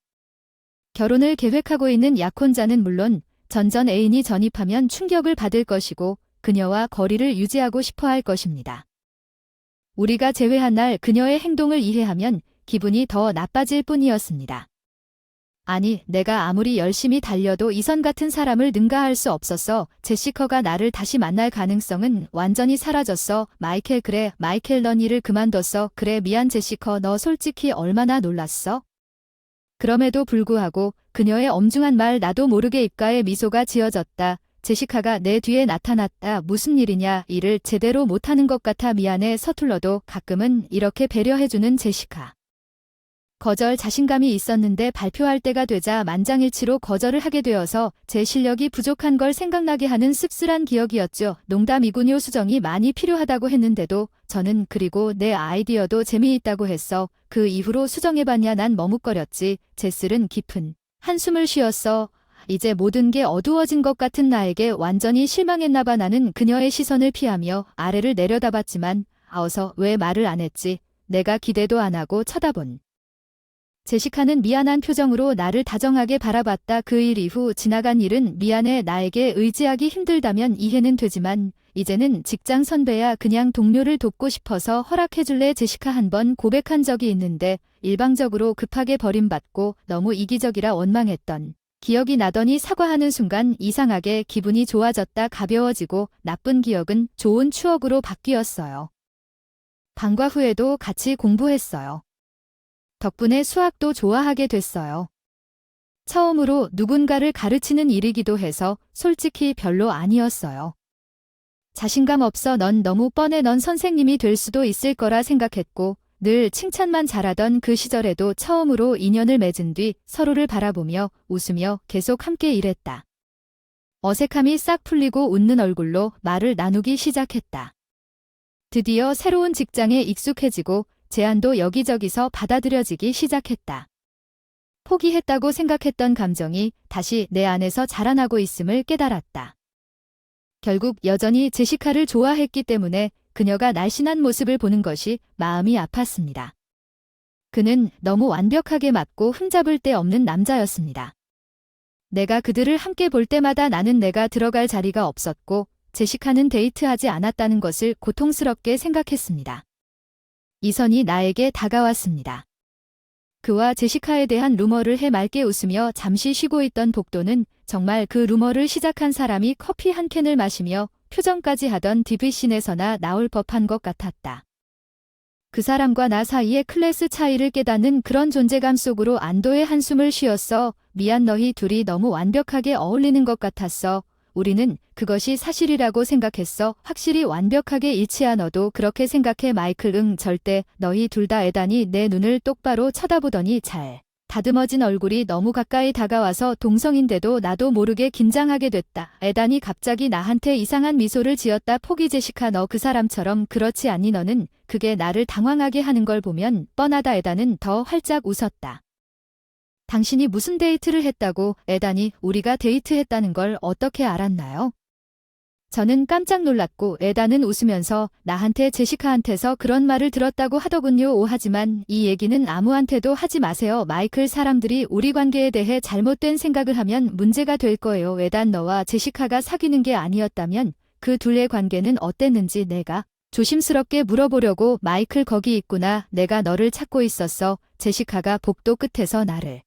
결혼을 계획하고 있는 약혼자는 물론 전 애인이 전입하면 충격을 받을 것이고 그녀와 거리를 유지하고 싶어 할 것입니다. 우리가 제외한 날 그녀의 행동을 이해하면 기분이 더 나빠질 뿐이었습니다. 아니, 내가 아무리 열심히 달려도 이선 같은 사람을 능가할 수 없었어. 제시카가 나를 다시 만날 가능성은 완전히 사라졌어. 마이켈, 그래, 마이켈 넌 일을 그만뒀어. 그래, 미안 제시카, 너 솔직히 얼마나 놀랐어? 그럼에도 불구하고 그녀의 엄중한 말 나도 모르게 입가에 미소가 지어졌다. 제시카가 내 뒤에 나타났다. 무슨 일이냐? 일을 제대로 못하는 것 같아 미안해. 서툴러도 가끔은 이렇게 배려해주는 제시카. 거절 자신감이 있었는데 발표할 때가 되자 만장일치로 거절을 하게 되어서 제 실력이 부족한 걸 생각나게 하는 씁쓸한 기억이었죠. 농담이군요. 수정이 많이 필요하다고 했는데도 저는 그리고 내 아이디어도 재미있다고 했어. 그 이후로 수정해봤냐? 난 머뭇거렸지. 제슬은 깊은 한숨을 쉬었어. 이제 모든 게 어두워진 것 같은 나에게 완전히 실망했나봐. 나는 그녀의 시선을 피하며 아래를 내려다봤지만 어서 왜 말을 안 했지? 내가 기대도 안 하고 쳐다본 제시카는 미안한 표정으로 나를 다정하게 바라봤다. 그 일 이후 지나간 일은 미안해. 나에게 의지하기 힘들다면 이해는 되지만 이제는 직장 선배야. 그냥 동료를 돕고 싶어서 허락해줄래? 제시카 한 번 고백한 적이 있는데 일방적으로 급하게 버림받고 너무 이기적이라 원망했던 기억이 나더니 사과하는 순간 이상하게 기분이 좋아졌다. 가벼워지고 나쁜 기억은 좋은 추억으로 바뀌었어요. 방과 후에도 같이 공부했어요. 덕분에 수학도 좋아하게 됐어요. 처음으로 누군가를 가르치는 일이기도 해서 솔직히 별로 아니었어요. 자신감 없어. 넌 너무 뻔해. 넌 선생님이 될 수도 있을 거라 생각했고 늘 칭찬만 잘하던 그 시절에도 처음으로 인연을 맺은 뒤 서로를 바라보며 웃으며 계속 함께 일했다. 어색함이 싹 풀리고 웃는 얼굴로 말을 나누기 시작했다. 드디어 새로운 직장에 익숙해지고 제안도 여기저기서 받아들여지기 시작했다. 포기했다고 생각했던 감정이 다시 내 안에서 자라나고 있음을 깨달았다. 결국 여전히 제시카를 좋아했기 때문에 그녀가 날씬한 모습을 보는 것이 마음이 아팠습니다. 그는 너무 완벽하게 맞고 흠잡을 데 없는 남자였습니다. 내가 그들을 함께 볼 때마다 나는 내가 들어갈 자리가 없었고 제시카는 데이트하지 않았다는 것을 고통스럽게 생각했습니다. 이선이 나에게 다가왔습니다. 그와 제시카에 대한 루머를 해맑게 웃으며 잠시 쉬고 있던 복도는 정말 그 루머를 시작한 사람이 커피 한 캔을 마시며 표정까지 하던 디비씬에서나 나올 법한 것 같았다. 그 사람과 나 사이의 클래스 차이를 깨닫는 그런 존재감 속으로 안도의 한숨을 쉬었어. 미안, 너희 둘이 너무 완벽하게 어울리는 것 같았어. 우리는 그것이 사실이라고 생각했어. 확실히 완벽하게 일치한 너도 그렇게 생각해, 마이클. 응, 절대. 너희 둘 다. 에단이 내 눈을 똑바로 쳐다보더니 잘 다듬어진 얼굴이 너무 가까이 다가와서 동성인데도 나도 모르게 긴장하게 됐다. 에단이 갑자기 나한테 이상한 미소를 지었다. 포기. 제시카, 너 그 사람처럼 그렇지 않니? 너는 그게 나를 당황하게 하는 걸 보면 뻔하다. 에단은 더 활짝 웃었다. 당신이 무슨 데이트를 했다고? 에단이 우리가 데이트했다는 걸 어떻게 알았나요? 저는 깜짝 놀랐고 에단은 웃으면서 나한테 제시카한테서 그런 말을 들었다고 하더군요. 하지만 이 얘기는 아무한테도 하지 마세요. 마이클, 사람들이 우리 관계에 대해 잘못된 생각을 하면 문제가 될 거예요. 에단, 너와 제시카가 사귀는 게 아니었다면 그 둘의 관계는 어땠는지 내가 조심스럽게 물어보려고. 마이클, 거기 있구나. 내가 너를 찾고 있었어. 제시카가 복도 끝에서 나를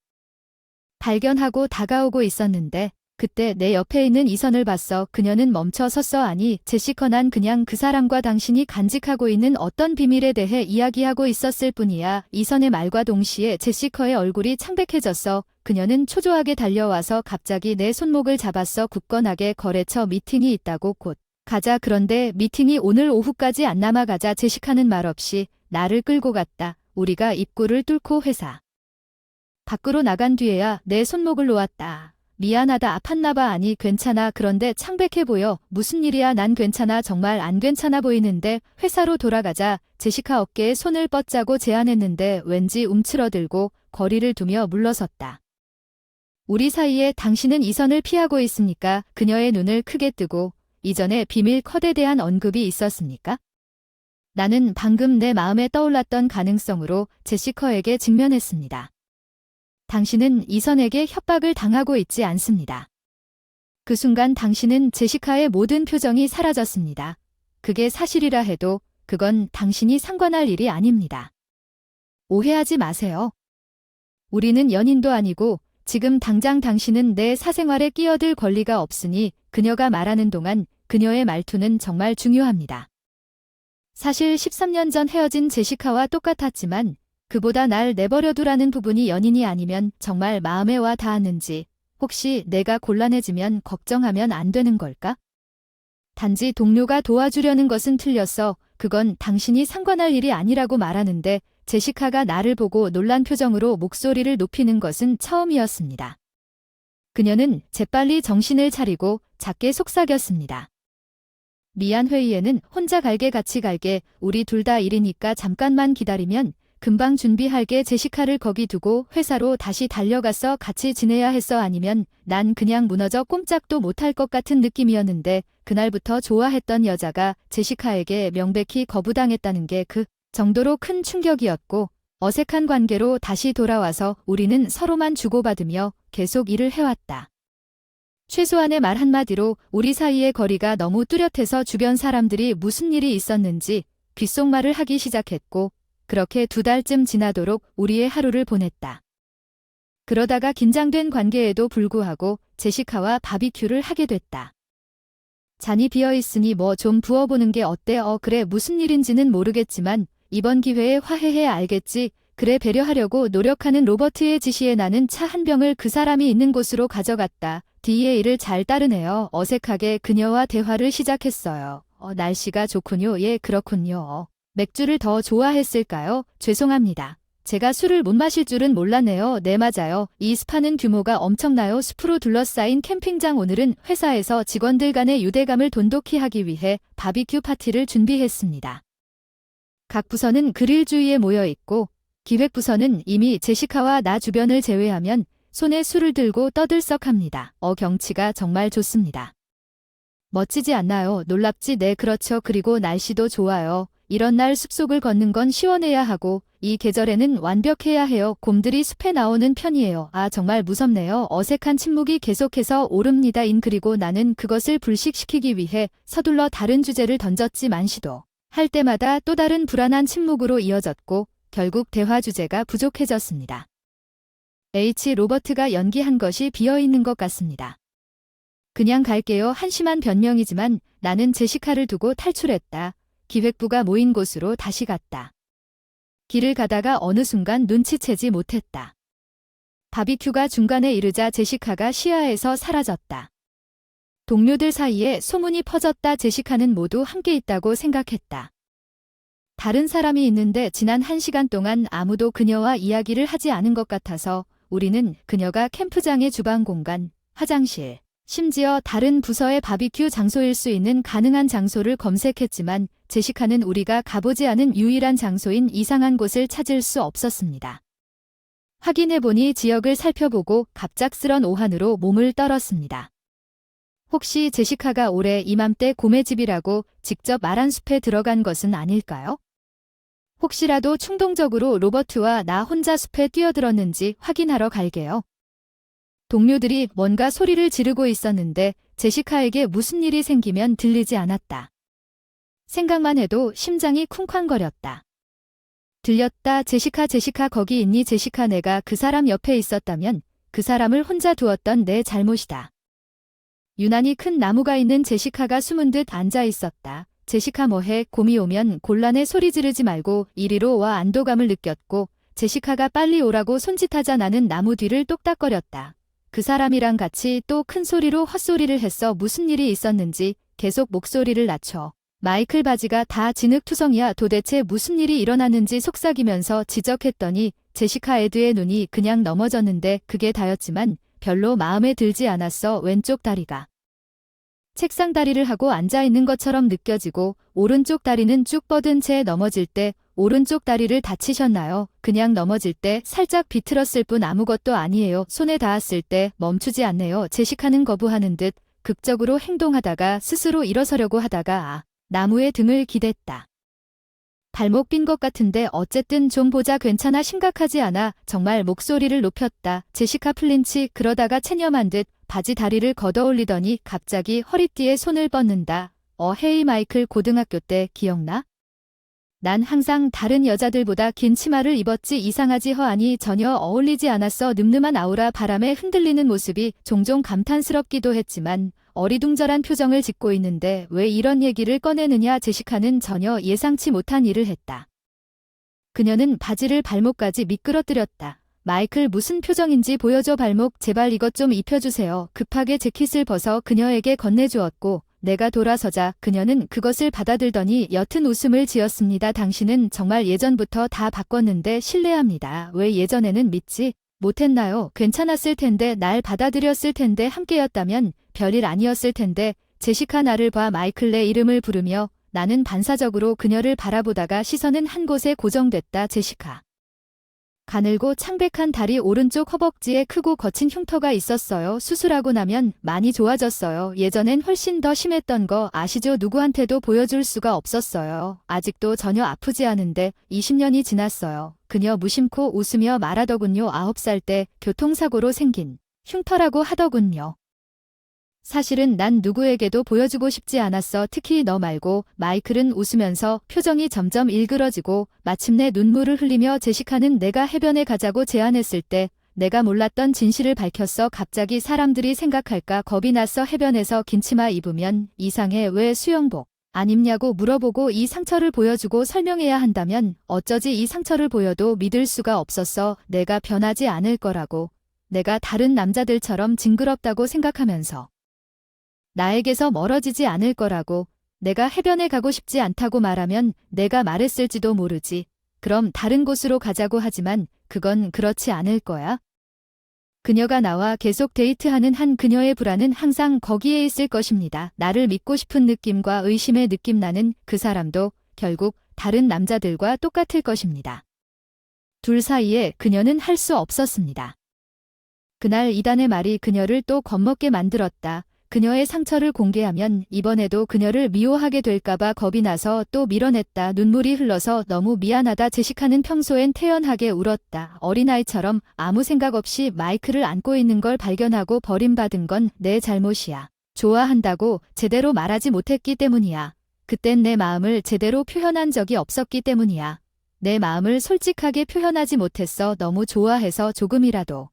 발견하고 다가오고 있었는데 그때 내 옆에 있는 이선을 봤어. 그녀는 멈춰 섰어. 아니, 제시카, 난 그냥 그 사람과 당신이 간직하고 있는 어떤 비밀에 대해 이야기하고 있었을 뿐이야. 이선의 말과 동시에 제시카의 얼굴이 창백해졌어. 그녀는 초조하게 달려와서 갑자기 내 손목을 잡았어. 굳건하게. 거래처 미팅이 있다고. 곧 가자. 그런데 미팅이 오늘 오후까지 안 남아. 가자. 제시카는 말없이 나를 끌고 갔다. 우리가 입구를 뚫고 회사 밖으로 나간 뒤에야 내 손목을 놓았다. 미안하다. 아팠나 봐. 아니, 괜찮아. 그런데 창백해 보여. 무슨 일이야? 난 괜찮아. 정말 안 괜찮아 보이는데. 회사로 돌아가자. 제시카 어깨에 손을 뻗자고 제안했는데 왠지 움츠러들고 거리를 두며 물러섰다. 우리 사이에 당신은 이선을 피하고 있습니까? 그녀의 눈을 크게 뜨고 이전에 비밀 컷에 대한 언급이 있었습니까? 나는 방금 내 마음에 떠올랐던 가능성으로 제시카에게 직면했습니다. 당신은 이선에게 협박을 당하고 있지 않습니다. 그 순간 당신은 제시카의 모든 표정이 사라졌습니다. 그게 사실이라 해도 그건 당신이 상관할 일이 아닙니다. 오해하지 마세요. 우리는 연인도 아니고 지금 당장 당신은 내 사생활에 끼어들 권리가 없으니 그녀가 말하는 동안 그녀의 말투는 정말 중요합니다. 사실 13년 전 헤어진 제시카와 똑같았지만 그보다 날 내버려두라는 부분이 연인이 아니면 정말 마음에 와 닿았는지, 혹시 내가 곤란해지면 걱정하면 안 되는 걸까? 단지 동료가 도와주려는 것은 틀렸어. 그건 당신이 상관할 일이 아니라고 말하는데 제시카가 나를 보고 놀란 표정으로 목소리를 높이는 것은 처음이었습니다. 그녀는 재빨리 정신을 차리고 작게 속삭였습니다. 미안, 회의에는 혼자 갈게. 같이 갈게. 우리 둘 다 일이니까 잠깐만 기다리면 금방 준비할게. 제시카를 거기 두고 회사로 다시 달려가서 같이 지내야 했어. 아니면 난 그냥 무너져 꼼짝도 못할 것 같은 느낌이었는데 그날부터 좋아했던 여자가 제시카에게 명백히 거부당했다는 게 그 정도로 큰 충격이었고 어색한 관계로 다시 돌아와서 우리는 서로만 주고받으며 계속 일을 해왔다. 최소한의 말 한마디로 우리 사이의 거리가 너무 뚜렷해서 주변 사람들이 무슨 일이 있었는지 귓속말을 하기 시작했고 그렇게 2달쯤 지나도록 우리의 하루를 보냈다. 그러다가 긴장된 관계에도 불구하고 제시카와 바비큐를 하게 됐다. 잔이 비어있으니 뭐 좀 부어보는 게 어때? 그래, 무슨 일인지는 모르겠지만 이번 기회에 화해해. 알겠지? 그래, 배려하려고 노력하는 로버트의 지시에 나는 차 한 병을 그 사람이 있는 곳으로 가져갔다. DA를 잘 따르네요. 어색하게 그녀와 대화를 시작했어요. 날씨가 좋군요. 예, 그렇군요. 맥주를 더 좋아했을까요? 죄송합니다. 제가 술을 못 마실 줄은 몰랐네요. 네, 맞아요. 이 스파는 규모가 엄청나요. 숲으로 둘러싸인 캠핑장. 오늘은 회사에서 직원들 간의 유대감을 돈독히 하기 위해 바비큐 파티를 준비했습니다. 각 부서는 그릴 주위에 모여 있고 기획부서는 이미 제시카와 나 주변을 제외하면 손에 술을 들고 떠들썩합니다. 경치가 정말 좋습니다. 멋지지 않나요? 놀랍지? 네, 그렇죠. 그리고 날씨도 좋아요. 이런 날 숲속을 걷는 건 시원해야 하고 이 계절에는 완벽해야 해요. 곰들이 숲에 나오는 편이에요. 아, 정말 무섭네요. 어색한 침묵이 계속해서 오릅니다. 그리고 나는 그것을 불식시키기 위해 서둘러 다른 주제를 던졌지만 시도할 때마다 또 다른 불안한 침묵으로 이어졌고 결국 대화 주제가 부족해졌습니다. 로버트가 연기한 것이 비어있는 것 같습니다. 그냥 갈게요. 한심한 변명이지만 나는 제시카를 두고 탈출했다. 기획부가 모인 곳으로 다시 갔다. 길을 가다가 어느 순간 눈치채지 못했다. 바비큐가 중간에 이르자 제시카가 시야에서 사라졌다. 동료들 사이에 소문이 퍼졌다. 제시카는 모두 함께 있다고 생각했다. 다른 사람이 있는데 지난 1시간 동안 아무도 그녀와 이야기를 하지 않은 것 같아서 우리는 그녀가 캠프장의 주방 공간, 화장실, 심지어 다른 부서의 바비큐 장소일 수 있는 가능한 장소를 검색했지만 제시카는 우리가 가보지 않은 유일한 장소인 이상한 곳을 찾을 수 없었습니다. 확인해보니 지역을 살펴보고 갑작스런 오한으로 몸을 떨었습니다. 혹시 제시카가 올해 이맘때 고매집이라고 직접 말한 숲에 들어간 것은 아닐까요? 혹시라도 충동적으로 로버트와 나 혼자 숲에 뛰어들었는지 확인하러 갈게요. 동료들이 뭔가 소리를 지르고 있었는데 제시카에게 무슨 일이 생기면 들리지 않았다. 생각만 해도 심장이 쿵쾅거렸다. 들렸다. 제시카 거기 있니? 제시카 내가 그 사람 옆에 있었다면 그 사람을 혼자 두었던 내 잘못이다. 유난히 큰 나무가 있는 제시카가 숨은 듯 앉아 있었다. 제시카 뭐해? 곰이 오면 곤란해. 소리 지르지 말고 이리로 와. 안도감을 느꼈고 제시카가 빨리 오라고 손짓하자 나는 나무 뒤를 똑딱거렸다. 그 사람이랑 같이 또 큰 소리로 헛소리를 했어. 무슨 일이 있었는지 계속 목소리를 낮춰. 마이클 바지가 다 진흙투성이야. 도대체 무슨 일이 일어났는지 속삭이면서 지적했더니 제시카 에드의 눈이 그냥 넘어졌는데 그게 다였지만 별로 마음에 들지 않았어. 왼쪽 다리가 책상 다리를 하고 앉아있는 것처럼 느껴지고 오른쪽 다리는 쭉 뻗은 채 넘어질 때 오른쪽 다리를 다치셨나요? 그냥 넘어질 때 살짝 비틀었을 뿐 아무것도 아니에요. 손에 닿았을 때 멈추지 않네요. 제시카는 거부하는 듯 극적으로 행동하다가 스스로 일어서려고 하다가 나무에 등을 기댔다. 발목 삔 것 같은데 어쨌든 좀 보자. 괜찮아. 심각하지 않아. 정말 목소리를 높였다. 제시카 플린치. 그러다가 체념한 듯 바지 다리를 걷어올리더니 갑자기 허리띠에 손을 뻗는다. 헤이 마이클 고등학교 때 기억나? 난 항상 다른 여자들보다 긴 치마를 입었지. 이상하지? 아니 전혀 어울리지 않았어. 늠름한 아우라 바람에 흔들리는 모습이 종종 감탄스럽기도 했지만 어리둥절한 표정을 짓고 있는데 왜 이런 얘기를 꺼내느냐. 제시카는 전혀 예상치 못한 일을 했다. 그녀는 바지를 발목까지 미끄러뜨렸다. 마이클 무슨 표정인지 보여줘. 발목 제발 이것 좀 입혀주세요. 급하게 재킷을 벗어 그녀에게 건네주었고 내가 돌아서자 그녀는 그것을 받아들더니 옅은 웃음을 지었습니다. 당신은 정말 예전부터 다 바꿨는데 실례합니다. 왜 예전에는 믿지 못했나요? 괜찮았을 텐데 날 받아들였을 텐데 함께였다면 별일 아니었을 텐데. 제시카 나를 봐. 마이클 내 이름을 부르며 나는 반사적으로 그녀를 바라보다가 시선은 한 곳에 고정됐다. 제시카 가늘고 창백한 다리 오른쪽 허벅지에 크고 거친 흉터가 있었어요. 수술하고 나면 많이 좋아졌어요. 예전엔 훨씬 더 심했던 거 아시죠? 누구한테도 보여줄 수가 없었어요. 아직도 전혀 아프지 않은데 20년이 지났어요. 그녀 무심코 웃으며 말하더군요. 9살 때 교통사고로 생긴 흉터라고 하더군요. 사실은 난 누구에게도 보여주고 싶지 않았어. 특히 너 말고. 마이클은 웃으면서 표정이 점점 일그러지고 마침내 눈물을 흘리며 제시카는 내가 해변에 가자고 제안했을 때 내가 몰랐던 진실을 밝혔어. 갑자기 사람들이 생각할까 겁이 났어. 해변에서 긴 치마 입으면 이상해. 왜 수영복 안 입냐고 물어보고 이 상처를 보여주고 설명해야 한다면 어쩌지 이 상처를 보여도 믿을 수가 없었어. 내가 변하지 않을 거라고. 내가 다른 남자들처럼 징그럽다고 생각하면서 나에게서 멀어지지 않을 거라고. 내가 해변에 가고 싶지 않다고 말하면 내가 말했을지도 모르지. 그럼 다른 곳으로 가자고 하지만 그건 그렇지 않을 거야. 그녀가 나와 계속 데이트하는 한 그녀의 불안은 항상 거기에 있을 것입니다. 나를 믿고 싶은 느낌과 의심의 느낌. 나는 그 사람도 결국 다른 남자들과 똑같을 것입니다. 둘 사이에 그녀는 할 수 없었습니다. 그날 이단의 말이 그녀를 또 겁먹게 만들었다. 그녀의 상처를 공개하면 이번에도 그녀를 미워하게 될까봐 겁이 나서 또 밀어냈다. 눈물이 흘러서 너무 미안하다. 제시카는 평소엔 태연하게 울었다. 어린아이처럼 아무 생각 없이 마이클을 안고 있는 걸 발견하고 버림받은 건 내 잘못이야. 좋아한다고 제대로 말하지 못했기 때문이야. 그땐 내 마음을 제대로 표현한 적이 없었기 때문이야. 내 마음을 솔직하게 표현하지 못했어. 너무 좋아해서 조금이라도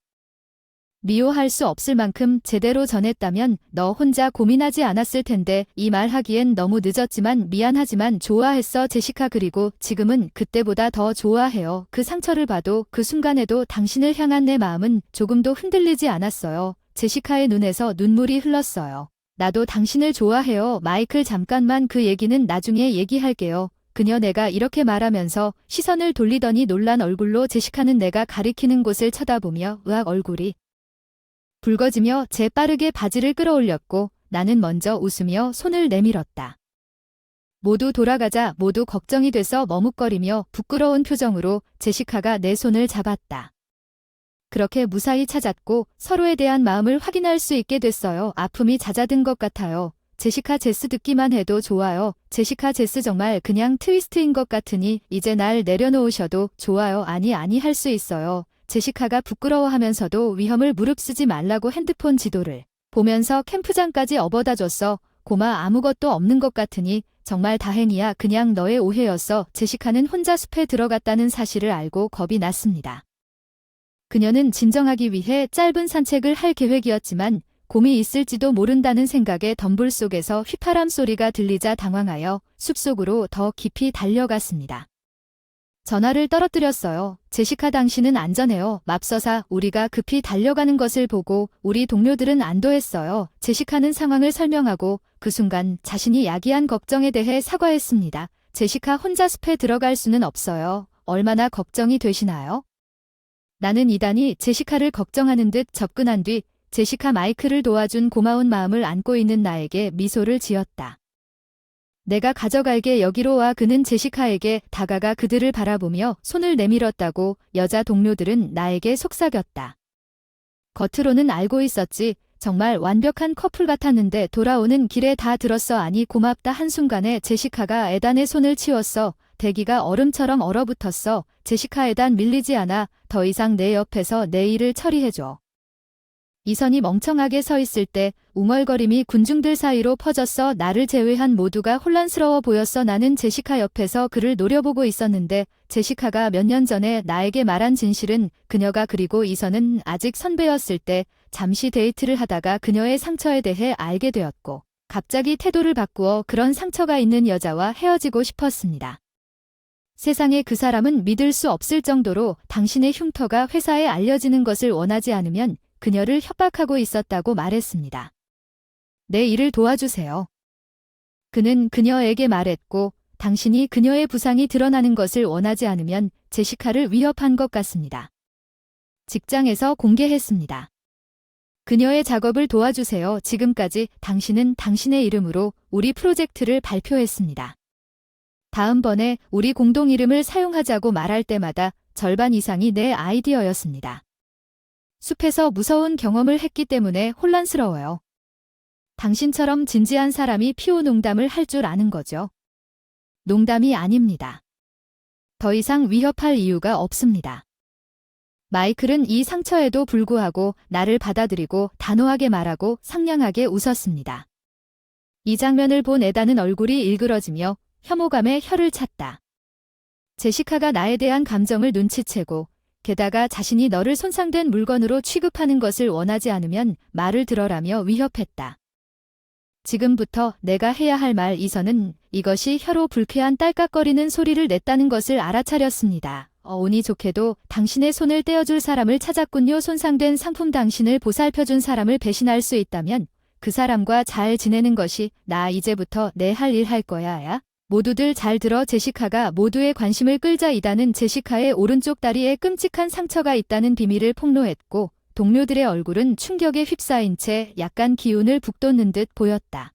미워할 수 없을 만큼 제대로 전했다면 너 혼자 고민하지 않았을 텐데 이 말 하기엔 너무 늦었지만 미안하지만 좋아했어 제시카 그리고 지금은 그때보다 더 좋아해요. 그 상처를 봐도 그 순간에도 당신을 향한 내 마음은 조금도 흔들리지 않았어요. 제시카의 눈에서 눈물이 흘렀어요. 나도 당신을 좋아해요. 마이클 잠깐만 그 얘기는 나중에 얘기할게요. 그녀 내가 이렇게 말하면서 시선을 돌리더니 놀란 얼굴로 제시카는 내가 가리키는 곳을 쳐다보며 으악 얼굴이 붉어지며 재빠르게 바지를 끌어올렸고 나는 먼저 웃으며 손을 내밀었다. 모두 돌아가자 모두 걱정이 돼서 머뭇거리며 부끄러운 표정으로 제시카가 내 손을 잡았다. 그렇게 무사히 찾았고 서로에 대한 마음을 확인할 수 있게 됐어요. 아픔이 잦아든 것 같아요. 제시카 제스 듣기만 해도 좋아요. 제시카 제스 정말 그냥 트위스트인 것 같으니 이제 날 내려놓으셔도 좋아요. 아니 할 수 있어요. 제시카가 부끄러워하면서도 위험을 무릅쓰지 말라고 핸드폰 지도를 보면서 캠프장까지 업어다 줬어. 고마 아무것도 없는 것 같으니 정말 다행이야. 그냥 너의 오해였어. 제시카는 혼자 숲에 들어갔다는 사실을 알고 겁이 났습니다. 그녀는 진정하기 위해 짧은 산책을 할 계획이었지만 곰이 있을지도 모른다는 생각에 덤불 속에서 휘파람 소리가 들리자 당황하여 숲속으로 더 깊이 달려갔습니다. 전화를 떨어뜨렸어요. 제시카 당신은 안전해요. 맙서사 우리가 급히 달려가는 것을 보고 우리 동료들은 안도했어요. 제시카는 상황을 설명하고 그 순간 자신이 야기한 걱정에 대해 사과했습니다. 제시카 혼자 숲에 들어갈 수는 없어요. 얼마나 걱정이 되시나요? 나는 이단이 제시카를 걱정하는 듯 접근한 뒤 제시카 마이클을 도와준 고마운 마음을 안고 있는 나에게 미소를 지었다. 내가 가져갈게 여기로 와 그는 제시카에게 다가가 그들을 바라보며 손을 내밀었다고 여자 동료들은 나에게 속삭였다. 겉으로는 알고 있었지 정말 완벽한 커플 같았는데 돌아오는 길에 다 들었어 아니 고맙다 한순간에 제시카가 에단의 손을 치웠어. 대기가 얼음처럼 얼어붙었어. 제시카 에단 밀리지 않아. 더 이상 내 옆에서 내 일을 처리해줘. 이선이 멍청하게 서 있을 때 웅얼거림이 군중들 사이로 퍼졌어. 나를 제외한 모두가 혼란스러워 보였어. 나는 제시카 옆에서 그를 노려보고 있었는데 제시카가 몇 년 전에 나에게 말한 진실은 그녀가 그리고 이선은 아직 선배였을 때 잠시 데이트를 하다가 그녀의 상처에 대해 알게 되었고 갑자기 태도를 바꾸어 그런 상처가 있는 여자와 헤어지고 싶었습니다. 세상에 그 사람은 믿을 수 없을 정도로 당신의 흉터가 회사에 알려지는 것을 원하지 않으면 그녀를 협박하고 있었다고 말했습니다. 내 일을 도와주세요. 그는 그녀에게 말했고 당신이 그녀의 부상이 드러나는 것을 원하지 않으면 제시카를 위협한 것 같습니다. 직장에서 공개했습니다. 그녀의 작업을 도와주세요. 지금까지 당신은 당신의 이름으로 우리 프로젝트를 발표했습니다. 다음번에 우리 공동 이름을 사용하자고 말할 때마다 절반 이상이 내 아이디어였습니다. 숲에서 무서운 경험을 했기 때문에 혼란스러워요. 당신처럼 진지한 사람이 피우 농담을 할 줄 아는 거죠. 농담이 아닙니다. 더 이상 위협할 이유가 없습니다. 마이클은 이 상처에도 불구하고 나를 받아들이고 단호하게 말하고 상냥하게 웃었습니다. 이 장면을 본 에다는 얼굴이 일그러지며 혐오감에 혀를 찼다. 제시카가 나에 대한 감정을 눈치채고 게다가 자신이 너를 손상된 물건으로 취급하는 것을 원하지 않으면 말을 들어라며 위협했다. 지금부터 내가 해야 할 말 이선은 이것이 혀로 불쾌한 딸깍거리는 소리를 냈다는 것을 알아차렸습니다. 운이 좋게도 당신의 손을 떼어줄 사람을 찾았군요. 손상된 상품 당신을 보살펴준 사람을 배신할 수 있다면 그 사람과 잘 지내는 것이 나 이제부터 내 할 일 할 거야 야. 모두들 잘 들어 제시카가 모두의 관심을 끌자 이단은 제시카의 오른쪽 다리에 끔찍한 상처가 있다는 비밀을 폭로했고 동료들의 얼굴은 충격에 휩싸인 채 약간 기운을 북돋는 듯 보였다.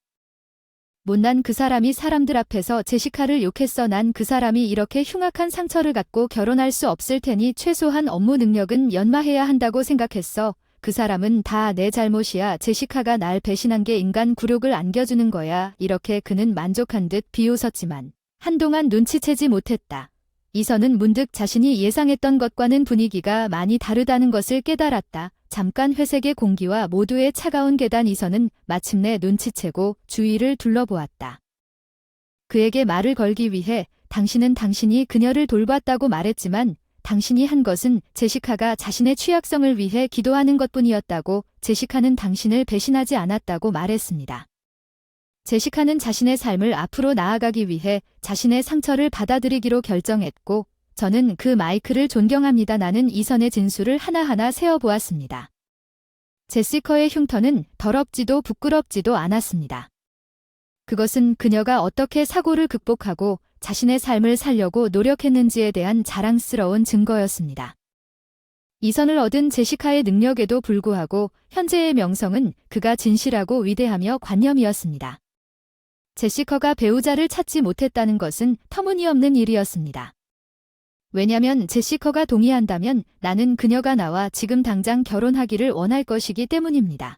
못난 그 사람이 사람들 앞에서 제시카를 욕했어. 난 그 사람이 이렇게 흉악한 상처를 갖고 결혼할 수 없을 테니 최소한 업무 능력은 연마해야 한다고 생각했어. 그 사람은 다 내 잘못이야. 제시카가 날 배신한 게 인간 굴욕을 안겨주는 거야. 이렇게 그는 만족한 듯 비웃었지만 한동안 눈치채지 못했다. 이선은 문득 자신이 예상했던 것과는 분위기가 많이 다르다는 것을 깨달았다. 잠깐 회색의 공기와 모두의 차가운 계단 이선은 마침내 눈치채고 주위를 둘러보았다. 그에게 말을 걸기 위해 당신은 당신이 그녀를 돌봤다고 말했지만 당신이 한 것은 제시카가 자신의 취약성을 위해 기도하는 것뿐이었다고, 제시카는 당신을 배신하지 않았다고 말했습니다. 제시카는 자신의 삶을 앞으로 나아가기 위해 자신의 상처를 받아들이기로 결정했고, 저는 그 마이클을 존경합니다. 나는 이선의 진술을 하나하나 세어보았습니다. 제시카의 흉터는 더럽지도 부끄럽지도 않았습니다. 그것은 그녀가 어떻게 사고를 극복하고 자신의 삶을 살려고 노력했는지에 대한 자랑스러운 증거였습니다. 이선을 얻은 제시카의 능력에도 불구하고 현재의 명성은 그가 진실하고 위대하며 관념이었습니다. 제시카가 배우자를 찾지 못했다는 것은 터무니없는 일이었습니다. 왜냐면 제시카가 동의한다면 나는 그녀가 나와 지금 당장 결혼하기를 원할 것이기 때문입니다.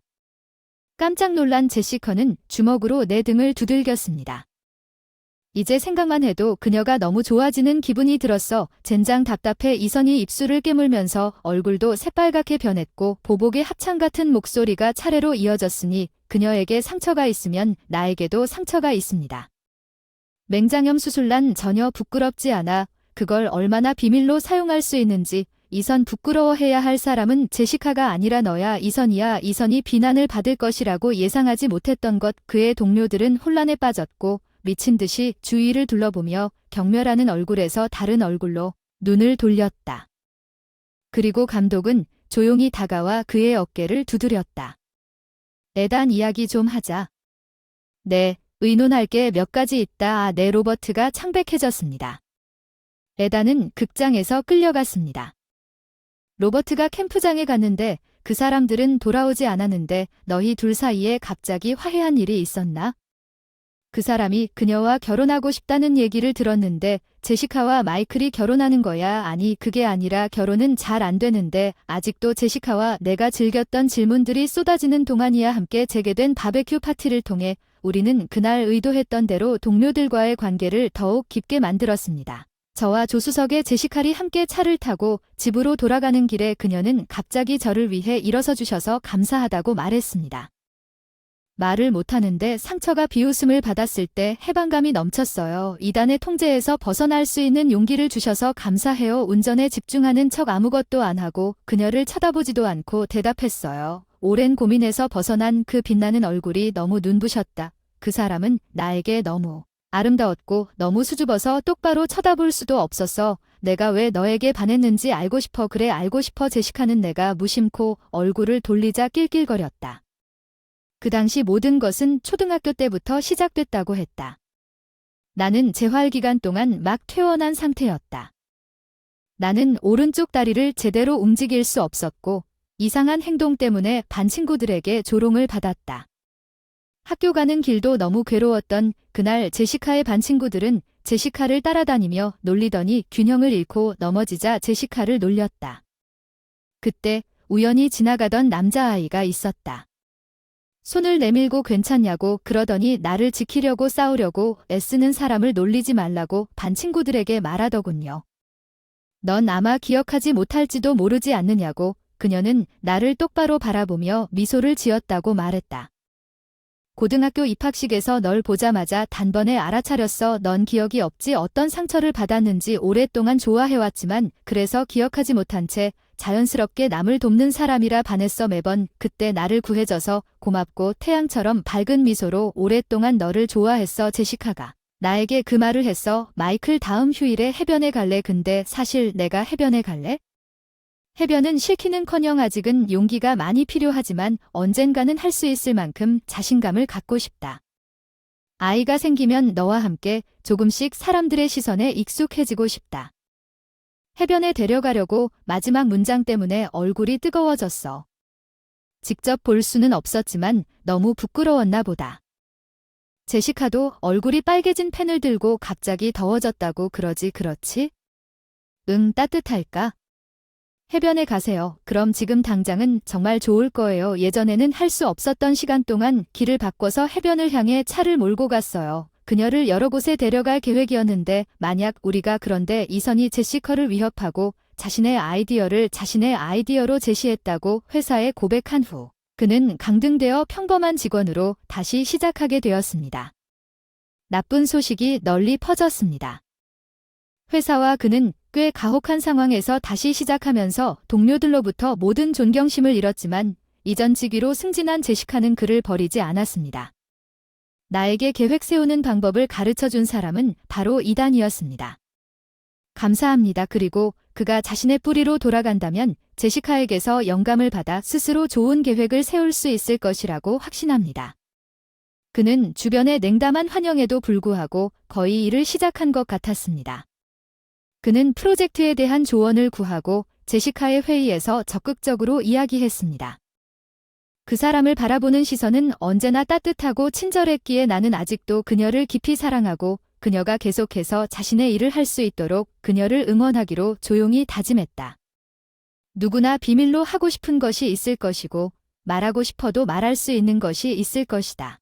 깜짝 놀란 제시카는 주먹으로 내 등을 두들겼습니다. 이제 생각만 해도 그녀가 너무 좋아지는 기분이 들었어. 젠장 답답해. 이선이 입술을 깨물면서 얼굴도 새빨갛게 변했고 보복의 합창 같은 목소리가 차례로 이어졌으니 그녀에게 상처가 있으면 나에게도 상처가 있습니다. 맹장염 수술 난 전혀 부끄럽지 않아. 그걸 얼마나 비밀로 사용할 수 있는지. 이선 부끄러워해야 할 사람은 제시카가 아니라 너야. 이선이야. 이선이 비난을 받을 것이라고 예상하지 못했던 것. 그의 동료들은 혼란에 빠졌고 미친 듯이 주위를 둘러보며 경멸하는 얼굴에서 다른 얼굴로 눈을 돌렸다. 그리고 감독은 조용히 다가와 그의 어깨를 두드렸다. 에단 이야기 좀 하자. 네, 의논할 게 몇 가지 있다. 네. 로버트가 창백해졌습니다. 에단은 극장에서 끌려갔습니다. 로버트가 캠프장에 갔는데 그 사람들은 돌아오지 않았는데 너희 둘 사이에 갑자기 화해한 일이 있었나? 그 사람이 그녀와 결혼하고 싶다는 얘기를 들었는데 제시카와 마이클이 결혼하는 거야. 아니 그게 아니라 결혼은 잘 안 되는데 아직도 제시카와 내가 즐겼던 질문들이 쏟아지는 동안이야. 함께 재개된 바베큐 파티를 통해 우리는 그날 의도했던 대로 동료들과의 관계를 더욱 깊게 만들었습니다. 저와 조수석의 제시칼이 함께 차를 타고 집으로 돌아가는 길에 그녀는 갑자기 저를 위해 일어서 주셔서 감사하다고 말했습니다. 말을 못하는데 상처가 비웃음을 받았을 때 해방감이 넘쳤어요. 이단의 통제에서 벗어날 수 있는 용기를 주셔서 감사해요. 운전에 집중하는 척 아무것도 안 하고 그녀를 쳐다보지도 않고 대답했어요. 오랜 고민에서 벗어난 그 빛나는 얼굴이 너무 눈부셨다. 그 사람은 나에게 너무 아름다웠고 너무 수줍어서 똑바로 쳐다볼 수도 없었어. 내가 왜 너에게 반했는지 알고 싶어. 그래 알고 싶어. 제시카는 내가 무심코 얼굴을 돌리자 낄낄거렸다. 그 당시 모든 것은 초등학교 때부터 시작됐다고 했다. 나는 재활 기간 동안 막 퇴원한 상태였다. 나는 오른쪽 다리를 제대로 움직일 수 없었고 이상한 행동 때문에 반 친구들에게 조롱을 받았다. 학교 가는 길도 너무 괴로웠던 그날 제시카의 반 친구들은 제시카를 따라다니며 놀리더니 균형을 잃고 넘어지자 제시카를 놀렸다. 그때 우연히 지나가던 남자아이가 있었다. 손을 내밀고 괜찮냐고 그러더니 나를 지키려고 싸우려고 애쓰는 사람을 놀리지 말라고 반 친구들에게 말하더군요. 넌 아마 기억하지 못할지도 모르지 않느냐고 그녀는 나를 똑바로 바라보며 미소를 지었다고 말했다. 고등학교 입학식에서 널 보자마자 단번에 알아차렸어. 넌 기억이 없지. 어떤 상처를 받았는지 오랫동안 좋아해왔지만 그래서 기억하지 못한 채 자연스럽게 남을 돕는 사람이라 반했어. 매번 그때 나를 구해줘서 고맙고 태양처럼 밝은 미소로 오랫동안 너를 좋아했어. 제시카가 나에게 그 말을 했어. 마이클 다음 휴일에 해변에 갈래. 근데 사실 내가 해변에 갈래? 해변은 싫기는커녕 아직은 용기가 많이 필요하지만 언젠가는 할 수 있을 만큼 자신감을 갖고 싶다. 아이가 생기면 너와 함께 조금씩 사람들의 시선에 익숙해지고 싶다. 해변에 데려가려고 마지막 문장 때문에 얼굴이 뜨거워졌어. 직접 볼 수는 없었지만 너무 부끄러웠나 보다. 제시카도 얼굴이 빨개진 펜을 들고 갑자기 더워졌다고 그러지. 그렇지? 응, 따뜻할까? 해변에 가세요. 그럼 지금 당장은 정말 좋을 거예요. 예전에는 할 수 없었던 시간 동안 길을 바꿔서 해변을 향해 차를 몰고 갔어요. 그녀를 여러 곳에 데려갈 계획이었는데 만약 우리가 그런데 이선이 제시카를 위협하고 자신의 아이디어로 제시했다고 회사에 고백한 후 그는 강등되어 평범한 직원으로 다시 시작하게 되었습니다. 나쁜 소식이 널리 퍼졌습니다. 회사와 그는 꽤 가혹한 상황에서 다시 시작하면서 동료들로부터 모든 존경심을 잃었지만 이전 직위로 승진한 제시카는 그를 버리지 않았습니다. 나에게 계획 세우는 방법을 가르쳐 준 사람은 바로 이단이었습니다. 감사합니다. 그리고 그가 자신의 뿌리로 돌아간다면 제시카에게서 영감을 받아 스스로 좋은 계획을 세울 수 있을 것이라고 확신합니다. 그는 주변의 냉담한 환영에도 불구하고 거의 일을 시작한 것 같았습니다. 그는 프로젝트에 대한 조언을 구하고 제시카의 회의에서 적극적으로 이야기했습니다. 그 사람을 바라보는 시선은 언제나 따뜻하고 친절했기에 나는 아직도 그녀를 깊이 사랑하고 그녀가 계속해서 자신의 일을 할 수 있도록 그녀를 응원하기로 조용히 다짐했다. 누구나 비밀로 하고 싶은 것이 있을 것이고 말하고 싶어도 말할 수 있는 것이 있을 것이다.